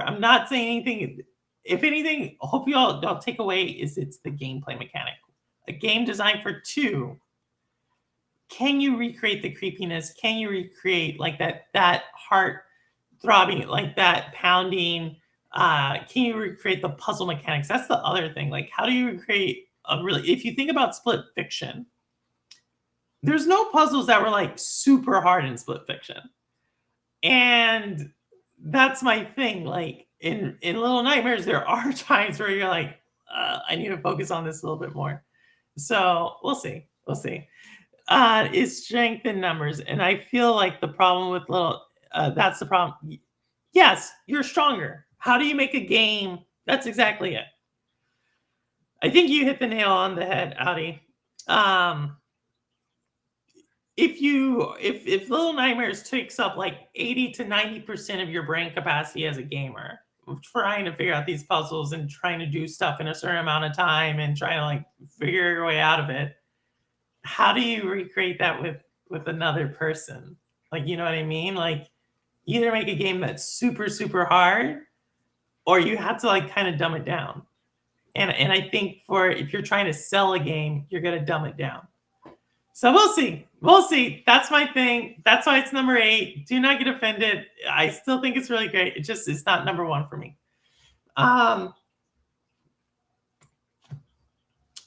I'm not saying anything. If anything, I hope y'all take away is it's the gameplay mechanic. A game designed for 2. Can you recreate the creepiness? Can you recreate like that heart throbbing, like that pounding? Can you recreate the puzzle mechanics? That's the other thing. Like, how do you recreate if you think about Split Fiction, there's no puzzles that were like super hard in Split Fiction. And that's my thing. Like in Little Nightmares, there are times where you're like, I need to focus on this a little bit more. So we'll see. It's strength in numbers. And I feel like the problem with that's the problem. Yes, you're stronger. How do you make a game? That's exactly it. I think you hit the nail on the head, Audi. If Little Nightmares takes up like 80 to 90% of your brain capacity as a gamer, trying to figure out these puzzles and trying to do stuff in a certain amount of time and trying to like figure your way out of it, how do you recreate that with another person? Like, you know what I mean? Like, either make a game that's super, super hard, or you have to like kind of dumb it down. And I think if you're trying to sell a game, you're going to dumb it down. So we'll see. That's my thing. That's why it's number 8. Do not get offended. I still think it's really great. It's not number 1 for me.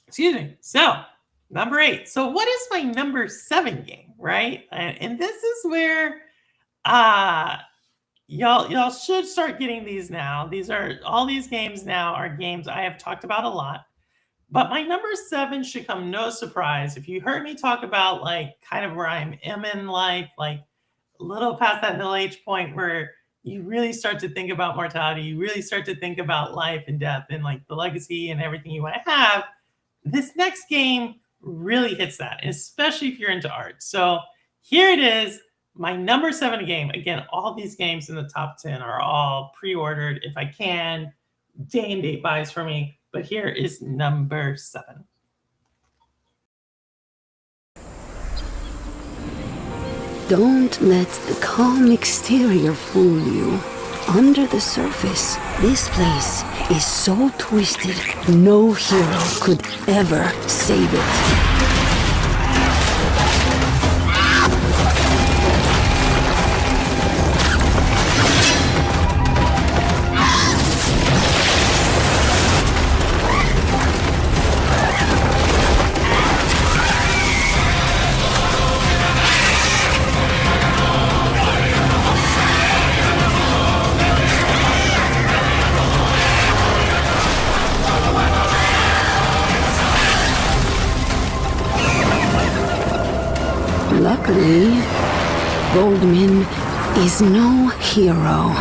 Excuse me. So number 8. So what is my number 7 game, right? And this is where y'all should start getting these now. All these games now are games I have talked about a lot. But my number 7 should come no surprise. If you heard me talk about like kind of where I am in life, like a little past that middle age point where you really start to think about mortality, you really start to think about life and death and like the legacy and everything you want to have, this next game really hits that, especially if you're into art. So here it is, my number 7 game. Again, all these games in the top 10 are all pre-ordered if I can, day and date buys for me. But here is number 7. Don't let the calm exterior fool you. Under the surface, this place is so twisted, no hero could ever save it. Luckily, Goldman is no hero.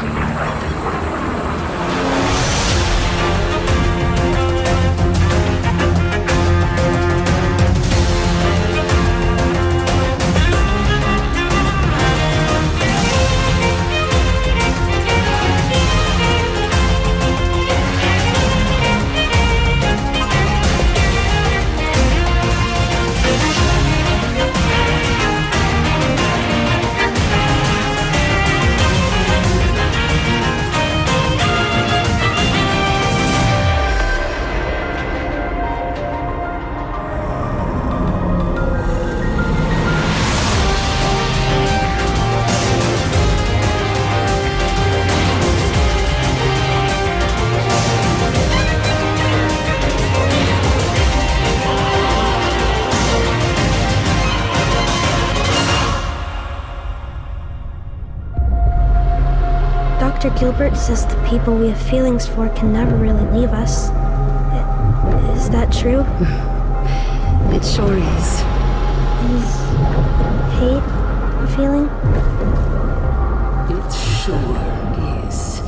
Dr. Gilbert says the people we have feelings for can never really leave us. Is that true? It sure is. Is hate a feeling? It sure is.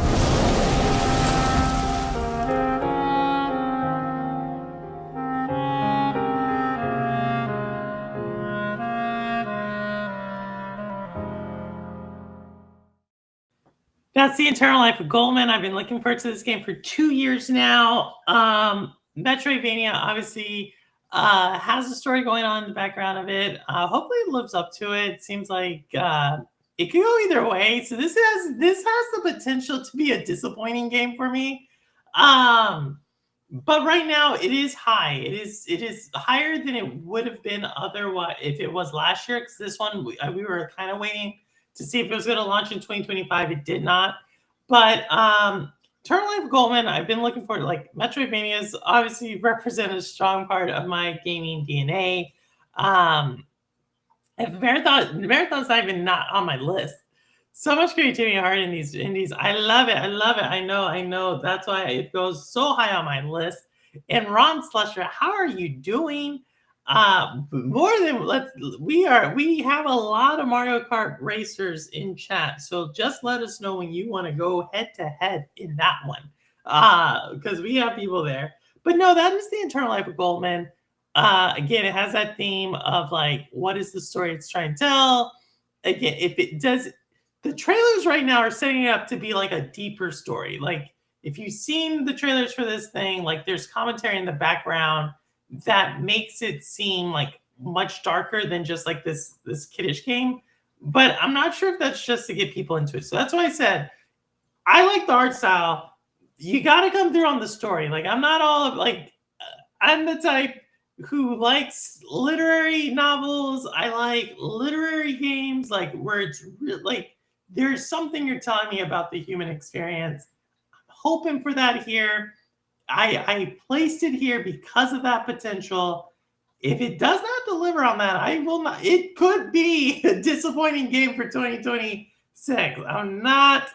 That's The Eternal Life of Goldman. I've been looking forward to this game for 2 years now. Metroidvania obviously has a story going on in the background of it. Hopefully it lives up to it. It seems like it could go either way. So this has the potential to be a disappointing game for me. But right now it is high. It is higher than it would have been otherwise if it was last year. Because this one we were kind of waiting to see if it was going to launch in 2025. It did not. But Eternal Life of Goldman, I've been looking for it. Like Metroidvanias obviously represent a strong part of my gaming DNA. If Marathon's not even not on my list. So much creativity and heart in these indies. I love it. I love it. I know. That's why it goes so high on my list. And Ron Slusher, how are you doing? We have a lot of Mario Kart racers in chat, so just let us know when you want to go head to head in that one, because we have people there. But no, that is The Eternal Life of Goldman. Again, it has that theme of like, what is the story it's trying to tell? Again, if it does, the trailers right now are setting it up to be like a deeper story. Like if you've seen the trailers for this thing, like there's commentary in the background that makes it seem like much darker than just like this kiddish game. But I'm not sure if that's just to get people into it. So that's why I said I like the art style. You got to come through on the story. Like I'm not all like I'm the type who likes literary novels. I like literary games, like where it's like there's something you're telling me about the human experience. I'm hoping for that here. I placed it here because of that potential. If it does not deliver on that, I will not. It could be a disappointing game for 2026. I'm not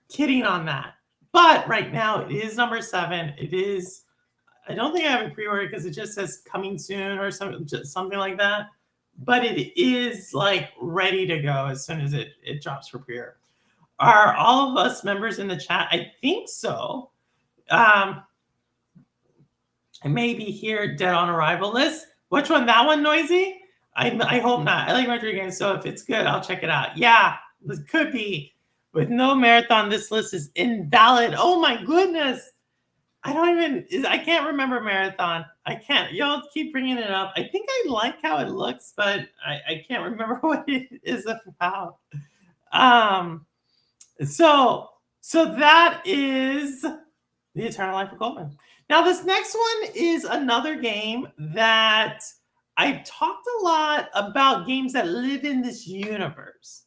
kidding on that. But right now, it is number 7. It is I don't think I have it pre-ordered because it just says coming soon or something like that. But it is like ready to go as soon as it drops for pre-order. Are all of us members in the chat? I think so. I may be here dead on arrival list. Which one? That one, Noisy? I hope not. I like retro games, so if it's good, I'll check it out. Yeah, it could be. With no marathon, this list is invalid. Oh my goodness. I can't remember marathon. I can't. Y'all keep bringing it up. I think I like how it looks, but I can't remember what it is about. So that is The Eternal Life of Goldman. Now, this next one is another game that I've talked a lot about, games that live in this universe.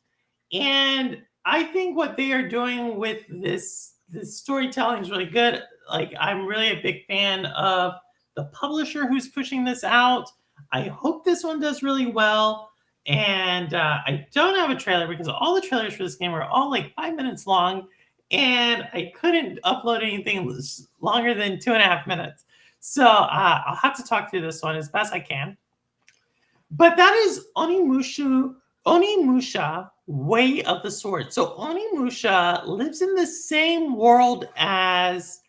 And I think what they are doing with this storytelling is really good. Like, I'm really a big fan of the publisher who's pushing this out. I hope this one does really well. And I don't have a trailer because all the trailers for this game are all like 5 minutes long. And I couldn't upload anything longer than 2.5 minutes. So I'll have to talk through this one as best I can. But that is Onimusha Way of the Sword. So Onimusha lives in the same world as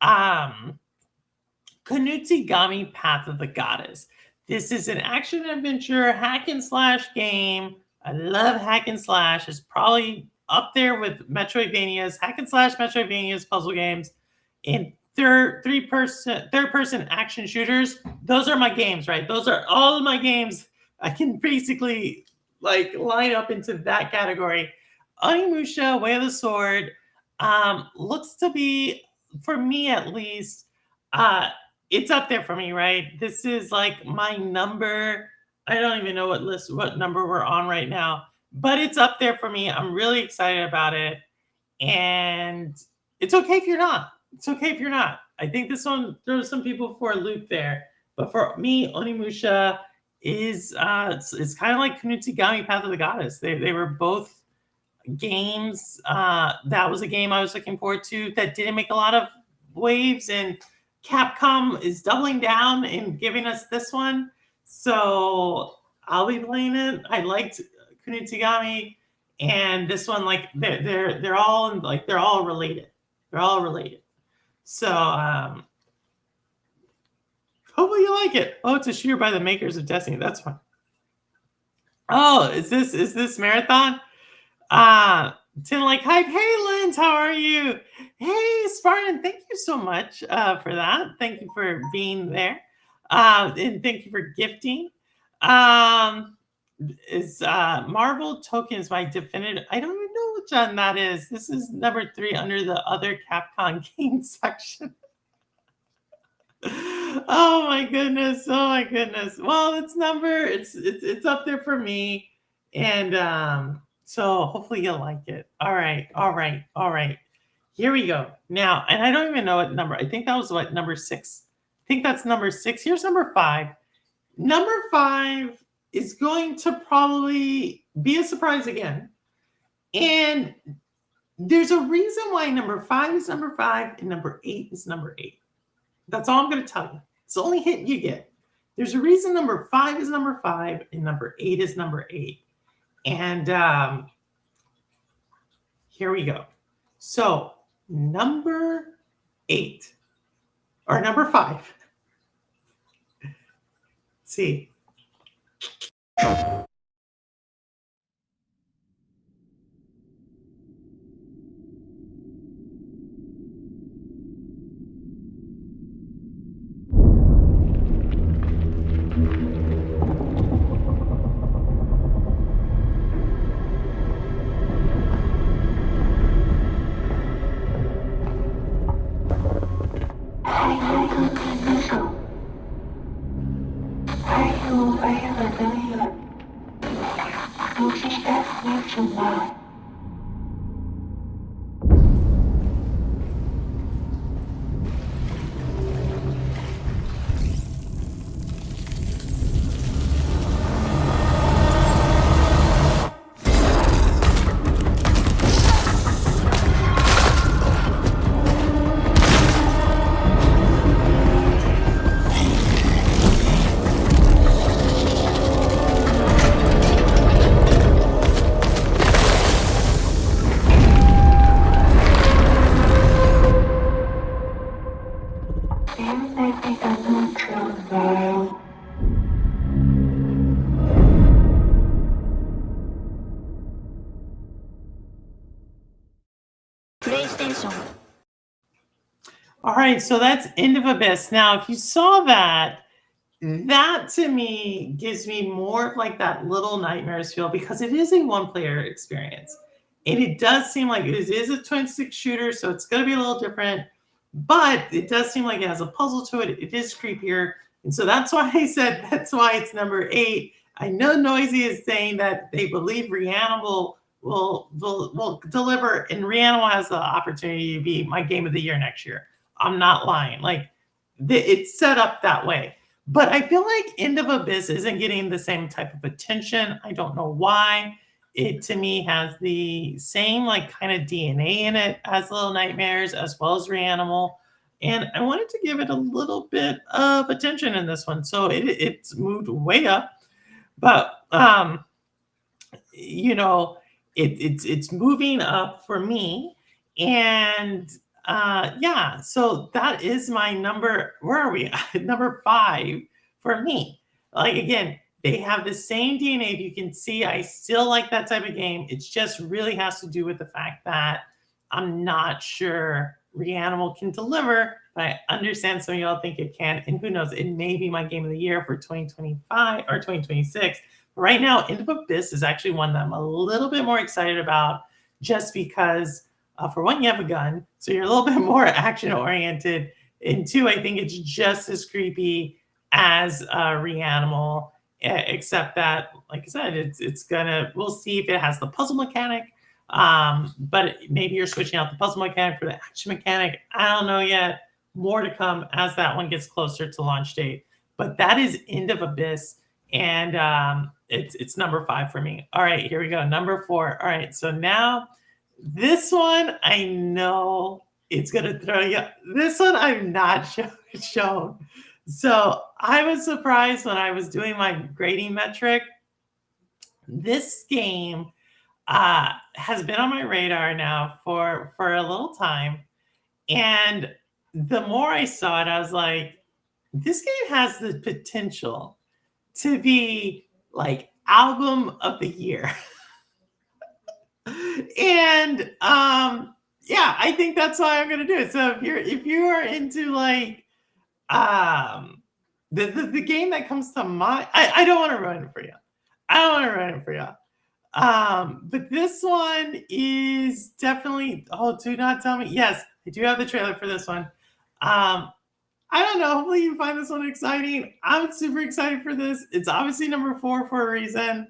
Kunutsigami Path of the Goddess. This is an action adventure hack and slash game. I love hack and slash. It's probably up there with Metroidvanias, hack and slash Metroidvanias, puzzle games, and third person action shooters. Those are my games, right? Those are all of my games. I can basically like line up into that category. Onimusha Way of the Sword looks to be, for me at least, it's up there for me, right? This is like my number. I don't even know what number we're on right now, but it's up there for me. I'm really excited about it. And it's okay if you're not. It's okay if you're not. I think this one throws some people for a loop there. But for me, Onimusha is it's kind of like Kunutsigami Path of the Goddess. They were both games. That was a game I was looking forward to that didn't make a lot of waves, and Capcom is doubling down and giving us this one. So I'll be playing it. I liked Kunutsigami, and this one, like they're all related. They're all related. So hopefully you like it. Oh, it's a shooter by the makers of Destiny. That's fun. Oh, is this Marathon? Tin like hype. Hey, Lens, how are you? Hey, Spartan, thank you so much for that. Thank you for being there. And thank you for gifting. Is Marvel Tokens my definitive? I don't even know which one that is. This is number 3 under the other Capcom game section. Oh my goodness. Oh my goodness. Well, it's up there for me. And so hopefully you'll like it. All right. Here we go. Now, and I don't even know what number. I think that was number 6. I think that's number 6. Here's number 5. Number 5 is going to probably be a surprise again. And there's a reason why number 5 is number 5 and number 8 is number 8. That's all I'm going to tell you. It's the only hint you get. There's a reason number 5 is number 5 and number 8 is number 8. And here we go. So number 8 or number 5. Let's see. All right, so that's End of Abyss. Now, if you saw that, that to me gives me more of like that Little Nightmares feel because it is a one-player experience. And it does seem like it is a twin stick shooter, so it's going to be a little different. But it does seem like it has a puzzle to it. It is creepier. And so that's why I said that's why it's number 8. I know Noisy is saying that they believe Reanimal will deliver, and Reanimal has the opportunity to be my game of the year next year. I'm not lying. Like, it's set up that way. But I feel like End of Abyss isn't getting the same type of attention. I don't know why. It, to me, has the same, like, kind of DNA in it as Little Nightmares, as well as Reanimal. And I wanted to give it a little bit of attention in this one. So it's moved way up. But, you know, it's moving up for me. And, yeah, so that is my number. Where are we? Number 5 for me. Like, again, they have the same DNA. If you can see, I still like that type of game. It just really has to do with the fact that I'm not sure Reanimal can deliver, but I understand some of y'all think it can. And who knows, it may be my game of the year for 2025 or 2026. But right now, End of Abyss is actually one that I'm a little bit more excited about just because, for one, you have a gun, so you're a little bit more action-oriented. And 2, I think it's just as creepy as Reanimal, except that, like I said, it's gonna, we'll see if it has the puzzle mechanic, but maybe you're switching out the puzzle mechanic for the action mechanic. I don't know yet. More to come as that one gets closer to launch date. But that is End of Abyss, and it's number 5 for me. All right, here we go. Number 4. All right, so now this one, I know it's gonna throw you. This one I've not shown. So I was surprised when I was doing my grading metric. This game has been on my radar now for a little time. And the more I saw it, I was like, this game has the potential to be like album of the year. And yeah, I think that's why I'm gonna do it. So if you are into like the game that comes to mind, I don't want to ruin it for you. I don't want to ruin it for you. But this one is definitely, oh, do not tell me. Yes, I do have the trailer for this one. I don't know. Hopefully you find this one exciting. I'm super excited for this. It's obviously number 4 for a reason.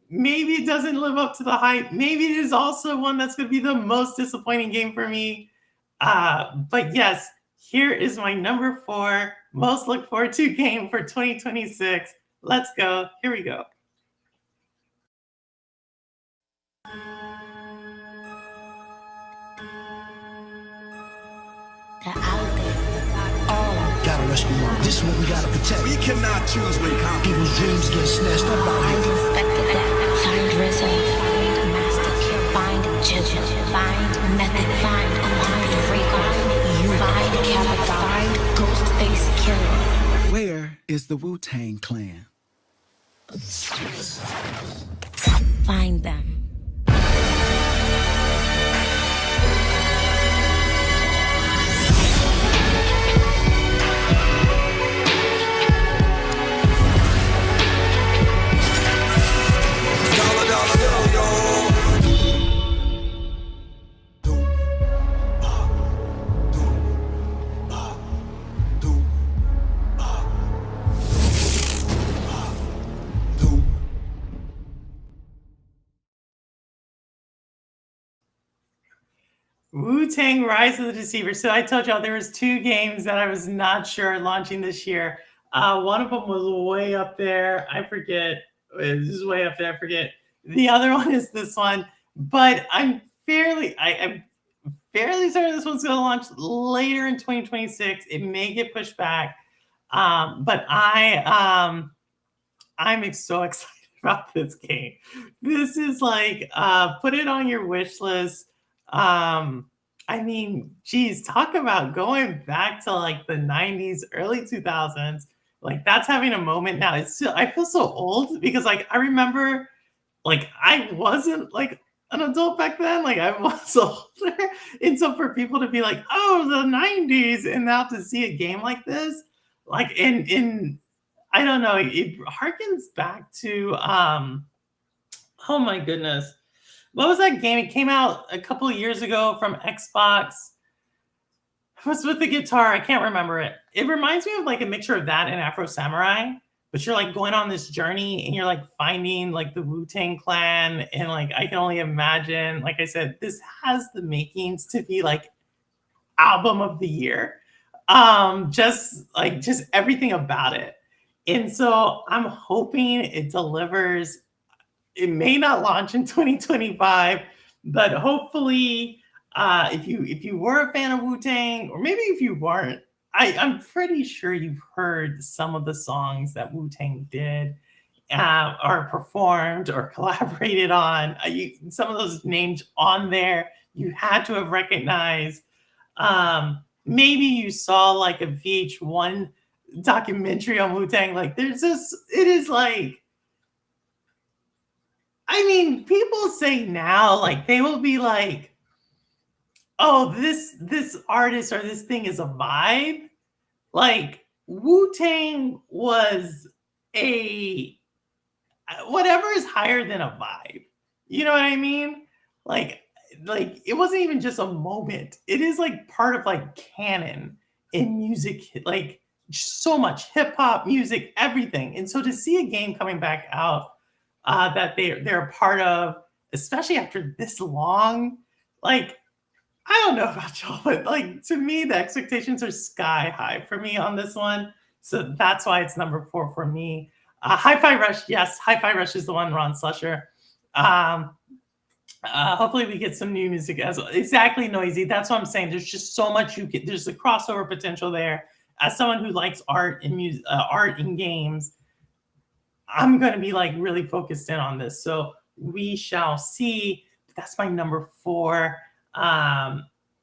Maybe it doesn't live up to the hype. Maybe it is also one that's going to be the most disappointing game for me. But yes, here is my number 4 most looked forward to game for 2026. Let's go. Here we go. Gotta rescue mom. This is what we gotta protect. We cannot choose when people's dreams get snatched up out here. Find Inspector Death, find Rizzo, find Master Kill, find Jill, find Method, find Rico, you find Cabot, find Ghostface Killer. Where is the Wu-tang clan? Find them. Wu-Tang Rise of the Deceiver. So I told y'all there was 2 games that I was not sure launching this year. One of them was way up there. I forget. This is way up there. I forget. The other one is this one. But I'm fairly certain this one's going to launch later in 2026. It may get pushed back. But I'm so excited about this game. This is like, put it on your wish list. I mean, geez, talk about going back to like the 90s, early 2000s. Like, that's having a moment now. It's still, I feel so old because like I remember like I wasn't like an adult back then. Like I was older. And so for people to be like, oh, the 90s, and now to see a game like this, like in I don't know, it harkens back to oh my goodness. What was that game? It came out a couple of years ago from Xbox. It was with the guitar. I can't remember it. It reminds me of like a mixture of that and Afro Samurai. But you're like going on this journey and you're like finding like the Wu-Tang Clan. And like I can only imagine, like I said, this has the makings to be like album of the year. Just everything about it. And so I'm hoping it delivers. It may not launch in 2025, but hopefully if you were a fan of Wu-Tang, or maybe if you weren't, I'm pretty sure you've heard some of the songs that Wu-Tang did or performed or collaborated on. Some of those names on there you had to have recognized. Maybe you saw like a VH1 documentary on Wu-Tang. Like it is like, I mean, people say now, like they will be like, oh, this artist or this thing is a vibe. Like Wu-Tang was whatever is higher than a vibe. You know what I mean? Like it wasn't even just a moment. It is like part of like canon in music, like so much hip hop music, everything. And so to see a game coming back out that they're a part of, especially after this long, like I don't know about y'all, but like to me, the expectations are sky high for me on this one. So that's why it's number 4 for me. Hi-Fi Rush, yes, Hi-Fi Rush is the one, Ron Slusher. Hopefully we get some new music as well. Exactly, Noisy. That's what I'm saying. There's just so much there's a crossover potential there. As someone who likes art and music, art in games, I'm going to be like really focused in on this. So we shall see. That's my number 4.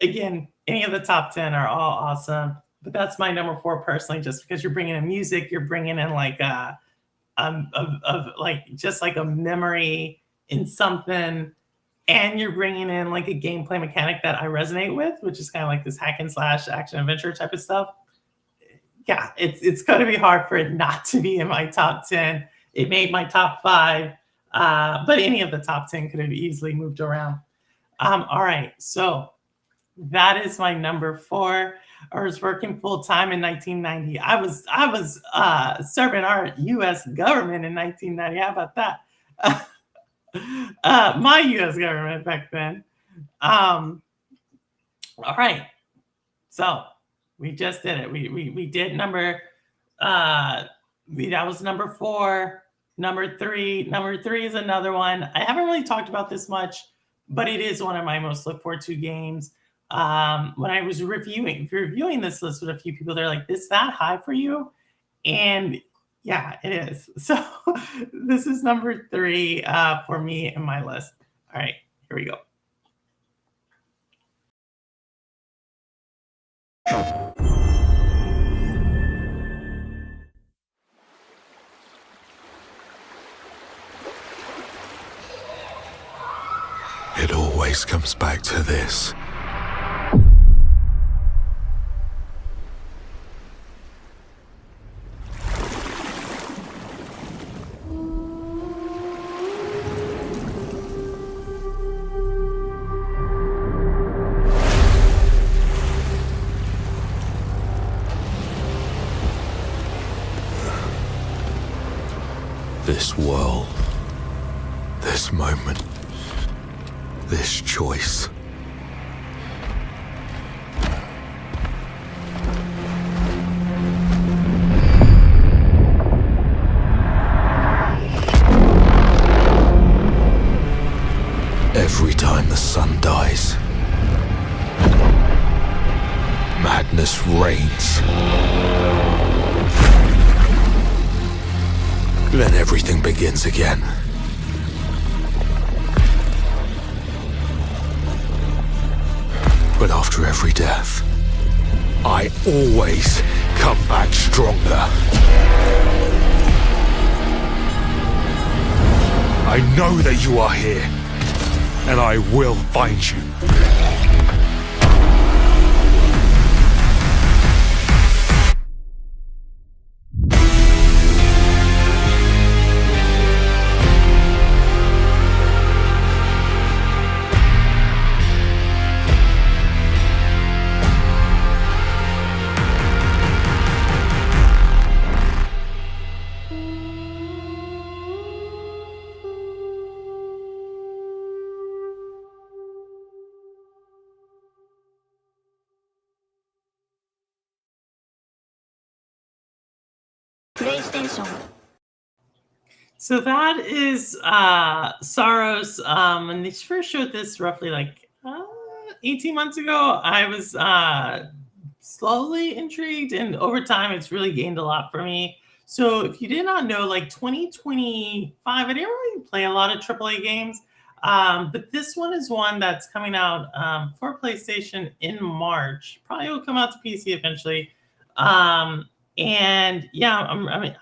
Again, any of the top 10 are all awesome, but that's my number 4 personally, just because you're bringing in music, you're bringing in like like just like a memory in something, and you're bringing in like a gameplay mechanic that I resonate with, which is kind of like this hack and slash action adventure type of stuff. Yeah, it's going to be hard for it not to be in my top 10. It made my top 5, but any of the top 10 could have easily moved around. All right, so that is my number 4. I was working full time in 1990. I was serving our U.S. government in 1990. How about that? My U.S. government back then. All right, so we just did it. We did number. That was number 4. Number 3. Number 3 is another one. I haven't really talked about this much, but it is one of my most look forward to games. When I was reviewing this list with a few people, they're like, "Is that high for you?" And yeah, it is. So this is number 3 for me in my list. All right, here we go. It always comes back to this. This world, this moment, this choice. Every time the sun dies, madness reigns. Then everything begins again. But after every death, I always come back stronger. I know that you are here. and I will find you. PlayStation. So that is Saros. And they first showed this roughly like 18 months ago. I was slowly intrigued, and over time, it's really gained a lot for me. So if you did not know, like 2025, I didn't really play a lot of AAA games. But this one is one that's coming out for PlayStation in March. Probably will come out to PC eventually. And yeah,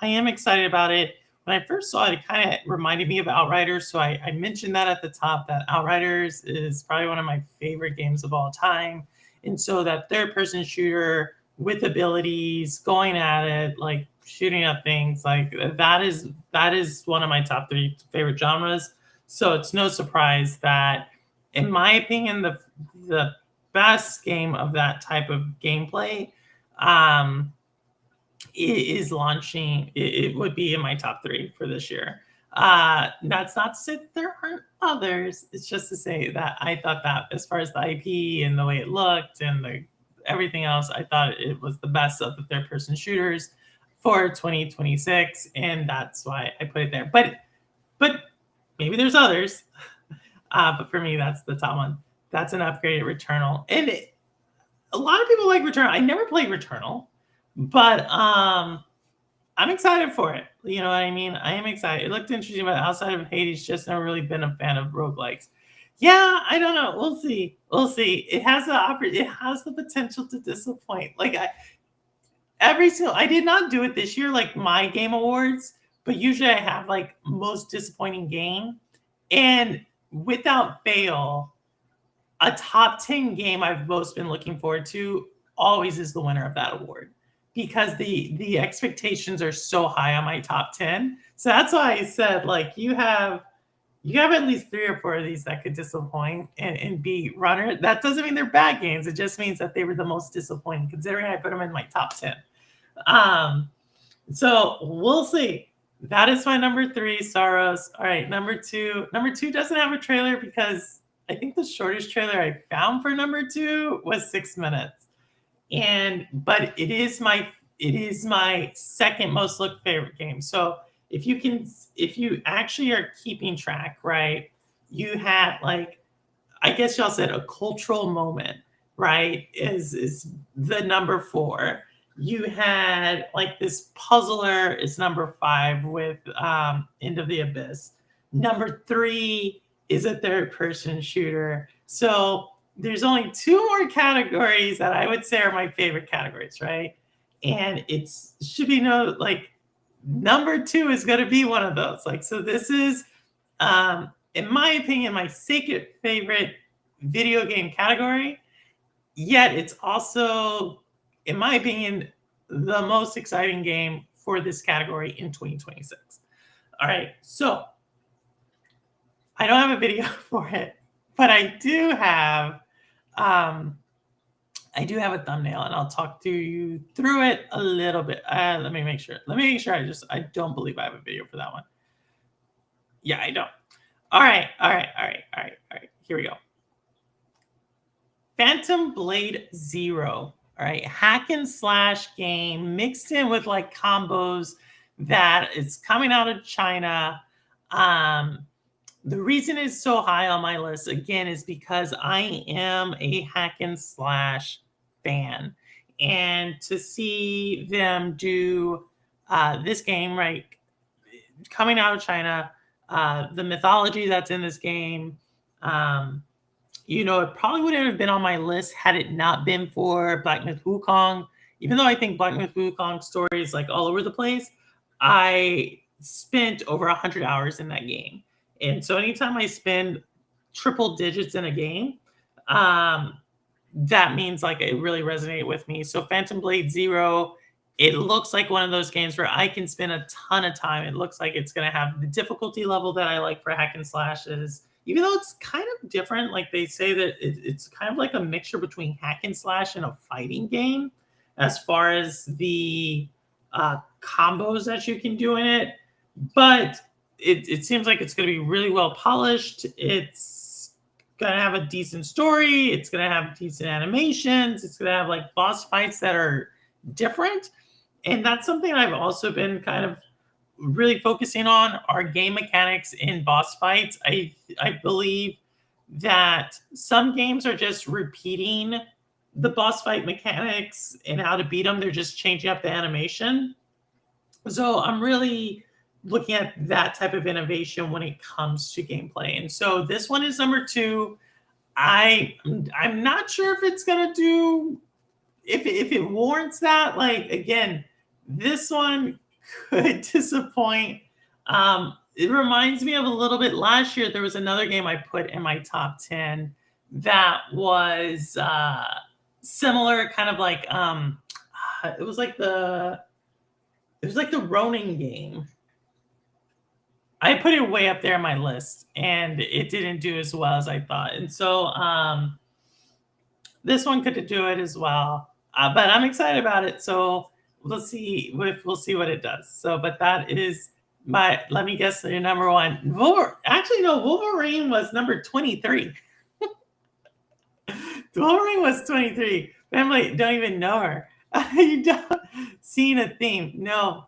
I am excited about it. When I first saw it, it kind of reminded me of Outriders. So I mentioned that at the top, that Outriders is probably one of my favorite games of all time. And so that third-person shooter with abilities, going at it, like shooting up things, like that is one of my top 3 favorite genres. So it's no surprise that, in my opinion, the best game of that type of gameplay is launching. It would be in my top 3 for this year. That's not to say that there aren't others. It's just to say that I thought that, as far as the IP and the way it looked and everything else, I thought it was the best of the third-person shooters for 2026, and that's why I put it there. But maybe there's others. But for me, that's the top one. That's an upgraded Returnal, and a lot of people like Returnal. I never played Returnal, but I'm excited for it. You know what I mean? I am excited. It looked interesting, but outside of Hades, just never really been a fan of roguelikes. Yeah, I don't know. We'll see. We'll see. It has the potential to disappoint. Like I did not do it this year, like my game awards, but usually I have like most disappointing game, and without fail, a top 10 game I've most been looking forward to always is the winner of that award, because the expectations are so high on my top 10. So that's why I said, like, you have at least 3 or 4 of these that could disappoint and be runner. That doesn't mean they're bad games. It just means that they were the most disappointing, considering I put them in my top 10. So we'll see. That is my number 3, Saros. All right, number 2. Number 2 doesn't have a trailer because I think the shortest trailer I found for number 2 was 6 minutes. But it is my second most looked favorite game. So if you actually are keeping track, right, you had, like, I guess y'all said a cultural moment, right, is the number 4. You had like this puzzler is number 5 with End of the Abyss. Number 3 is a third-person shooter. So there's only 2 more categories that I would say are my favorite categories, right? And it should be number 2 is going to be one of those. Like, so this is, in my opinion, my second favorite video game category. Yet it's also, in my opinion, the most exciting game for this category in 2026. All right, so I don't have a video for it, but I do have a thumbnail, and I'll talk to you through it a little bit. Let me make sure. I don't believe I have a video for that one. Yeah, I don't. All right. Here we go. Phantom Blade Zero. All right, hack and slash game mixed in with like combos that is coming out of China. The reason it's so high on my list, again, is because I am a hack and slash fan. And to see them do this game, right, coming out of China, the mythology that's in this game, it probably wouldn't have been on my list had it not been for Black Myth Wukong. Even though I think Black Myth Wukong story is like all over the place, I spent over 100 hours in that game. And so anytime I spend triple digits in a game, that means like it really resonated with me. So Phantom Blade Zero, it looks like one of those games where I can spend a ton of time. It looks like it's going to have the difficulty level that I like for hack and slashes, even though it's kind of different. Like they say that it's kind of like a mixture between hack and slash and a fighting game as far as the combos that you can do in it. But it seems like it's going to be really well polished. It's going to have a decent story. It's going to have decent animations. It's going to have like boss fights that are different. And that's something I've also been kind of really focusing on, are game mechanics in boss fights. I believe that some games are just repeating the boss fight mechanics and how to beat them. They're just changing up the animation. So I'm really looking at that type of innovation when it comes to gameplay. And so this one is number 2. I'm not sure if it's going to do, if it warrants that. Like, again, this one could disappoint. It reminds me of a little bit, last year there was another game I put in my top 10 that was similar, kind of like it was like the Ronin game. I put it way up there on my list, and it didn't do as well as I thought. And so this one could do it as well. But I'm excited about it. So we'll see what it does. So, but that is my, let me guess your number 1. Actually, no, Wolverine was number 23. Wolverine was 23. Family, don't even know her. You don't seen a theme. No,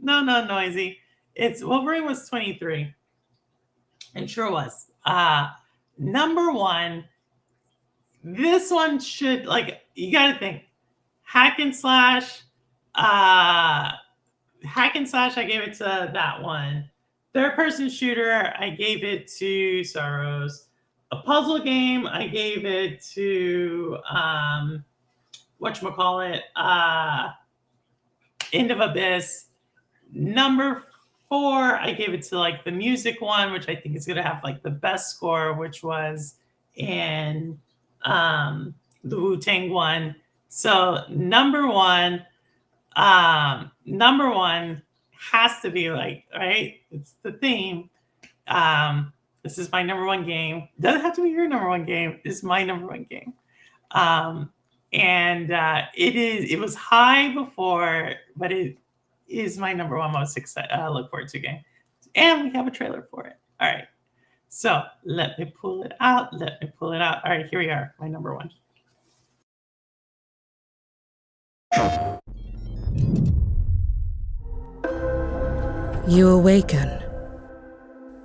Noisy. It's Wolverine was 23. It sure was. Number 1. This one should, like, you got to think. Hack and slash, I gave it to that one. Third-person shooter, I gave it to Saros. A puzzle game, I gave it to, whatchamacallit, End of Abyss. Number 4, I gave it to, like, the music one, which I think is going to have, like, the best score, which was in the Wu-tang one. So number one has to be, like, right? It's the theme. This is my number 1 game. Doesn't have to be your number 1 game. It's my number 1 game. It was high before, but it is my number 1 most excited, look forward to game. And we have a trailer for it. All right. So let me pull it out. All right, here we are. My number 1. You awaken.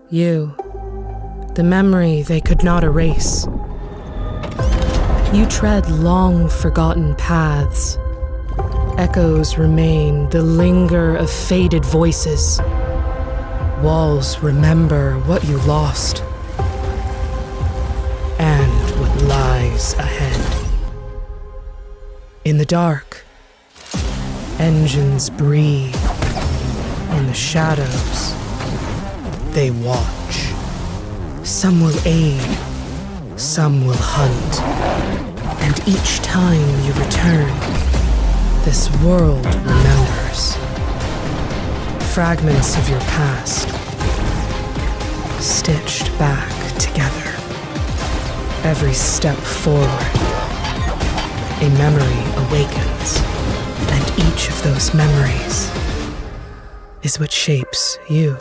You, the memory they could not erase. You tread long forgotten paths. Echoes remain, the linger of faded voices. Walls remember what you lost and what lies ahead. In the dark, engines breathe. In the shadows, they watch. Some will aid, some will hunt. And each time you return, this world remembers. Fragments of your past, stitched back together. Every step forward, a memory awakens, and each of those memories is what shapes you.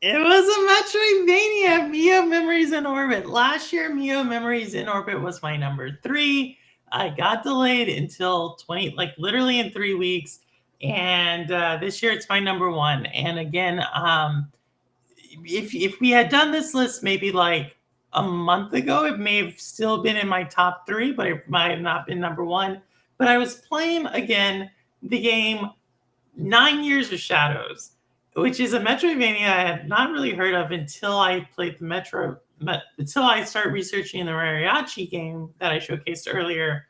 It was a Metroidvania, MIO Memories in Orbit. Last year, MIO Memories in Orbit was my number 3. I got delayed until literally in 3 weeks. And this year it's my number 1. And again, if we had done this list maybe like a month ago, it may have still been in my top 3, but it might have not been number 1. But I was playing again the game 9 Years of Shadows, which is a Metroidvania I had not really heard of until I played until I started researching the Mariachi game that I showcased earlier.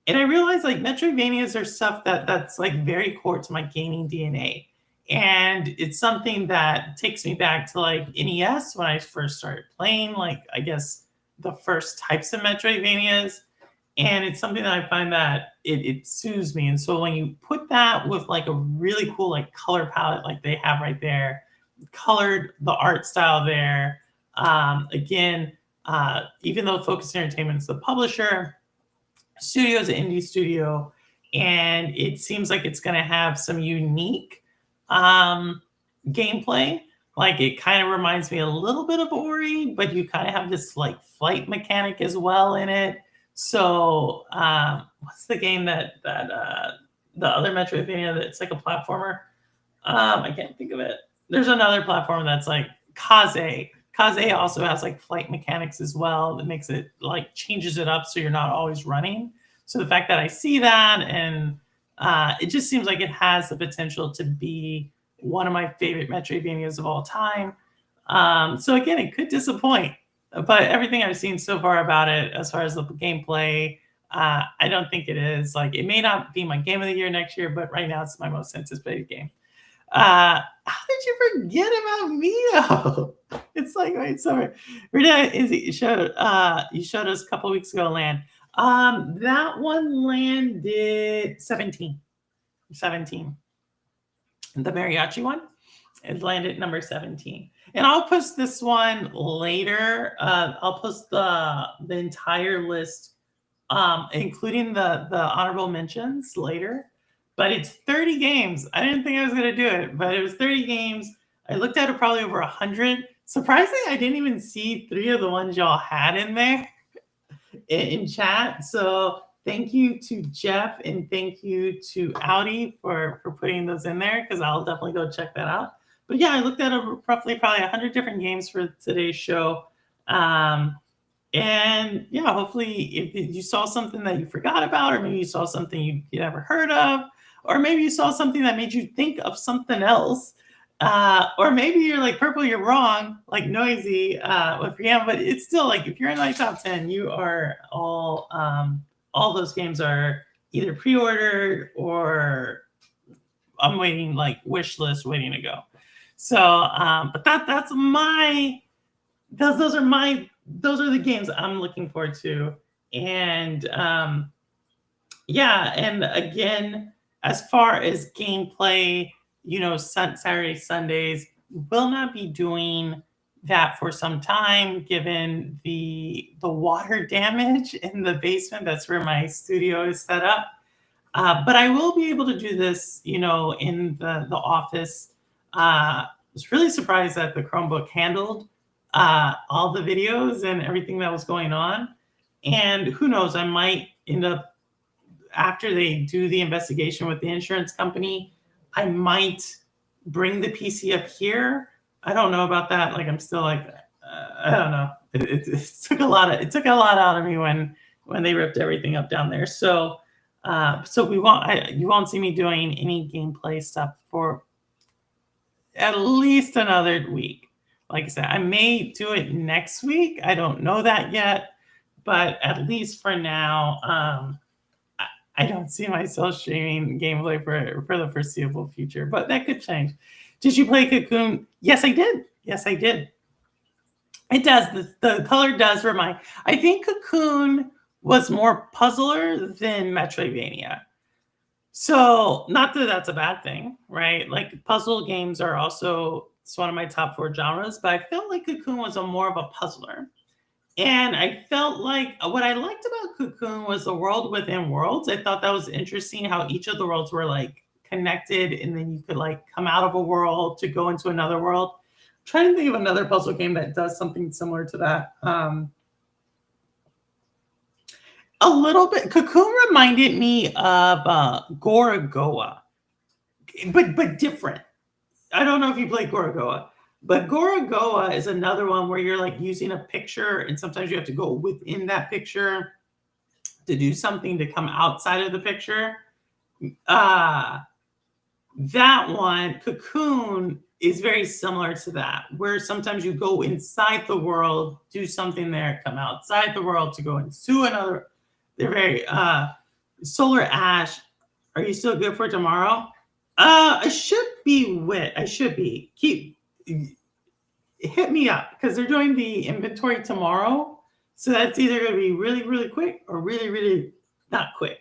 And I realized like Metroidvanias are stuff that's like very core to my gaming DNA. And it's something that takes me back to like NES when I first started playing, like I guess the first types of Metroidvanias. And it's something that I find that it soothes me. And so when you put that with like a really cool like color palette like they have right there, colored the art style there. Again, even though Focus Entertainment is the publisher, studio is an indie studio, and it seems like it's going to have some unique gameplay. Like it kind of reminds me a little bit of Ori, but you kind of have this like flight mechanic as well in it. So what's the game that the other Metroidvania that's like a platformer? I can't think of it. There's another platform that's like Kaze. Kaze also has like flight mechanics as well that makes it like changes it up so you're not always running. So the fact that I see that and it just seems like it has the potential to be one of my favorite Metroidvanias of all time. So again, it could disappoint, but everything I've seen so far about it, as far as the gameplay, I don't think it is. Like it may not be my game of the year next year, but right now it's my most anticipated game. How did you forget about MIO? It's like wait, sorry. Rita, you showed us a couple weeks ago land. That one landed 17. The Mariachi one, it landed number 17. And I'll post this one later. I'll post the entire list, including the honorable mentions later. But it's 30 games. I didn't think I was going to do it, but it was 30 games. I looked at it probably over 100. Surprisingly, I didn't even see 3 of the ones y'all had in there in chat. So thank you to Jeff and thank you to Audi for putting those in there because I'll definitely go check that out. But yeah, I looked at probably 100 different games for today's show. And yeah, hopefully if you saw something that you forgot about, or maybe you saw something you never heard of, or maybe you saw something that made you think of something else. Or maybe you're like, Purple, you're wrong, like Noisy with Reanimal, but it's still like, if you're in my top 10, you are all those games are either pre-ordered or I'm waiting, like wish list waiting to go. So, but those are the games I'm looking forward to. And yeah, and again, as far as gameplay, you know, Saturday, Sundays, will not be doing that for some time, given the water damage in the basement. That's where my studio is set up. But I will be able to do this, you know, in the office. I was really surprised that the Chromebook handled all the videos and everything that was going on. And who knows, I might end up, after they do the investigation with the insurance company, I might bring the PC up here. I don't know about that. Like, I'm still like, I don't know. It took a lot out of me when they ripped everything up down there. So, you won't see me doing any gameplay stuff for at least another week. Like I said, I may do it next week. I don't know that yet, but at least for now, I don't see myself streaming gameplay for the foreseeable future, but that could change. Did you play Cocoon? Yes, I did. It does. The color does remind. I think Cocoon was more puzzler than Metroidvania. So not that that's a bad thing, right? Like puzzle games are also, it's one of my top 4 genres, but I felt like Cocoon was more of a puzzler. And I felt like what I liked about Cocoon was the world within worlds. I thought that was interesting how each of the worlds were like connected, and then you could like come out of a world to go into another world. I'm trying to think of another puzzle game that does something similar to that. A little bit. Cocoon reminded me of Gorogoa, but different. I don't know if you played Gorogoa. But Gorogoa is another one where you're like using a picture, and sometimes you have to go within that picture to do something to come outside of the picture. That one, Cocoon, is very similar to that, where sometimes you go inside the world, do something there, come outside the world to go into another. They're very Solar Ash. Are you still good for tomorrow? I should be wit. I should be. Hit me up because they're doing the inventory tomorrow. So that's either going to be really, really quick or really, really not quick.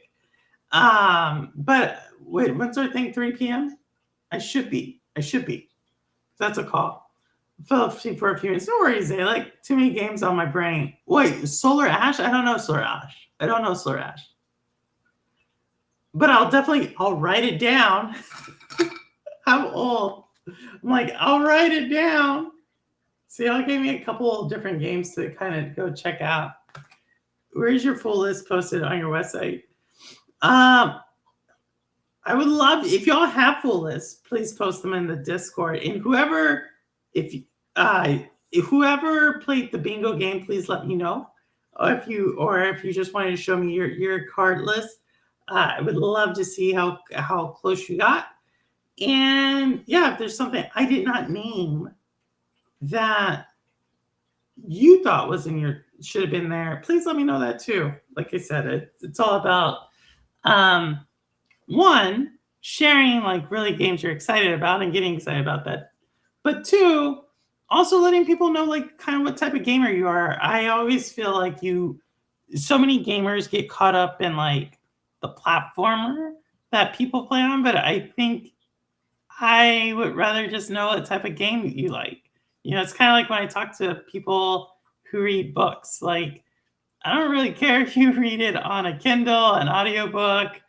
But wait, when's our thing? 3 p.m. I should be. That's a call. Fell asleep for a few minutes. No worries, eh? Like too many games on my brain. Wait, Solar Ash? I don't know Solar Ash. But I'll write it down. I'm old. I'm like, I'll write it down. So y'all gave me a couple of different games to kind of go check out. Where's your full list posted on your website? I would love, if y'all have full lists, please post them in the Discord. And whoever played the bingo game, please let me know. Or if you just wanted to show me your card list, I would love to see how close you got. And yeah, if there's something I did not name that you thought should have been there, please let me know that too. Like I said, it's all about one, sharing like really games you're excited about and getting excited about that. But two, also letting people know like kind of what type of gamer you are. I always feel like so many gamers get caught up in like the platformer that people play on, but I think I would rather just know what type of game you like. It's kind of like when I talk to people who read books. Like, I don't really care if you read it on a Kindle, an audiobook,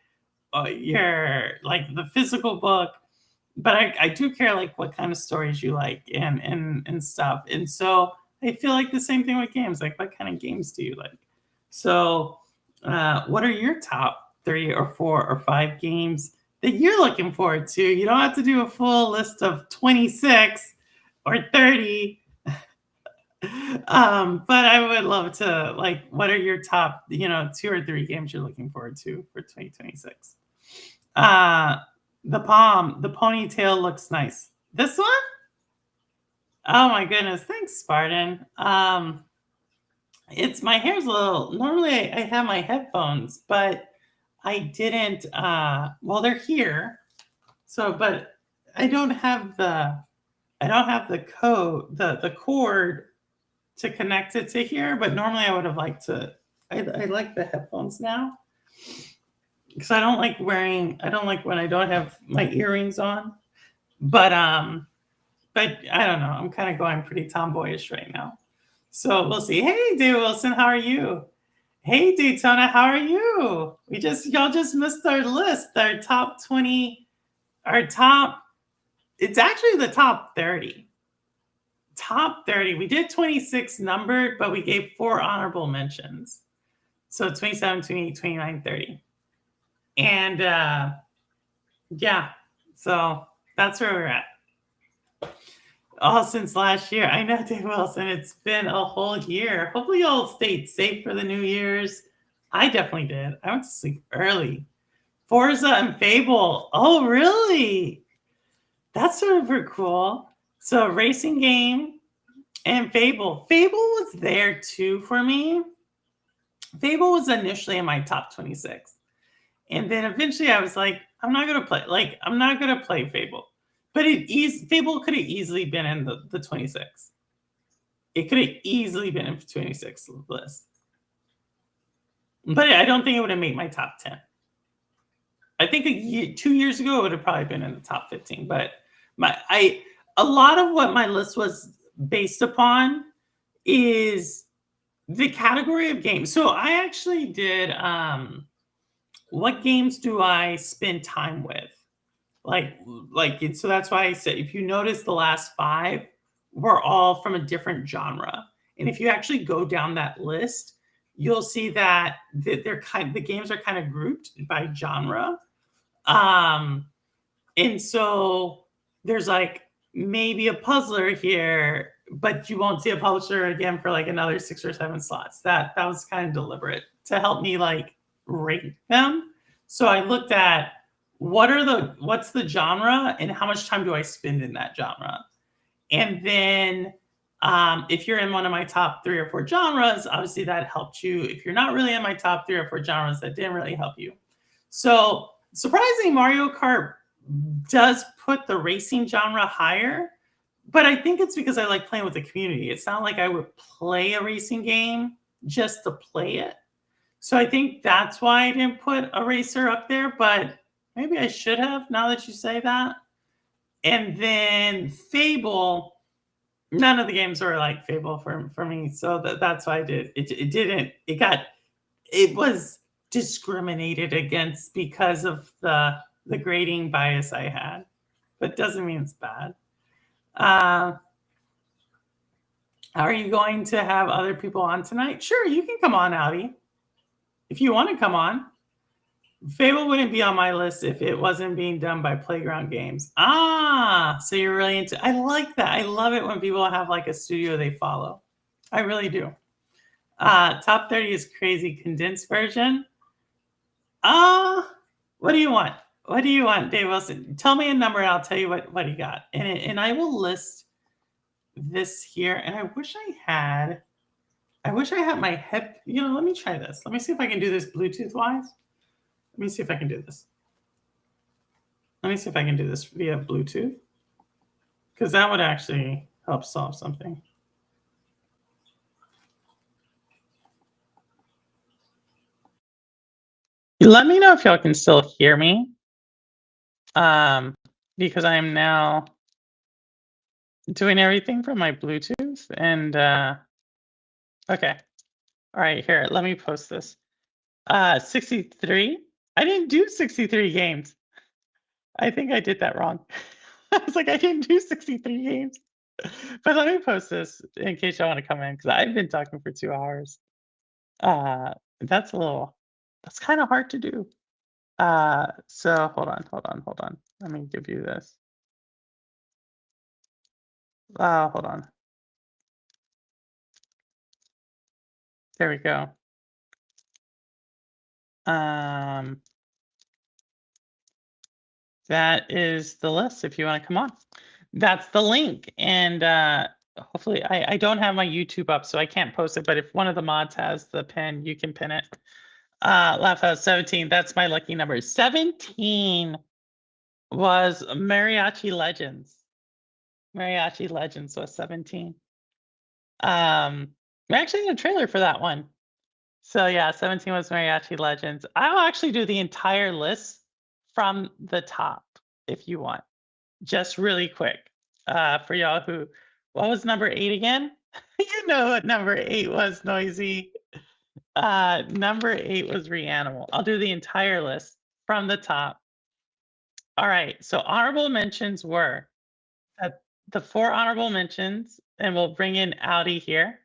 or like the physical book, but I do care like what kind of stories you like and stuff. And so I feel like the same thing with games. Like, what kind of games do you like? So what are your top 3 or 4 or 5 games that you're looking forward to? You don't have to do a full list of 26 or 30. But I would love to, like, what are your top, 2 or 3 games you're looking forward to for 2026? The ponytail looks nice. This one? Oh my goodness. Thanks, Spartan. It's my hair's a little, normally I have my headphones, but I didn't, they're here. So, but I don't have the cord to connect it to here, but normally I would have liked to, I like the headphones now because I don't like when I don't have my earrings on, but I don't know. I'm kind of going pretty tomboyish right now. So we'll see. Hey, David Wilson, how are you? Hey, Daytona, how are you? Y'all just missed our list, our top 20, it's actually the top 30. Top 30. We did 26 numbered, but we gave 4 honorable mentions. So 27, 28, 29, 30. And yeah, so that's where we're at. All since last year. I know, Dave Wilson, it's been a whole year. Hopefully y'all stayed safe for the New Year's. I definitely did. I went to sleep early. Forza and Fable. Oh, really? That's super cool. So racing game and Fable. Fable was there too for me. Fable was initially in my top 26. And then eventually I was like, I'm not going to play Fable. But Fable could have easily been in the 26. It could have easily been in the 26 list. But I don't think it would have made my top 10. I think 2 years ago, it would have probably been in the top 15. But a lot of what my list was based upon is the category of games. So I actually did, what games do I spend time with? So that's why I said, if you notice the last 5 were all from a different genre. And if you actually go down that list, you'll see that the games are kind of grouped by genre. And so there's like maybe a puzzler here, but you won't see a puzzler again for like another 6 or 7 slots. That was kind of deliberate to help me like rate them. So I looked at what's the genre and how much time do I spend in that genre? And then if you're in one of my top 3 or 4 genres, obviously that helped you. If you're not really in my top 3 or 4 genres, that didn't really help you. So surprisingly, Mario Kart does put the racing genre higher, but I think it's because I like playing with the community. It's not like I would play a racing game just to play it. So I think that's why I didn't put a racer up there, but maybe I should have now that you say that. And then Fable, none of the games were like Fable for me. So that's why I did. It was discriminated against because of the grading bias I had, but doesn't mean it's bad. Are you going to have other people on tonight? Sure, you can come on, Audi. If you want to come on. Fable wouldn't be on my list if it wasn't being done by Playground Games. So you're really into... I like that. I love it when people have like a studio they follow. I really do. Top 30 is crazy condensed version. What do you want? What do you want, Dave Wilson? Tell me a number and I'll tell you what you got. And I will list this here. And I wish I had my head... let me try this. Let me see if I can do this Bluetooth-wise. Let me see if I can do this. Let me see if I can do this via Bluetooth, because that would actually help solve something. Let me know if y'all can still hear me, because I am now doing everything from my Bluetooth. And okay, all right, here. Let me post this. 63. I didn't do 63 games. I think I did that wrong. I was like, I didn't do 63 games. But let me post this in case y'all want to come in, because I've been talking for 2 hours. That's kind of hard to do. So hold on. Let me give you this. Hold on. There we go. That is the list if you want to come on. That's the link. And hopefully, I don't have my YouTube up, so I can't post it. But if one of the mods has the pin, you can pin it. Laugh out 17. That's my lucky number. 17 was Mariachi Legends. Mariachi Legends was 17. We actually had a trailer for that one. So yeah, 17 was Mariachi Legends. I'll actually do the entire list from the top if you want, just really quick. For y'all who, what was number 8 again? You know what number 8 was, Noisy. Number 8 was Reanimal. I'll do the entire list from the top. All right, so honorable mentions were the 4 honorable mentions, and we'll bring in Audi here.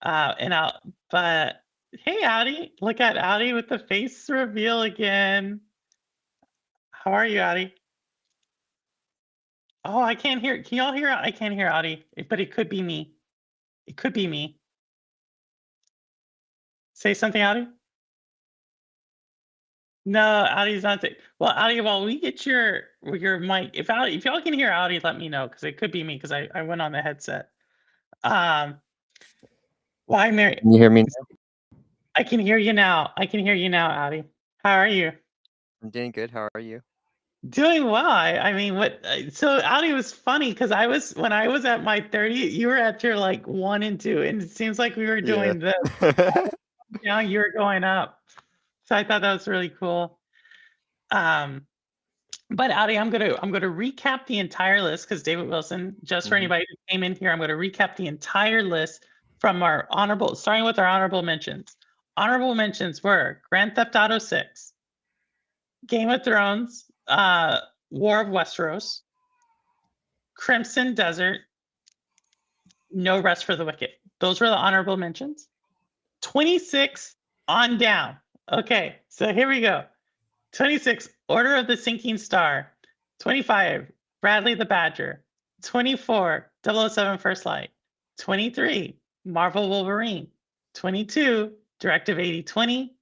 But hey, Audi, look at Audi with the face reveal again. How are you, Audi? Oh, I can't hear. Can y'all hear? I can't hear Audi, but it could be me. It could be me. Say something, Audi. No, Audi's not. Well, Audi, while we get your mic, if y'all can hear Audi, let me know, because it could be me, because I went on the headset. Why, Mary? Can you hear me now? I can hear you now. I can hear you now, Audi. How are you? I'm doing good. How are you? Doing well. I mean, so Audi was funny, because when I was at my 30, you were at your like 1 and 2, and it seems like we were doing this. Now you're going up. So I thought that was really cool. But Audi, I'm gonna recap the entire list, because David Wilson, just for anybody who came in here, I'm gonna recap the entire list from our starting with our honorable mentions. Honorable mentions were Grand Theft Auto 6, Game of Thrones, War of Westeros, Crimson Desert, No Rest for the Wicked. Those were the honorable mentions. 26 on down. Okay, so here we go. 26, Order of the Sinking Star. 25, Bradley the Badger. 24, 007 First Light. 23, Marvel Wolverine. 22, Directive 8020.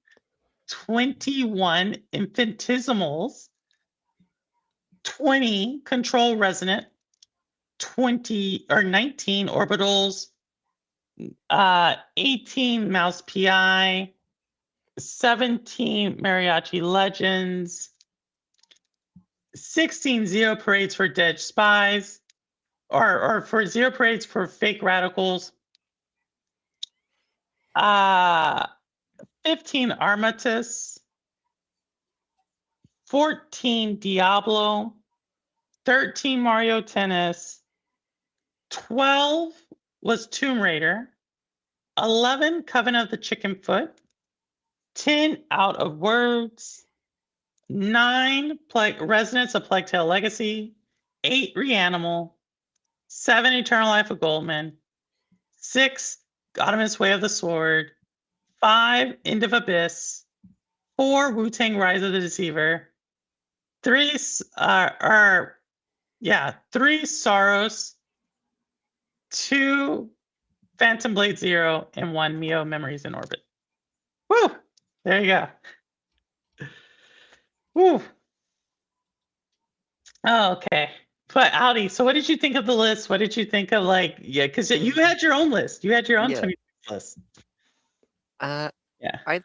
21, Infinitesimals. 20, Control Resonant. 19, Orbitals. 18, Mouse PI. 17, Mariachi Legends. 16, Zero Parades for Dead Spies. Or for Zero Parades for Fake Radicals. 15, Armatus. 14, Diablo. 13, Mario Tennis. 12 was Tomb Raider. 11, Coven of the Chicken Foot. 10, Out of Words. 9, Resonance of Plague Tale Legacy. 8, Reanimal. 7, Eternal Life of Goldman. 6, Onimusha Way of the Sword. 5, End of Abyss. 4, Wu-tang Rise of the Deceiver. 3, 3, Saros. 2, Phantom Blade Zero, and 1, MIO Memories in Orbit. Woo! There you go. Woo! Okay. But Audi, so what did you think of the list? What did you think of because you had your own list. You had your own 20 list. I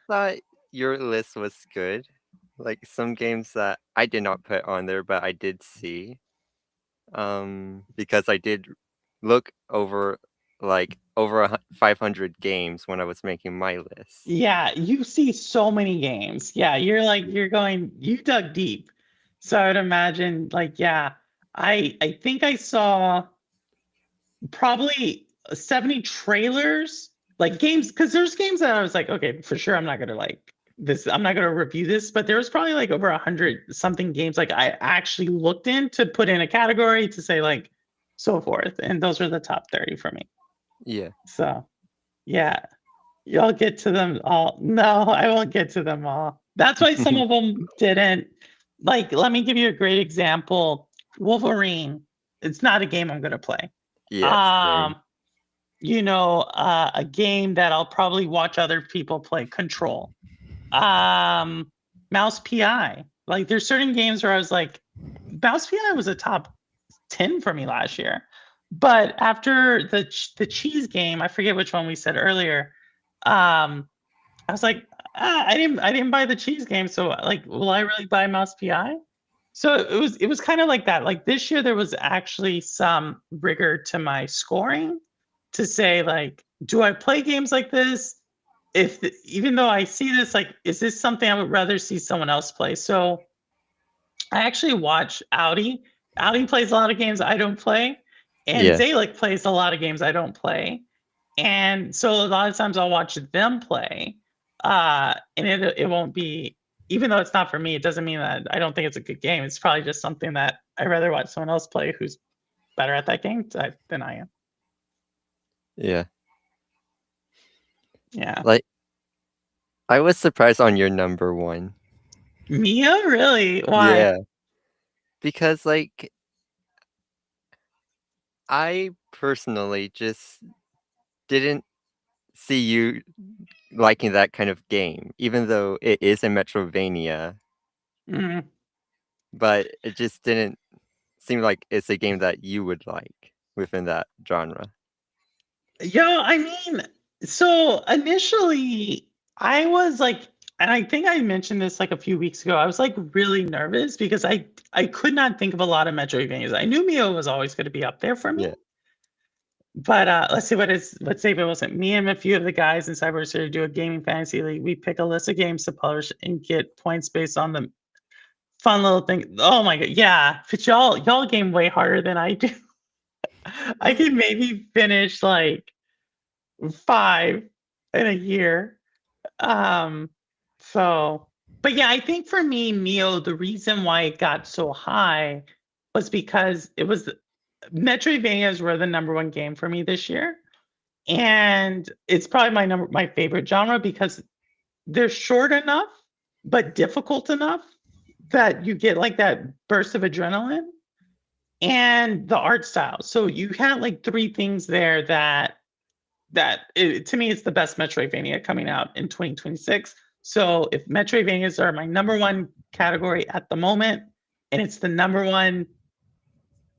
thought your list was good. Like some games that I did not put on there, but I did see. Because I did look over over 500 games when I was making my list. Yeah, you see so many games. Yeah, you dug deep. So I would imagine I think I saw probably 70 trailers, games, because there's games that I was like, okay, for sure I'm not gonna review this, but there was probably over 100 something games I actually looked in to put in a category to say so forth, and those are the top 30 for me. Yeah. So yeah, y'all get to them all. No, I won't get to them all. That's why some of them didn't. Let me give you a great example. Wolverine. It's not a game I'm gonna play. Yeah. A game that I'll probably watch other people play. Control. Mouse PI. There's certain games where I was like, Mouse PI was a top 10 for me last year. But after the cheese game, I forget which one we said earlier. I was like, I didn't buy the cheese game, so will I really buy Mouse PI? So it was kind of like that. This year there was actually some rigor to my scoring to say do I play games like this? Even though I see this, is this something I would rather see someone else play? So I actually watch Audi. Audi plays a lot of games I don't play, and Zalek plays a lot of games I don't play. And so a lot of times I'll watch them play, and it won't be, even though it's not for me, it doesn't mean that I don't think it's a good game. It's probably just something that I'd rather watch someone else play who's better at that game than I am. Yeah. Yeah. I was surprised on your number one. Mia? Really? Why? Yeah. Because I personally just didn't see you liking that kind of game, even though it is a Metrovania. Mhm. But it just didn't seem like it's a game that you would like within that genre. Yeah, I mean, so initially I was and I think I mentioned this a few weeks ago, I was really nervous because I could not think of a lot of Metroidvanias. I knew Mio was always going to be up there for me. Yeah. But let's say if it wasn't me and a few of the guys in Cyber City do a gaming fantasy league. We pick a list of games to publish and get points based on the fun little thing. Oh my god, yeah. But y'all game way harder than I do. I can maybe finish 5 in a year. But yeah, I think for me, Mio, the reason why it got so high was because Metroidvanias were the number one game for me this year. And it's probably my favorite genre because they're short enough, but difficult enough that you get that burst of adrenaline. and the art style. So you had like three things there to me it's the best Metroidvania coming out in 2026. So if Metroidvanias are my number one category at the moment, and it's the number one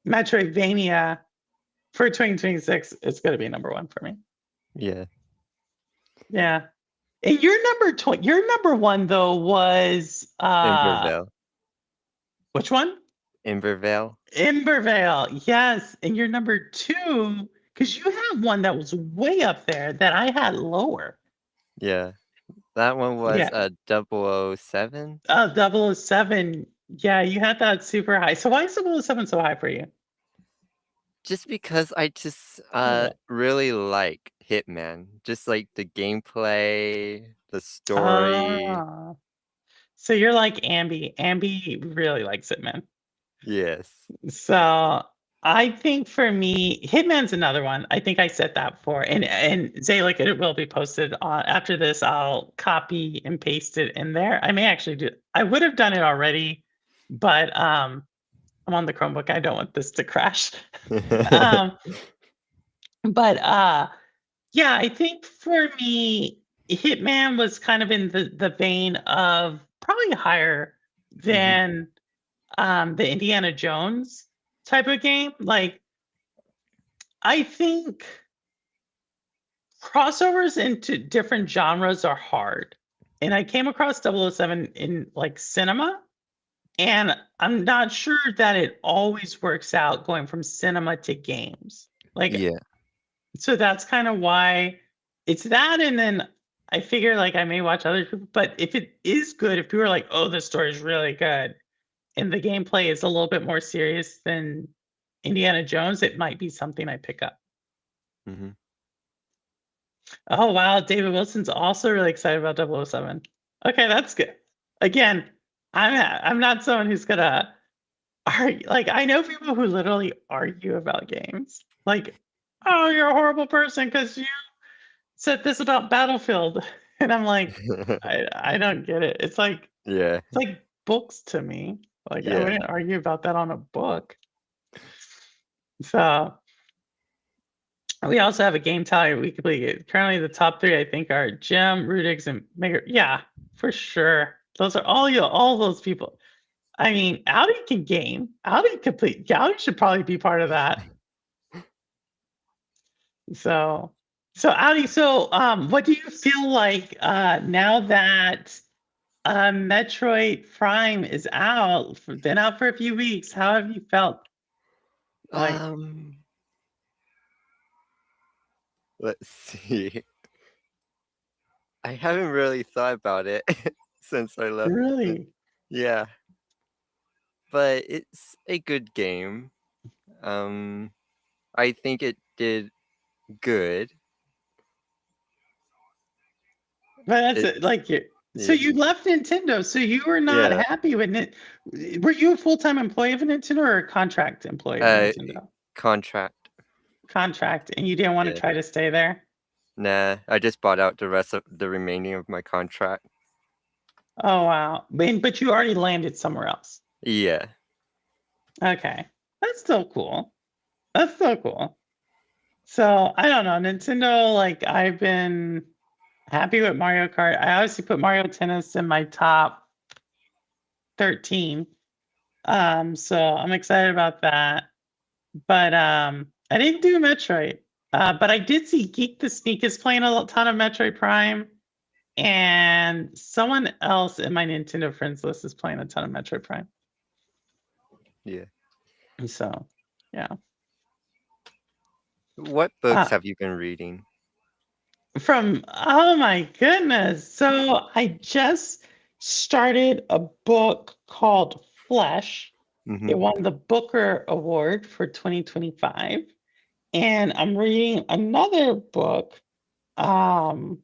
Metroidvania for 2026, it's gonna be number one for me. Yeah. Yeah. And your number one though was Embervale. which one? Embervale. Embervale, yes. And your number two, because you have one that was way up there that I had lower. Yeah. That one was Yeah. 007. 007. Yeah, you had that super high. So why is 007 so high for you? Just because I just really like Hitman. Just like the gameplay, the story. Ah. So you're like Ambi. Ambi really likes it, man. Yes. So I think for me, Hitman's another one. I think I said that before. And Zaylik, it will be posted on after this. I'll copy and paste it in there. I may actually do I would have done it already, but I'm on the Chromebook. I don't want this to crash. But yeah, I think for me, Hitman was kind of in the vein of probably higher than the Indiana Jones type of game. Like, I think crossovers into different genres are hard. And I came across 007 in like cinema, and I'm not sure that it always works out going from cinema to games. Like, Yeah. so that's kind of why it's that. And then I figure like I may watch other people, but if it is good, if people are like, oh, this story is really good, and the gameplay is a little bit more serious than Indiana Jones, it might be something I pick up. Mm-hmm. Oh, wow. David Wilson's also really excited about 007. Okay, that's good. Again, I'm not someone who's gonna argue. Like, I know people who literally argue about games. Like, oh, you're a horrible person because you said this about Battlefield. And I'm like, I don't get it. It's like books to me. Like, I wouldn't argue about that on a book. So we also have a game tally weekly. Currently, the top three I think are Jim, Rudix, and Maker. Yeah, for sure. Those are all those people. I mean, Audi can game. Audi complete. Audi should probably be part of that. So Audi. So what do you feel like now that Metroid Prime is out? Been out for a few weeks. How have you felt? Like, let's see. I haven't really thought about it since I left. Really? Yeah. But it's a good game. I think it did good. But that's it. Like so you left Nintendo, so you were not happy with it. Were you a full-time employee of Nintendo or a contract employee of Nintendo? Contract, and you didn't want to try to stay there? Nah, I just bought out the rest of the remaining of my contract. Oh wow. But you already landed somewhere else. Yeah. Okay. That's still cool. So I don't know. Nintendo, like, I've been happy with Mario Kart. I obviously put Mario Tennis in my top 13. So I'm excited about that. But I didn't do Metroid. But I did see Geek the Sneak is playing a ton of Metroid Prime. And someone else in my Nintendo friends list is playing a ton of Metroid Prime. Yeah. So, yeah. What books have you been reading? Oh my goodness. So I just started a book called Flesh. It won the Booker Award for 2025. And I'm reading another book that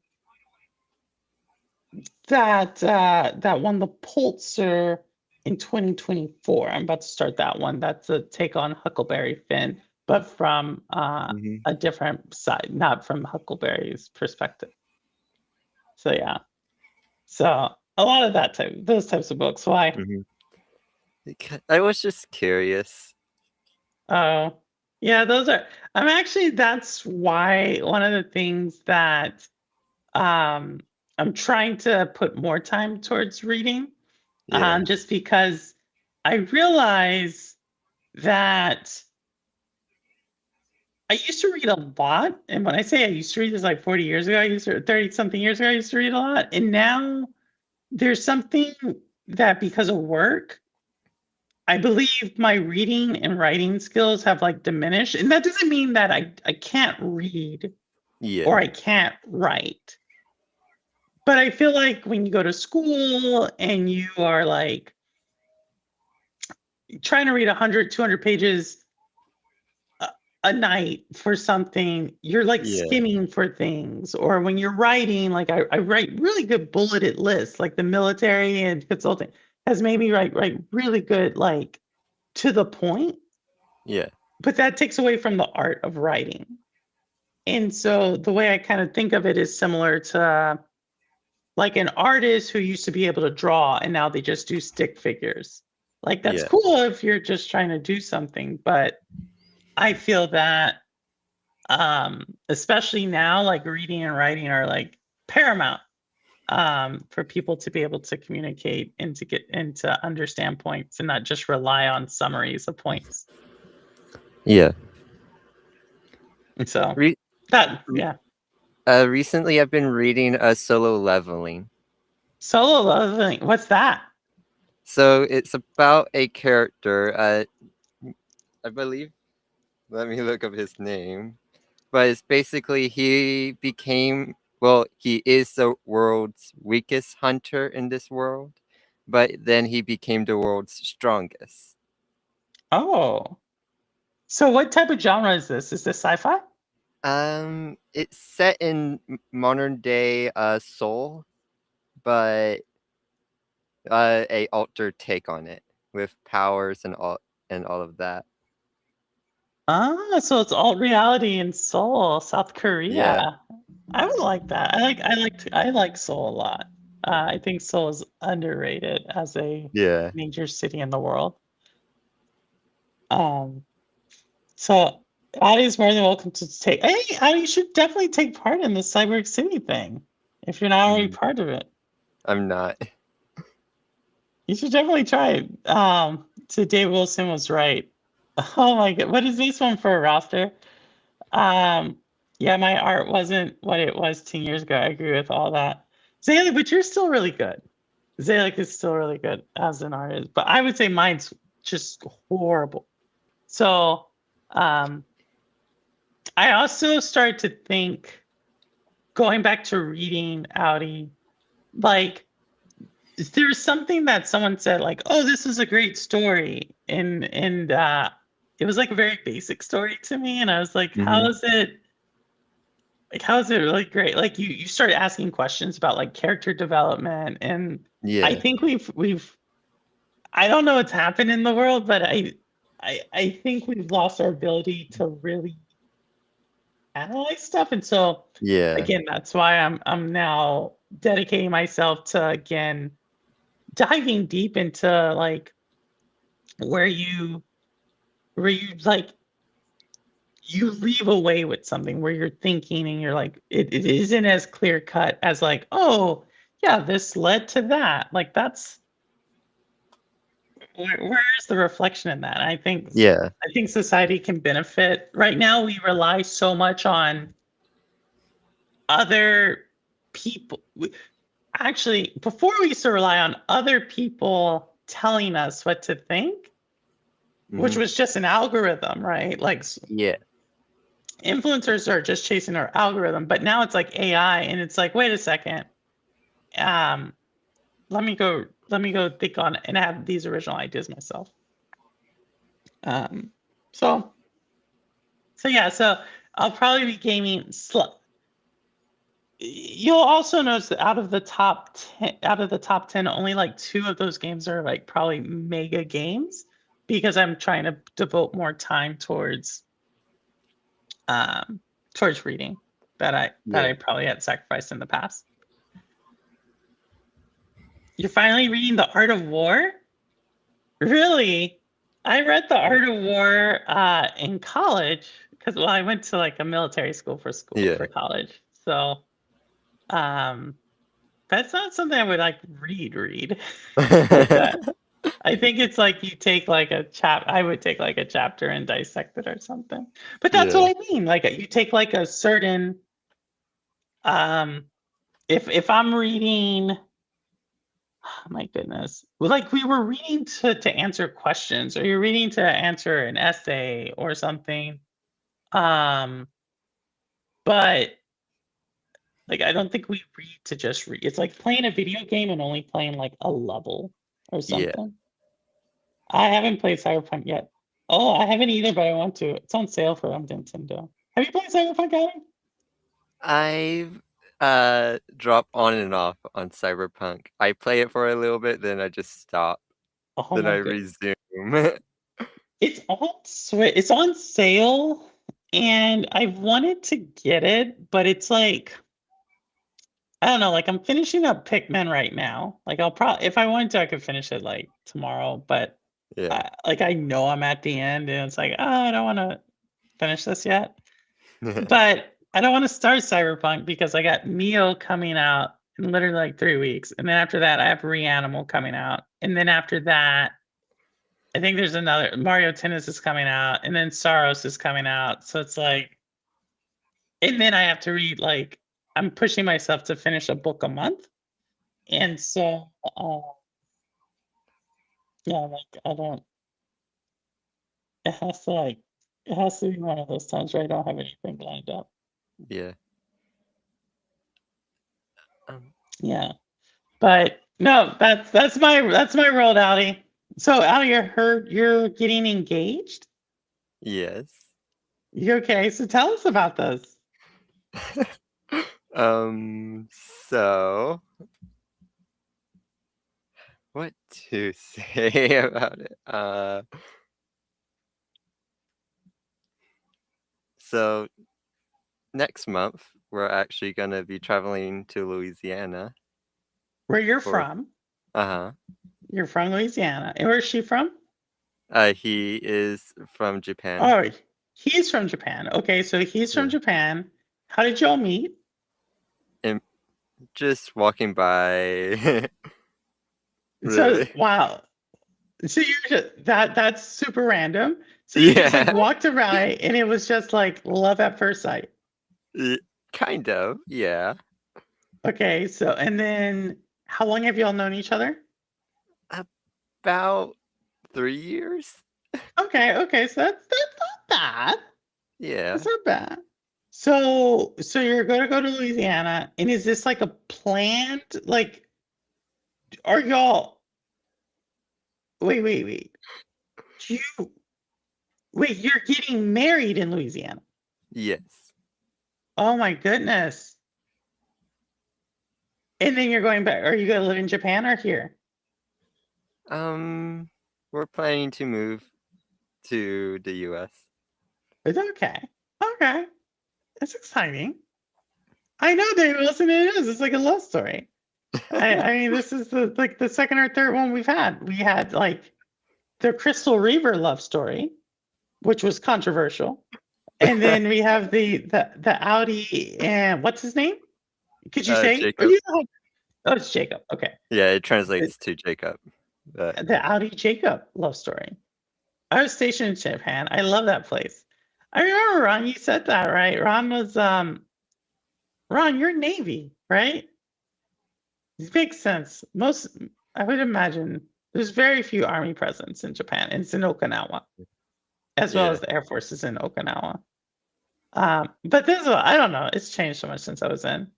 won the Pulitzer in 2024. I'm about to start that one. That's a take on Huckleberry Finn, but from a different side, not from Huckleberry's perspective. So yeah. So a lot of those types of books. Why? I was just curious. Oh, yeah, that's why one of the things that I'm trying to put more time towards reading, Yeah. just because I realize that I used to read a lot. And when I say I used to read, it's like 40 years ago. 30 something years ago, I used to read a lot. And now there's something that because of work, I believe my reading and writing skills have like diminished. And that doesn't mean that I can't read Yeah. or I can't write. But I feel like when you go to school and you are like trying to read 100, 200 pages a night for something, you're like Yeah. skimming for things. Or when you're writing, like I write really good bulleted lists, like the military and consulting has made me write really good, like to the point. Yeah. But that takes away from the art of writing. And so the way I kind of think of it is similar to like an artist who used to be able to draw and now they just do stick figures. Like that's Yeah. cool if you're just trying to do something, but I feel that especially now like reading and writing are like paramount for people to be able to communicate and to get and to understand points and not just rely on summaries of points. Yeah. And so Re- yeah. Recently I've been reading Solo Leveling. Solo Leveling, what's that? So it's about a character, I believe, let me look up his name. But it's basically he is the world's weakest hunter in this world, but then he became the world's strongest. Oh. So what type of genre is this? Is this sci-fi? It's set in modern day Seoul, but a altered take on it with powers and all of that. Ah, so it's alt reality in Seoul, South Korea. Yeah. I would like that. I like Seoul a lot. I think Seoul is underrated as a Yeah. major city in the world. So Addie's more than welcome to take. Hey, Addie, you should definitely take part in the Cyborg City thing if you're not already part of it. I'm not. You should definitely try it. So Dave Wilson was right. Oh my god, what is this one for a roster? Yeah, my art wasn't what it was 10 years ago. I agree with all that. Zaylik, but you're still really good. Zaylik is still really good as an artist, but I would say mine's just horrible. So I also started to think, going back to reading Audi, like there's something that someone said, like, "Oh, this is a great story," and it was like a very basic story to me, and I was like, "How is it? Like, how is it really great?" Like you start asking questions about like character development, and I think we've I don't know what's happened in the world, but I think we've lost our ability to really analyze stuff, and so again, that's why I'm now dedicating myself to again diving deep into like where you like you leave away with something where you're thinking and you're like it isn't as clear cut as like, oh yeah, this led to that. Like that's where's the reflection in that? I think society can benefit. Right now we rely so much on other people. Actually, before we used to rely on other people telling us what to think, which was just an algorithm, right? Like influencers are just chasing our algorithm, but now it's like AI, and it's like, wait a second, let me go think on it and have these original ideas myself. So I'll probably be gaming You'll also notice that out of the top 10, only like 2 of those games are like probably mega games, because I'm trying to devote more time towards reading that I probably had sacrificed in the past. You're finally reading The Art of War? Really? I read The Art of War in college because I went to like a military school for college. So that's not something I would like read like that. I think it's like you take like I would take like a chapter and dissect it or something. But that's what I mean. Like you take like a certain if I'm reading, oh my goodness. Well, like we were reading to answer questions, or you're reading to answer an essay or something. But like I don't think we read to just read. It's like playing a video game and only playing like a level or something. I haven't played Cyberpunk yet. Oh, I haven't either, but I want to. It's on sale for Nintendo. Have you played Cyberpunk, Adam? I've drop on and off on Cyberpunk. I play it for a little bit, then I just stop. Oh then my I goodness. resume. It's on It's on sale, and I wanted to get it, but it's like I don't know. Like I'm finishing up Pikmin right now. Like I'll probably, if I wanted to, I could finish it like tomorrow. But I know I'm at the end, and it's like, oh, I don't want to finish this yet. But I don't want to start Cyberpunk because I got MIO coming out in literally like 3 weeks. And then after that, I have Reanimal coming out. And then after that, I think there's another Mario Tennis is coming out. And then Saros is coming out. So it's like, and then I have to read like, I'm pushing myself to finish a book a month. And so, yeah, like I don't, it has to be one of those times where I don't have anything lined up. Yeah. Yeah, but no, that's my world, Allie. So, Allie, I heard you're getting engaged. Yes. You okay? So tell us about this. So what to say about it? So next month we're actually gonna be traveling to Louisiana. Where you're from? Uh-huh. You're from Louisiana. And where's she from? He is from Japan. Oh, he's from Japan. Okay, so he's from Japan. How did y'all meet? And just walking by. So wow. So you're just, that's super random. So you just like walked around and it was just like love at first sight. Kind of, yeah. Okay, so and then how long have y'all known each other? About 3 years. Okay, so that's not bad. Yeah. That's not bad. So you're gonna go to Louisiana, and is this like a planned like? Are y'all? Wait. You're getting married in Louisiana? Yes. Oh my goodness. And then you're going back. Are you gonna live in Japan or here? We're planning to move to the US. Okay. That's exciting. I know, Dave Wilson, it is. It's like a love story. I mean, this is the second or third one we've had. We had like the Crystal Reaver love story, which was controversial. And then we have the Audi and what's his name? Could you say? Jacob. Oh, it's Jacob. Okay. Yeah, it translates to Jacob. The Audi Jacob love story. I was stationed in Japan. I love that place. I remember, Ron, you said that, right? Ron was Ron, you're Navy, right? It makes sense. I would imagine there's very few Army presence in Japan. It's in Okinawa, as well as the Air Force is in Okinawa. But this one, I don't know. It's changed so much since I was in.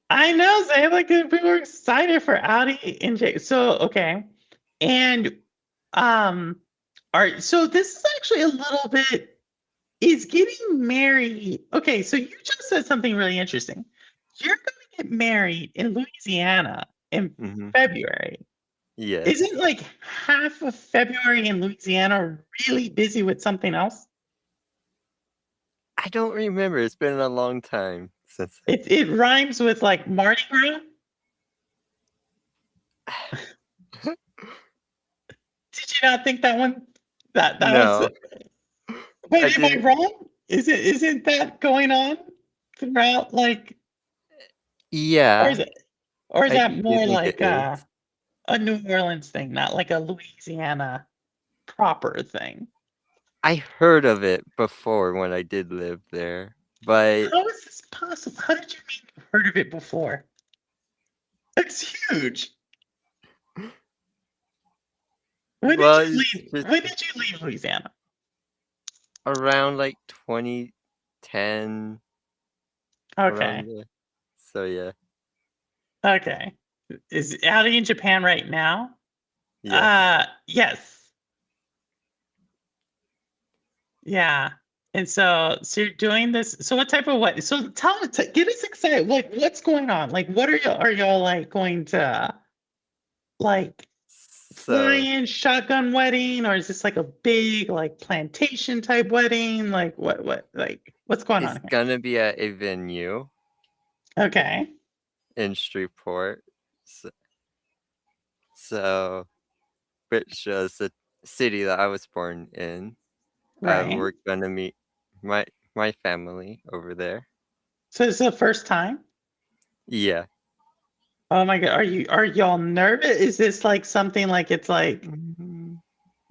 I know, Zay, like people are excited for Audi and J. So okay, and all right. So this is actually a little bit. Is getting married. Okay, so you just said something really interesting. You're going to get married in Louisiana in February. Yes. Isn't like half of February in Louisiana really busy with something else? I don't remember. It's been a long time since. It rhymes with like Mardi Gras. Did you not think that one That No. was. But I am I didn't. wrong? Isn't that going on throughout like, or Yeah, is I that do more think it like is. a New Orleans thing, not like a Louisiana proper thing? I heard of it before when I did live there, but How is this possible? How did you mean you heard of it before? It's huge. When well, did you it's leave? just When did you leave Louisiana? around like 2010, Okay. around there. So yeah, Okay. Is Audi in Japan right now? yes. Yes. Yeah. And so you're doing this. So what type of what? So get us excited. Like, what's going on? Like, what are y'all like going to like fly So in shotgun wedding, or is this like a big like plantation type wedding? Like, what like what's going it's on here? gonna be at a venue Okay. in Shreveport. So which is the city that I was born in. Right. We're gonna meet my family over there. So it's the first time? Yeah. Oh my god, are y'all nervous? Is this like something like it's like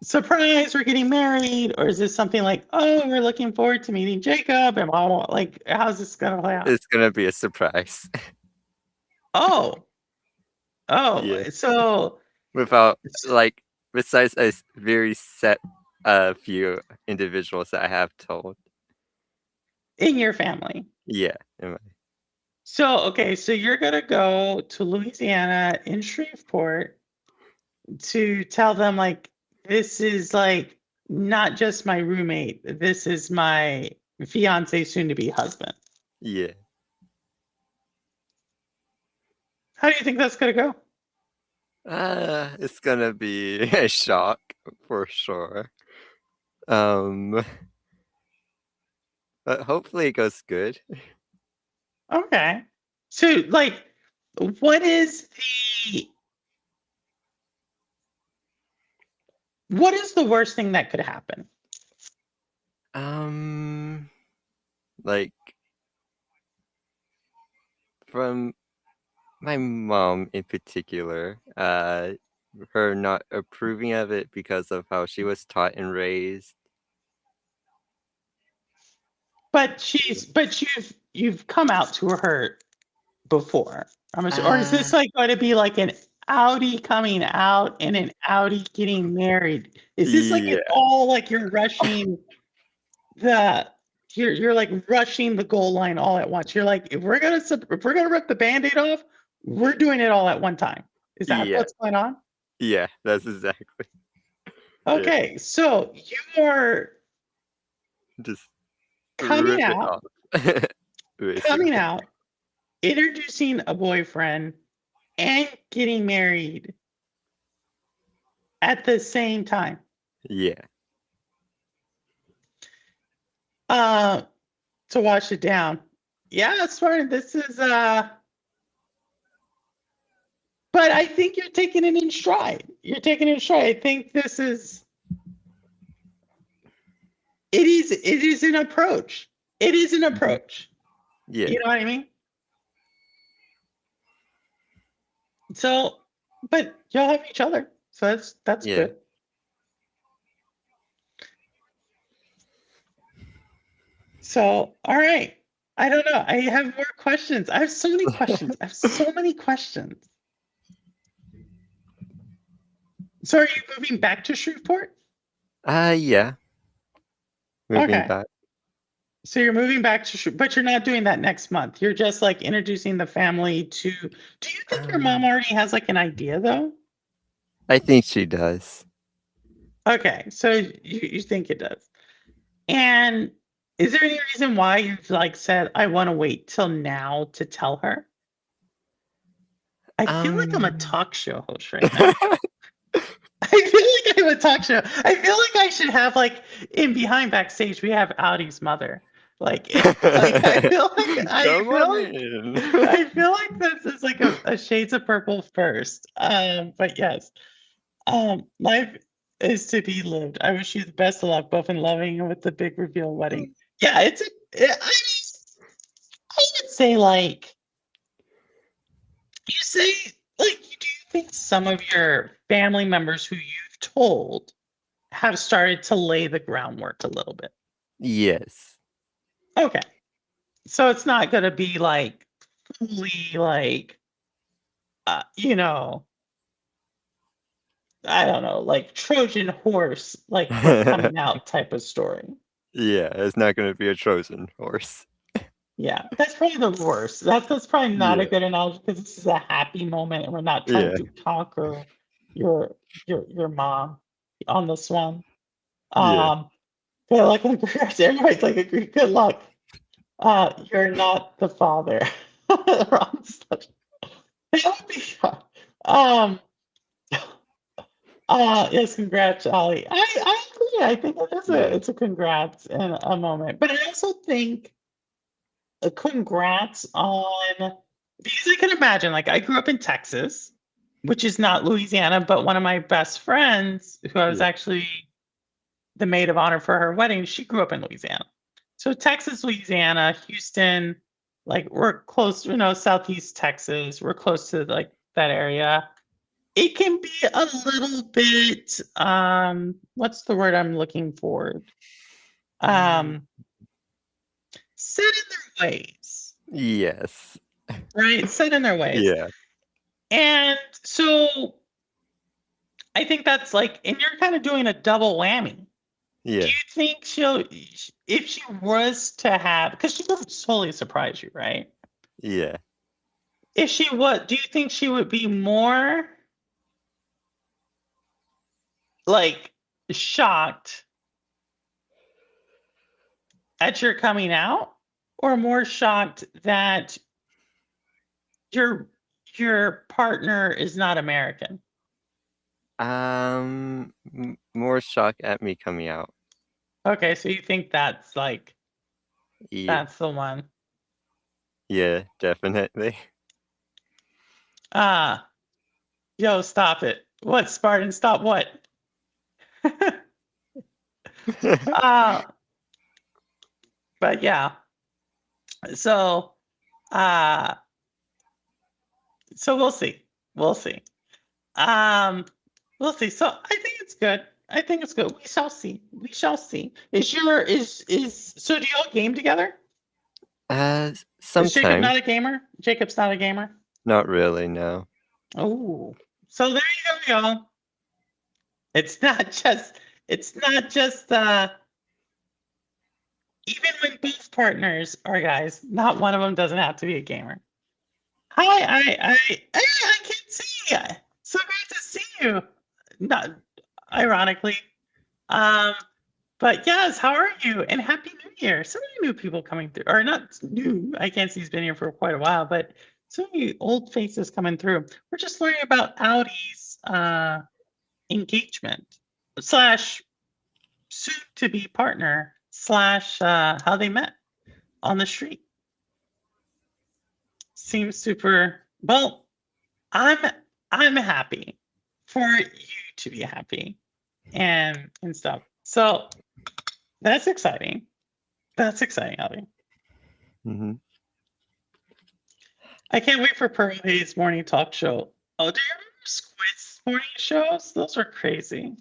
surprise, we're getting married, or is this something like, oh, we're looking forward to meeting Jacob and blah, blah, blah. Like, how's this gonna play out? It's gonna be a surprise. Oh, Yeah. so Without like besides a very set few individuals that I have told. in your family. Yeah. So okay, so you're gonna go to Louisiana in Shreveport to tell them like this is like not just my roommate, this is my fiance soon to be husband. Yeah. How do you think that's gonna go? It's gonna be a shock for sure. But hopefully it goes good. Okay. So like what is the worst thing that could happen? Like from my mom in particular, her not approving of it because of how she was taught and raised. But you've come out to her before. Or is this like going to be like an Audi coming out and an Audi getting married? Is this like Yeah. all like you're rushing you're like rushing the goal line all at once? You're like, if we're gonna rip the Band-Aid off, we're doing it all at one time. Is that Yeah. what's going on? Yeah, that's exactly. Okay, so you are Just coming rip it out, off. Basically. coming out, introducing a boyfriend, and getting married at the same time. Yeah. To wash it down. Yeah, smart. This is but I think you're taking it in stride. You're taking it in stride. I think this is it is an approach. It is an approach. Yeah. You know what I mean? So, but y'all have each other. So that's Yeah. good. So, all right. I don't know. I have more questions. I have so many questions. I have so many questions. So, are you moving back to Shreveport? Yeah. Moving Okay. back. So you're moving back to, but you're not doing that next month. You're just like introducing the family to. Do you think your mom already has like an idea though? I think she does. Okay, so you think it does. And is there any reason why you've like said, I want to wait till now to tell her? I feel like I'm a talk show host right now. I feel like I'm a talk show. I feel like I should have like in behind backstage, we have Audie's mother. Like I feel like this is like a Shades of Purple first. But yes. is to be lived. I wish you the best of luck, both in loving and with the big reveal wedding. Yeah, I would say like you say like you do think some of your family members who you've told have started to lay the groundwork a little bit. Yes. Okay. So it's not gonna be like fully like you know, I don't know, like Trojan horse, like we're coming out type of story. Yeah, it's not going to be a Trojan horse. Yeah, that's probably the worst. That's probably not a Yeah. good analogy because this is a happy moment and we're not trying Yeah. to conquer your mom on this one. Yeah. But like congrats, everybody's like agree, good luck. You're not the father. Wrong stuff. That would be um yes, congrats, Ollie. I agree. I think it's a congrats and a moment. But I also think a congrats on because I can imagine, like I grew up in Texas, which is not Louisiana, but one of my best friends, who I was Yeah. actually the maid of honor for her wedding, she grew up in Louisiana. So Texas, Louisiana, Houston, like we're close, Southeast Texas, we're close to like that area. It can be a little bit, what's the word I'm looking for? Set in their ways, Yes. right? Set in their ways. Yeah. And so I think that's like, and you're kind of doing a double whammy. Yeah. Do you think if she was to have, because she doesn't totally surprise you, right? Yeah. If she would, do you think she would be more like shocked at your coming out or more shocked that your partner is not American? More shock at me coming out. Okay, so you think that's like Yeah. that's the one. Yeah, definitely. Yo, stop it. What, Spartan? Stop what? uh but yeah. So uh so we'll see. We'll see. We'll see. So I think it's good. I think it's good. We shall see. We shall see. Is so do y'all game together? Is Jacob not Sometimes. a gamer? Jacob's not a gamer? Not really, no. Oh. So there you go, y'all. It's not just even when both partners are guys, not one of them doesn't have to be a gamer. Hi, I can't see you. So great to see you. Not ironically. But yes, how are you? And Happy New Year. So many new people coming through. Or not new. I can't see he's been here for quite a while, but so many old faces coming through. We're just learning about Audi's engagement / soon to be partner / how they met on the street. Seems super well. I'm happy for you to be happy and stuff. So that's exciting. That's exciting, Alvin. Mm-hmm. I can't wait for Pearl Hayes' morning talk show. Oh, do you remember Squid's morning shows? Those were crazy.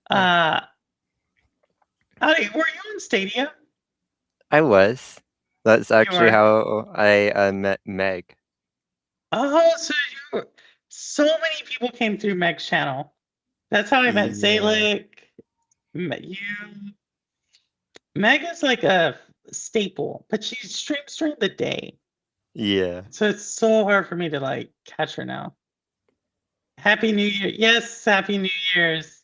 Alvin, were you on Stadia? I was. That's actually were? how I met Meg. Oh, so many people came through Meg's channel. That's how I met Zalik. Met you. Meg is like a staple, but she streams during the day. Yeah. So it's so hard for me to like catch her now. Happy New Year. Yes, Happy New Year's.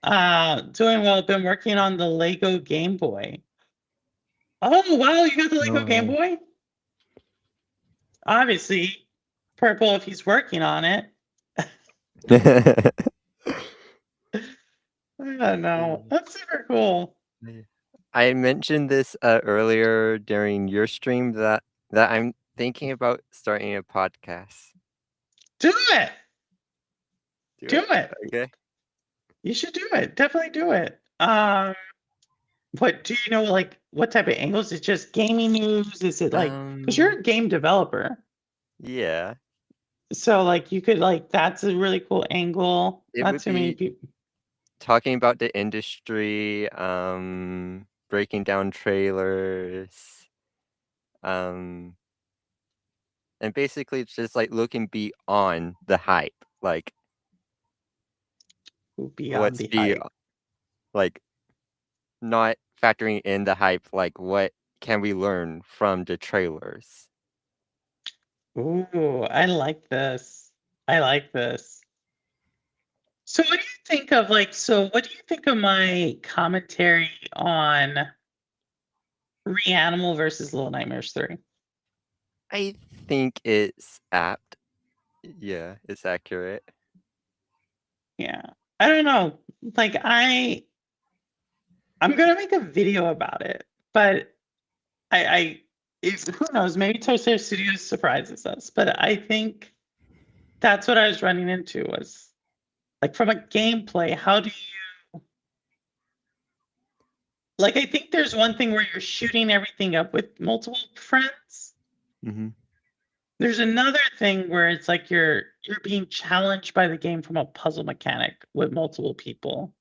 Doing well. Been working on the Lego Game Boy. Oh, wow, you got the Lego Game Boy? Obviously, purple if he's working on it. I don't know. That's super cool. I mentioned this earlier during your stream that I'm thinking about starting a podcast. Do it. Do it. Okay. You should do it. Definitely do it. What do you know? Like, what type of angles? Is it just gaming news? Is it like because you're a game developer, Yeah, so like you could like that's a really cool angle. it Not would too many be people. talking about the industry, breaking down trailers, and basically it's just like looking beyond the hype, like Beyond what's the hype. like not factoring in the hype, like what can we learn from the trailers? Ooh, I like this. I like this. So what do you think of what do you think of my commentary on Reanimal versus Little Nightmares 3? I think it's apt. Yeah, it's accurate. Yeah. I don't know. Like I'm gonna make a video about it, but I if, who knows, maybe Toaster Studios surprises us. But I think that's what I was running into was like from a gameplay, how do you like I think there's one thing where you're shooting everything up with multiple friends. Mm-hmm. There's another thing where it's like you're being challenged by the game from a puzzle mechanic with multiple people.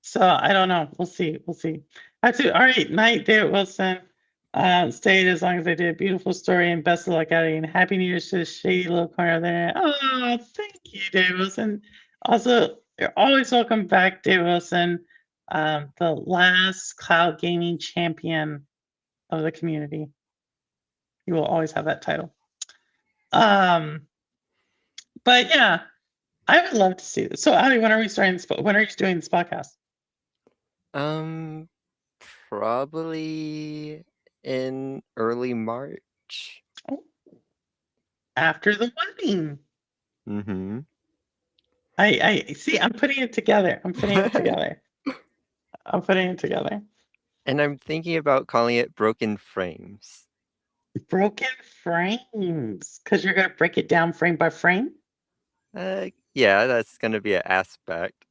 So I don't know. We'll see. We'll see. That's it. All right. Night, David Wilson. Stayed as long as I did. Beautiful story and best of luck at it. And happy New Year's to the shady little corner there. Oh, thank you, David Wilson. Also, you're always welcome back, David Wilson. The last cloud gaming champion of the community. You will always have that title. But yeah, I would love to see this. So, Ali, when are we starting this? When are you doing this podcast? Probably in early March. Oh, after the wedding. Mm-hmm. I see. I'm putting it together. I'm putting it together. I'm putting it together. And I'm thinking about calling it Broken Frames. Broken frames, because you're gonna break it down frame by frame. Yeah, that's gonna be an aspect.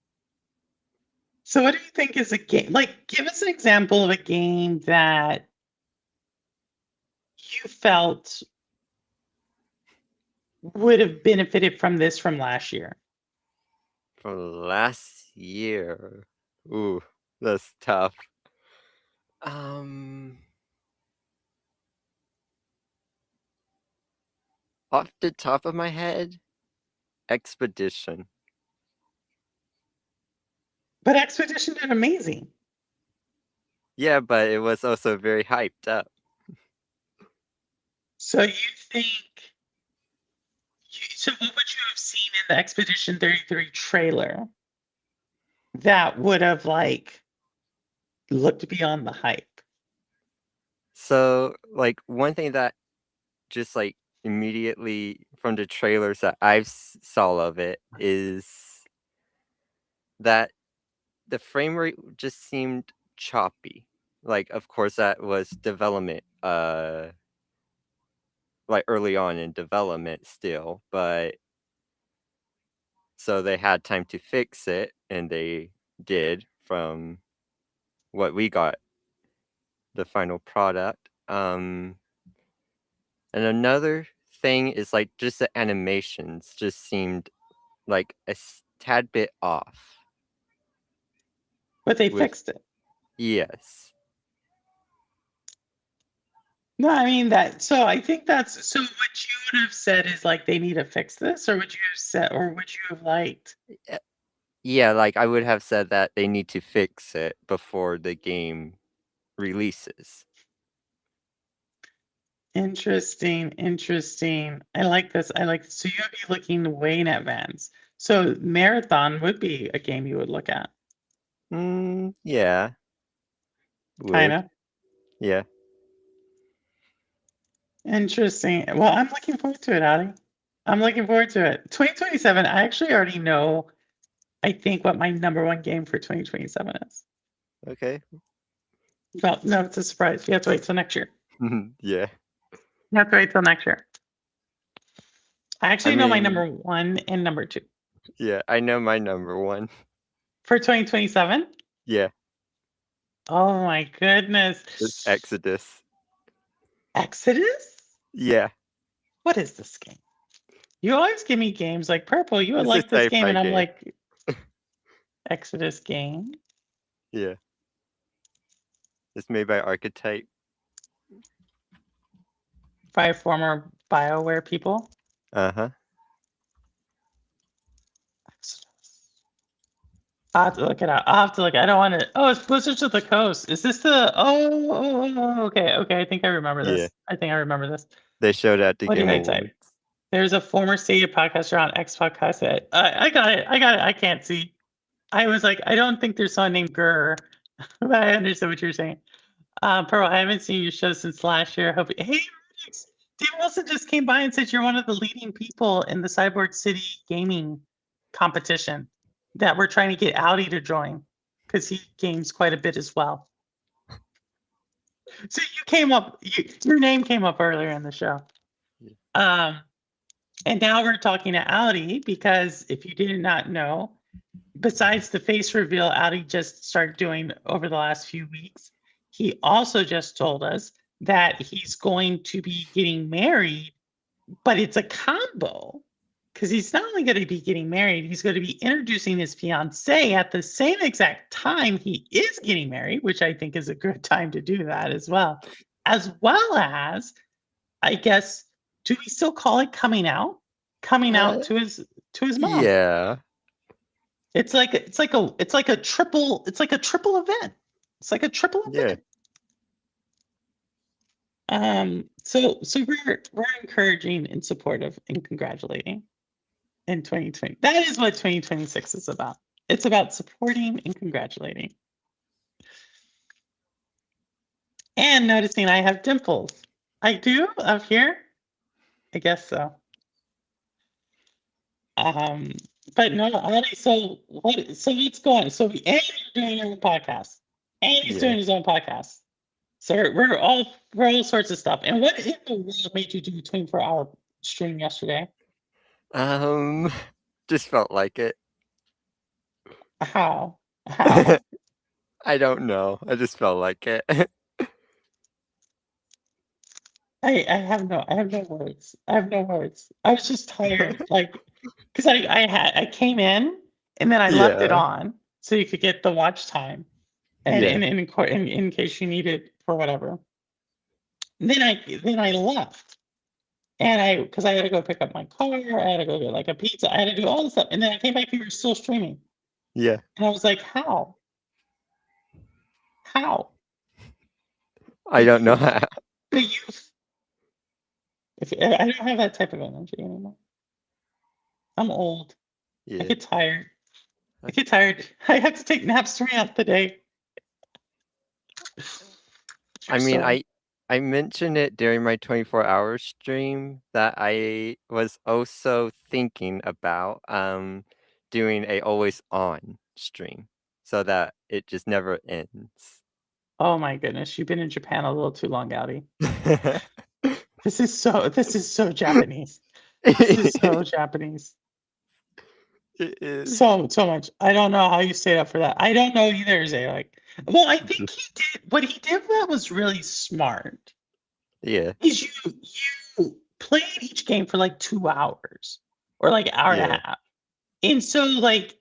So, what do you think is a game? Like, give us an example of a game that you felt would have benefited from this from last year. From last year. Ooh, that's tough. Off the top of my head, Expedition. But Expedition did amazing. Yeah, but it was also very hyped up. So you think? So what would you have seen in the Expedition 33 trailer that would have like looked beyond the hype? So, like, one thing that just like immediately from the trailers that I've saw of it is that the frame rate just seemed choppy. Like, of course, that was development, like early on in development still, but so they had time to fix it, and they did from what we got, the final product. And another thing is like just the animations just seemed like a tad bit off. But they fixed it. Yes. No, I mean that. So I think that's so. What you would have said is like they need to fix this, or would you have said, or would you have liked? Yeah, like I would have said that they need to fix it before the game releases. Interesting, interesting. I like this. I like this. So you'd be looking way in advance. So Marathon would be a game you would look at. Yeah. Kind of. Yeah. Interesting. Well, I'm looking forward to it, Adi. I'm looking forward to it. 2027, I actually already know, I think, what my number one game for 2027 is. Okay. Well, no, it's a surprise. You have to wait till next year. Yeah. You have to wait till next year. I actually know my number one and number two. Yeah, I know my number one. For 2027? Yeah, Oh my goodness. it's Exodus. Exodus? Yeah, What is this game? You always give me games like Purple. You would it's a like this game, sci-fi and I'm game. like, Exodus game. Yeah. It's made by Archetype. By former BioWare people. Uh-huh. I'll have to look it up. I'll have to look. I don't want to. Oh, it's Blizzards of the Coast. Is this the? Okay. Okay. I think I remember this. Yeah. I think I remember this. They showed it at the What Game did I Awards. type? There's a former Stadia podcaster on X podcast that I got it. I got it. I can't see. I was like, I don't think there's someone named Gurr, but I understand what you're saying. Pearl, I haven't seen your show since last year. Hope. Hey, Alex, Dave Wilson just came by and said you're one of the leading people in the Cyborg City gaming competition that we're trying to get Audi to join because he games quite a bit as well. So you came up, your name came up earlier in the show. And now we're talking to Audi because if you did not know, besides the face reveal Audi just started doing over the last few weeks, he also just told us that he's going to be getting married, but it's a combo because he's not only going to be getting married, he's going to be introducing his fiance at the same exact time he is getting married, which I think is a good time to do that as well as, I guess, do we still call it coming out? Coming out to his mom. Yeah. It's like a triple event. It's like a triple event. Yeah. So we're encouraging and supportive and congratulating in 2020. That is what 2026 is about. It's about supporting and congratulating. And noticing I have dimples. I do up here. I guess so. But no, Audi, so what's going on? So Andy's doing your own podcast. Andy's doing his own podcast. So we're all sorts of stuff. And what in the world made you do a 24-hour stream yesterday? Just felt like it. How? I don't know. I just felt like it. I have no words. I have no words. I was just tired, like, because I came in and then I left it on so you could get the watch time, and in case you need it for whatever. Then I left, and because I had to go pick up my car, I had to go get like a pizza, I had to do all this stuff, and then I came back. You were still streaming. Yeah. And I was like, how? I don't know how. The youth. I don't have that type of energy anymore. I'm old. Yeah. I get tired. I have to take naps throughout the day. I mean, I mentioned it during my 24-hour stream that I was also thinking about doing a always on stream so that it just never ends. Oh my goodness, you've been in Japan a little too long, Audi. This is so Japanese. This is so Japanese. It is. So much. I don't know how you stayed up for that. I don't know either, Zay. Like, well, I think he did. What he did that was really smart. Yeah. Is you played each game for like 2 hours or like an hour and a half, and so like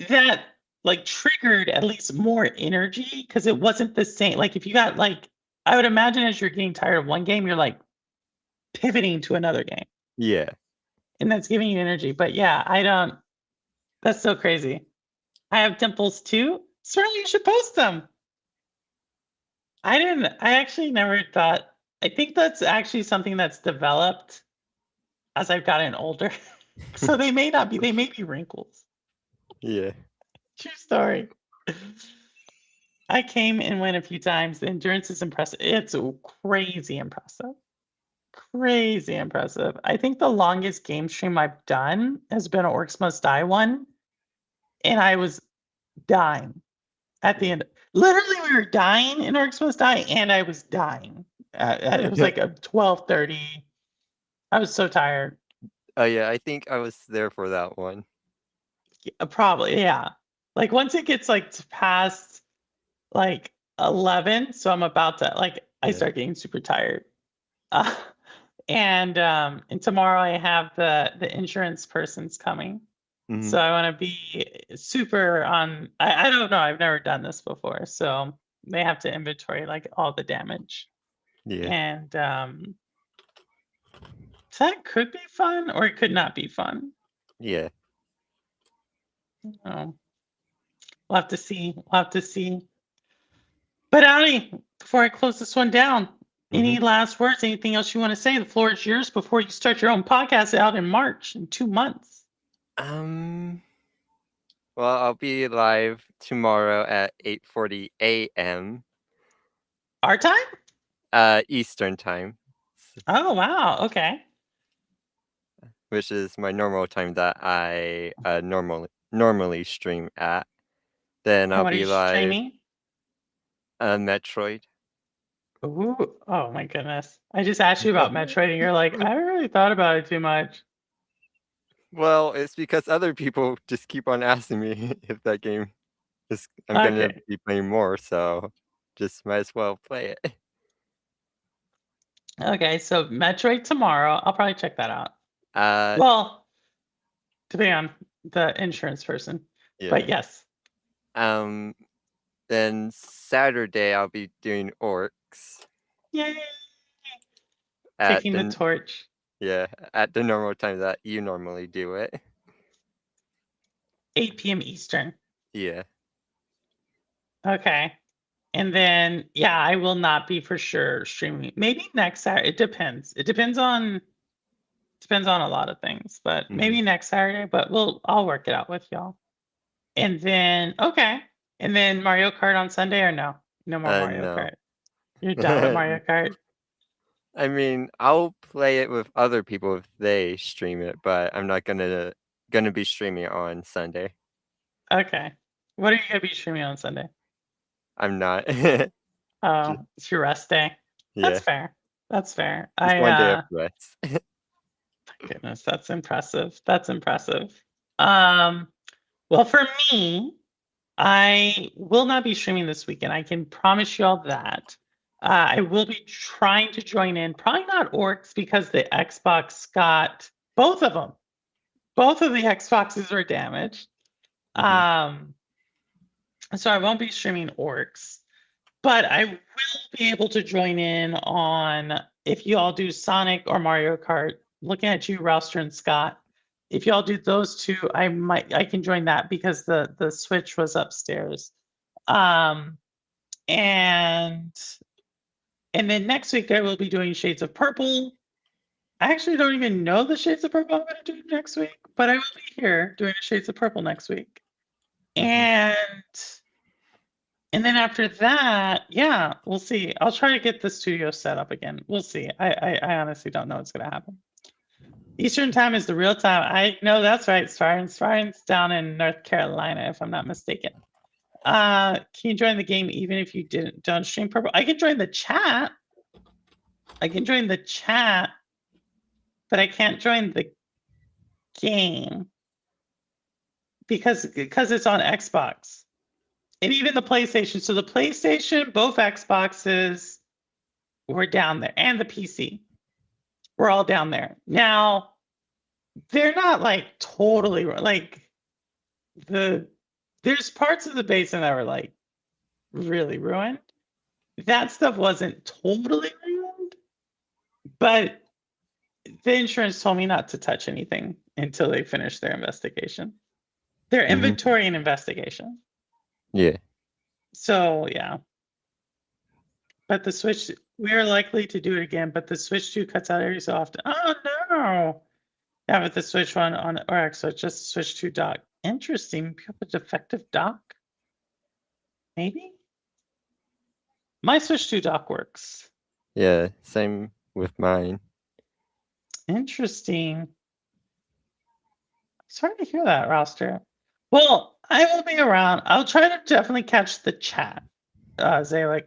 that like triggered at least more energy because it wasn't the same. Like if you got like, I would imagine as you're getting tired of one game, you're like pivoting to another game. Yeah. And that's giving you energy. But yeah, that's so crazy. I have dimples too. Certainly you should post them. I actually never thought, I think that's actually something that's developed as I've gotten older. So they may be wrinkles. Yeah. True story. I came and went a few times. The endurance is impressive. It's crazy impressive. Crazy impressive. I think the longest game stream I've done has been an Orcs Must Die one. And I was dying at the end. Literally, we were dying in Orcs Must Die, and I was dying. It was like a 12:30. I was so tired. Oh yeah, I think I was there for that one. Probably, yeah. Like once it gets like past like 11, so I'm about to I start getting super tired. Uh, and tomorrow I have the insurance person's coming. So I want to be super on. I don't know. I've never done this before, so they have to inventory like all the damage. Yeah. And so that could be fun, or it could not be fun. Yeah. Oh, we'll have to see. We'll have to see. But Ali, before I close this one down, any last words? Anything else you want to say? The floor is yours before you start your own podcast out in March in 2 months. Well, I'll be live tomorrow at 8:40 a.m. Our time? Eastern time. Oh wow! Okay. Which is my normal time that I normally stream at. Then I'll be live. Streaming? Metroid. Ooh! Oh my goodness! I just asked you about Metroid, and you're like, I haven't really thought about it too much. Well, it's because other people just keep on asking me if that game is. I'm gonna be playing more, so just might as well play it. Okay, so Metroid tomorrow. I'll probably check that out. Uh, Well, depending on the insurance person, but yes. Then Saturday I'll be doing Orcs Yay! at Taking the torch. Yeah, at the normal time that you normally do it. 8 p.m. Eastern. Yeah. Okay. And then, yeah, I will not be for sure streaming. Maybe next Saturday. It depends. It depends on a lot of things, but maybe next Saturday. But I'll work it out with y'all. And then, okay. And then Mario Kart on Sunday or no? No more Mario No. Kart. You're done with Mario Kart. I mean, I'll play it with other people if they stream it, but I'm not gonna be streaming it on Sunday. Okay. What are you gonna be streaming on Sunday? I'm not. Oh, it's your rest day. That's fair. That's fair. Just one day of rest. My goodness, that's impressive. That's impressive. Well, for me, I will not be streaming this weekend. I can promise you all that. I will be trying to join in. Probably not Orcs because the Xbox got both of them. Both of the Xboxes were damaged. So I won't be streaming Orcs, but I will be able to join in on if you all do Sonic or Mario Kart. Looking at you, Rouster and Scott. If y'all do those two, I can join that because the Switch was upstairs. And then next week I will be doing Shades of Purple. I actually don't even know the Shades of Purple I'm going to do next week, but I will be here doing Shades of Purple next week. And then after that, yeah, we'll see. I'll try to get the studio set up again. We'll see. I honestly don't know what's going to happen. Eastern time is the real time. I know that's right. Spartan's down in North Carolina, if I'm not mistaken. Can you join the game even if you don't stream Purple? I can join the chat. But I can't join the game because it's on Xbox and even the PlayStation. So the PlayStation, both Xboxes were down there, and the PC. We're all down there. Now, they're not like totally like there's parts of the basin that were like really ruined. That stuff wasn't totally ruined, but the insurance told me not to touch anything until they finish their investigation. Their inventory and investigation. Yeah. So, yeah. But the Switch, we are likely to do it again, but the Switch 2 cuts out every so often. Oh, no. Yeah, but the Switch 1 on, or so it's just Switch 2 dock. Interesting. You have a defective dock? Maybe? My Switch 2 dock works. Yeah, same with mine. Interesting. Sorry to hear that, Roster. Well, I will be around. I'll try to definitely catch the chat, Zalek,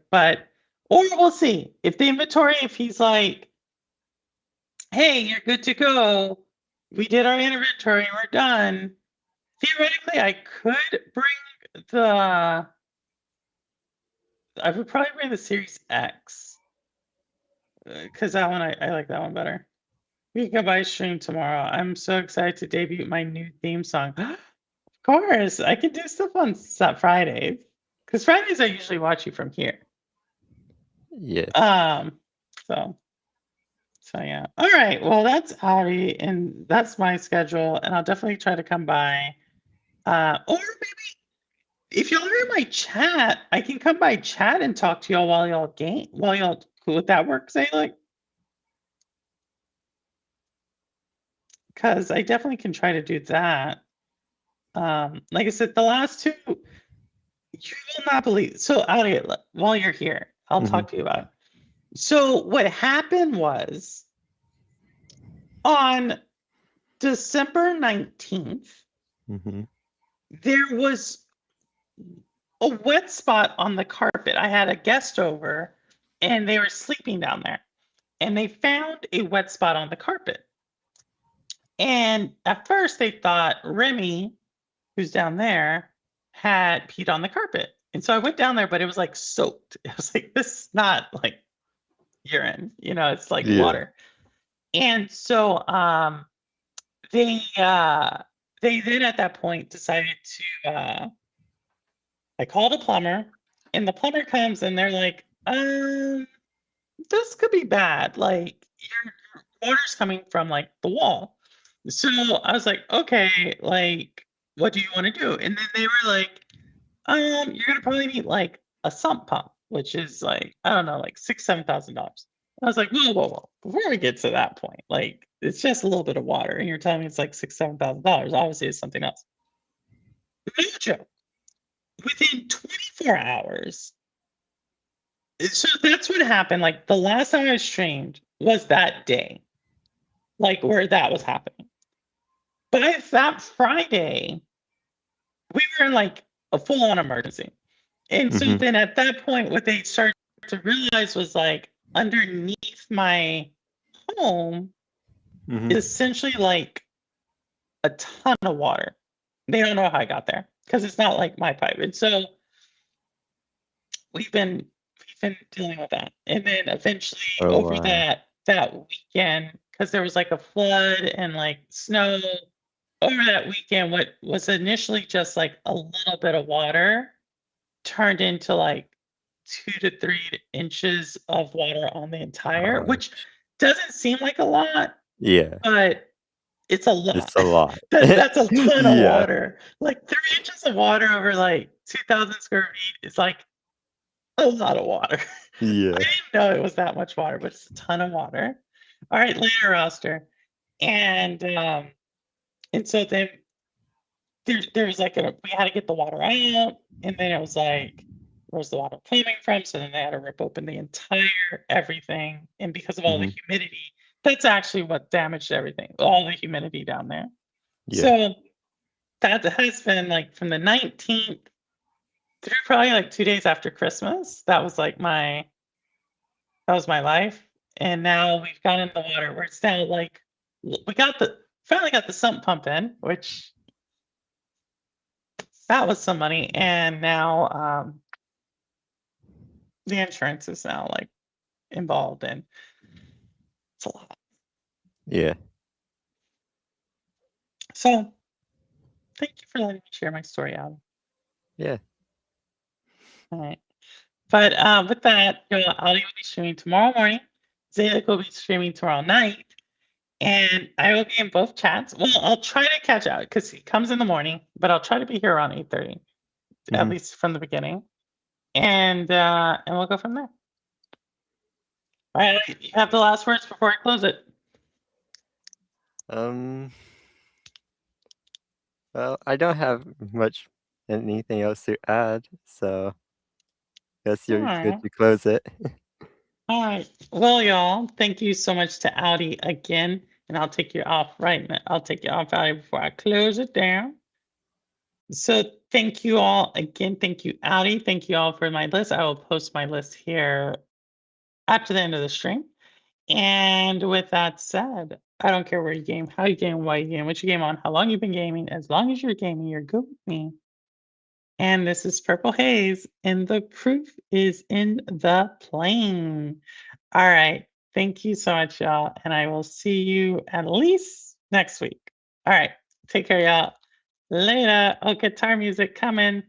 or we'll see. If the inventory, if he's like, hey, you're good to go. We did our inventory, we're done. Theoretically, I could bring the I would probably bring the Series X because that one I like that one better. We can buy stream tomorrow. I'm so excited to debut my new theme song. Of course, I can do stuff on Fridays because Fridays I usually watch you from here. Yeah. So yeah. All right. Well, that's Ari, and that's my schedule, and I'll definitely try to come by. Or maybe if y'all are in my chat, I can come by chat and talk to y'all while y'all game. While y'all cool with that work, say like. Because I definitely can try to do that. Like I said, the last two, you will not believe. So, Ari, while you're here, I'll talk to you about it. So, what happened was on December 19th, there was a wet spot on the carpet. I had a guest over and they were sleeping down there, and they found a wet spot on the carpet. And at first, they thought Remy, who's down there, had peed on the carpet. And so I went down there, but it was like soaked. I was like, this is not like urine, it's like water. And so they then at that point decided to I called a plumber, and the plumber comes and they're like, this could be bad. Like your water's coming from like the wall. So I was like, okay, like, what do you want to do? And then they were like, you're gonna probably need like a sump pump, which is like, I don't know, like $6,000-7,000. I was like, whoa. Before we get to that point, like it's just a little bit of water, and you're telling me it's like $6,000-7,000. Obviously, it's something else. No joke. Within 24 hours. So that's what happened. Like the last time I streamed was that day, like where that was happening. By that Friday, we were in like a full-on emergency. And so then at that point, what they started to realize was like underneath my home is essentially like a ton of water. They don't know how I got there because it's not like my pipe. And so we've been dealing with that. And then eventually over that weekend, because there was like a flood and like snow over that weekend, what was initially just like a little bit of water turned into like 2 to 3 inches of water on the entire, which doesn't seem like a lot. Yeah. But it's a lot. It's a lot. That's a ton of water. Like 3 inches of water over like 2,000 square feet is like a lot of water. Yeah. I didn't know it was that much water, but it's a ton of water. All right, later roster. And so then there's like we had to get the water out, and then it was like, where's the water coming from? So then they had to rip open the entire everything, and because of all the humidity, that's actually what damaged everything, all the humidity down there. So that has been like from the 19th through probably like 2 days after Christmas. That was my life. And now we've gotten the water where it's now like we finally got the sump pump in, which that was some money. And now the insurance is now like involved, and it's a lot. Yeah. So thank you for letting me share my story out. Yeah. All right. But with that, Ali will be streaming tomorrow morning. Zaylik will be streaming tomorrow night. And I will be in both chats. Well, I'll try to catch out because he comes in the morning, but I'll try to be here around 8:30, at least from the beginning. And we'll go from there. All right, you have the last words before I close it. Well, I don't have anything else to add, so guess you're good to close it. All right. Well, y'all, thank you so much to Audi again. And I'll take you off right now. I'll take you off, Audi, before I close it down. So thank you all again. Thank you, Audi. Thank you all for my list. I will post my list here after the end of the stream. And with that said, I don't care where you game, how you game, why you game, what you game on, how long you've been gaming. As long as you're gaming, you're good with me. And this is Purple Haze, and the proof is in the plane. All right. Thank you so much, y'all. And I will see you at least next week. All right. Take care, y'all. Later. Oh, guitar music coming.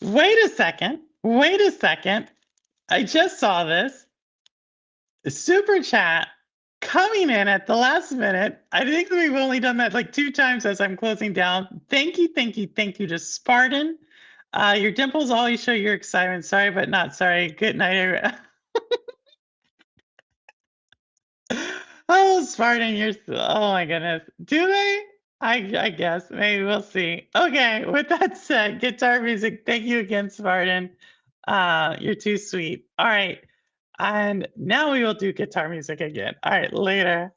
Wait a second. Wait a second. I just saw this. Super chat coming in at the last minute. I think we've only done that like 2 times as I'm closing down. Thank you, thank you, thank you to Spartan. Your dimples always show your excitement. Sorry, but not sorry. Good night. Oh, Spartan, you're oh my goodness. Do they? I guess. Maybe we'll see. Okay, with that said, guitar music. Thank you again, Spartan. You're too sweet. All right. And now we will do guitar music again. All right, later.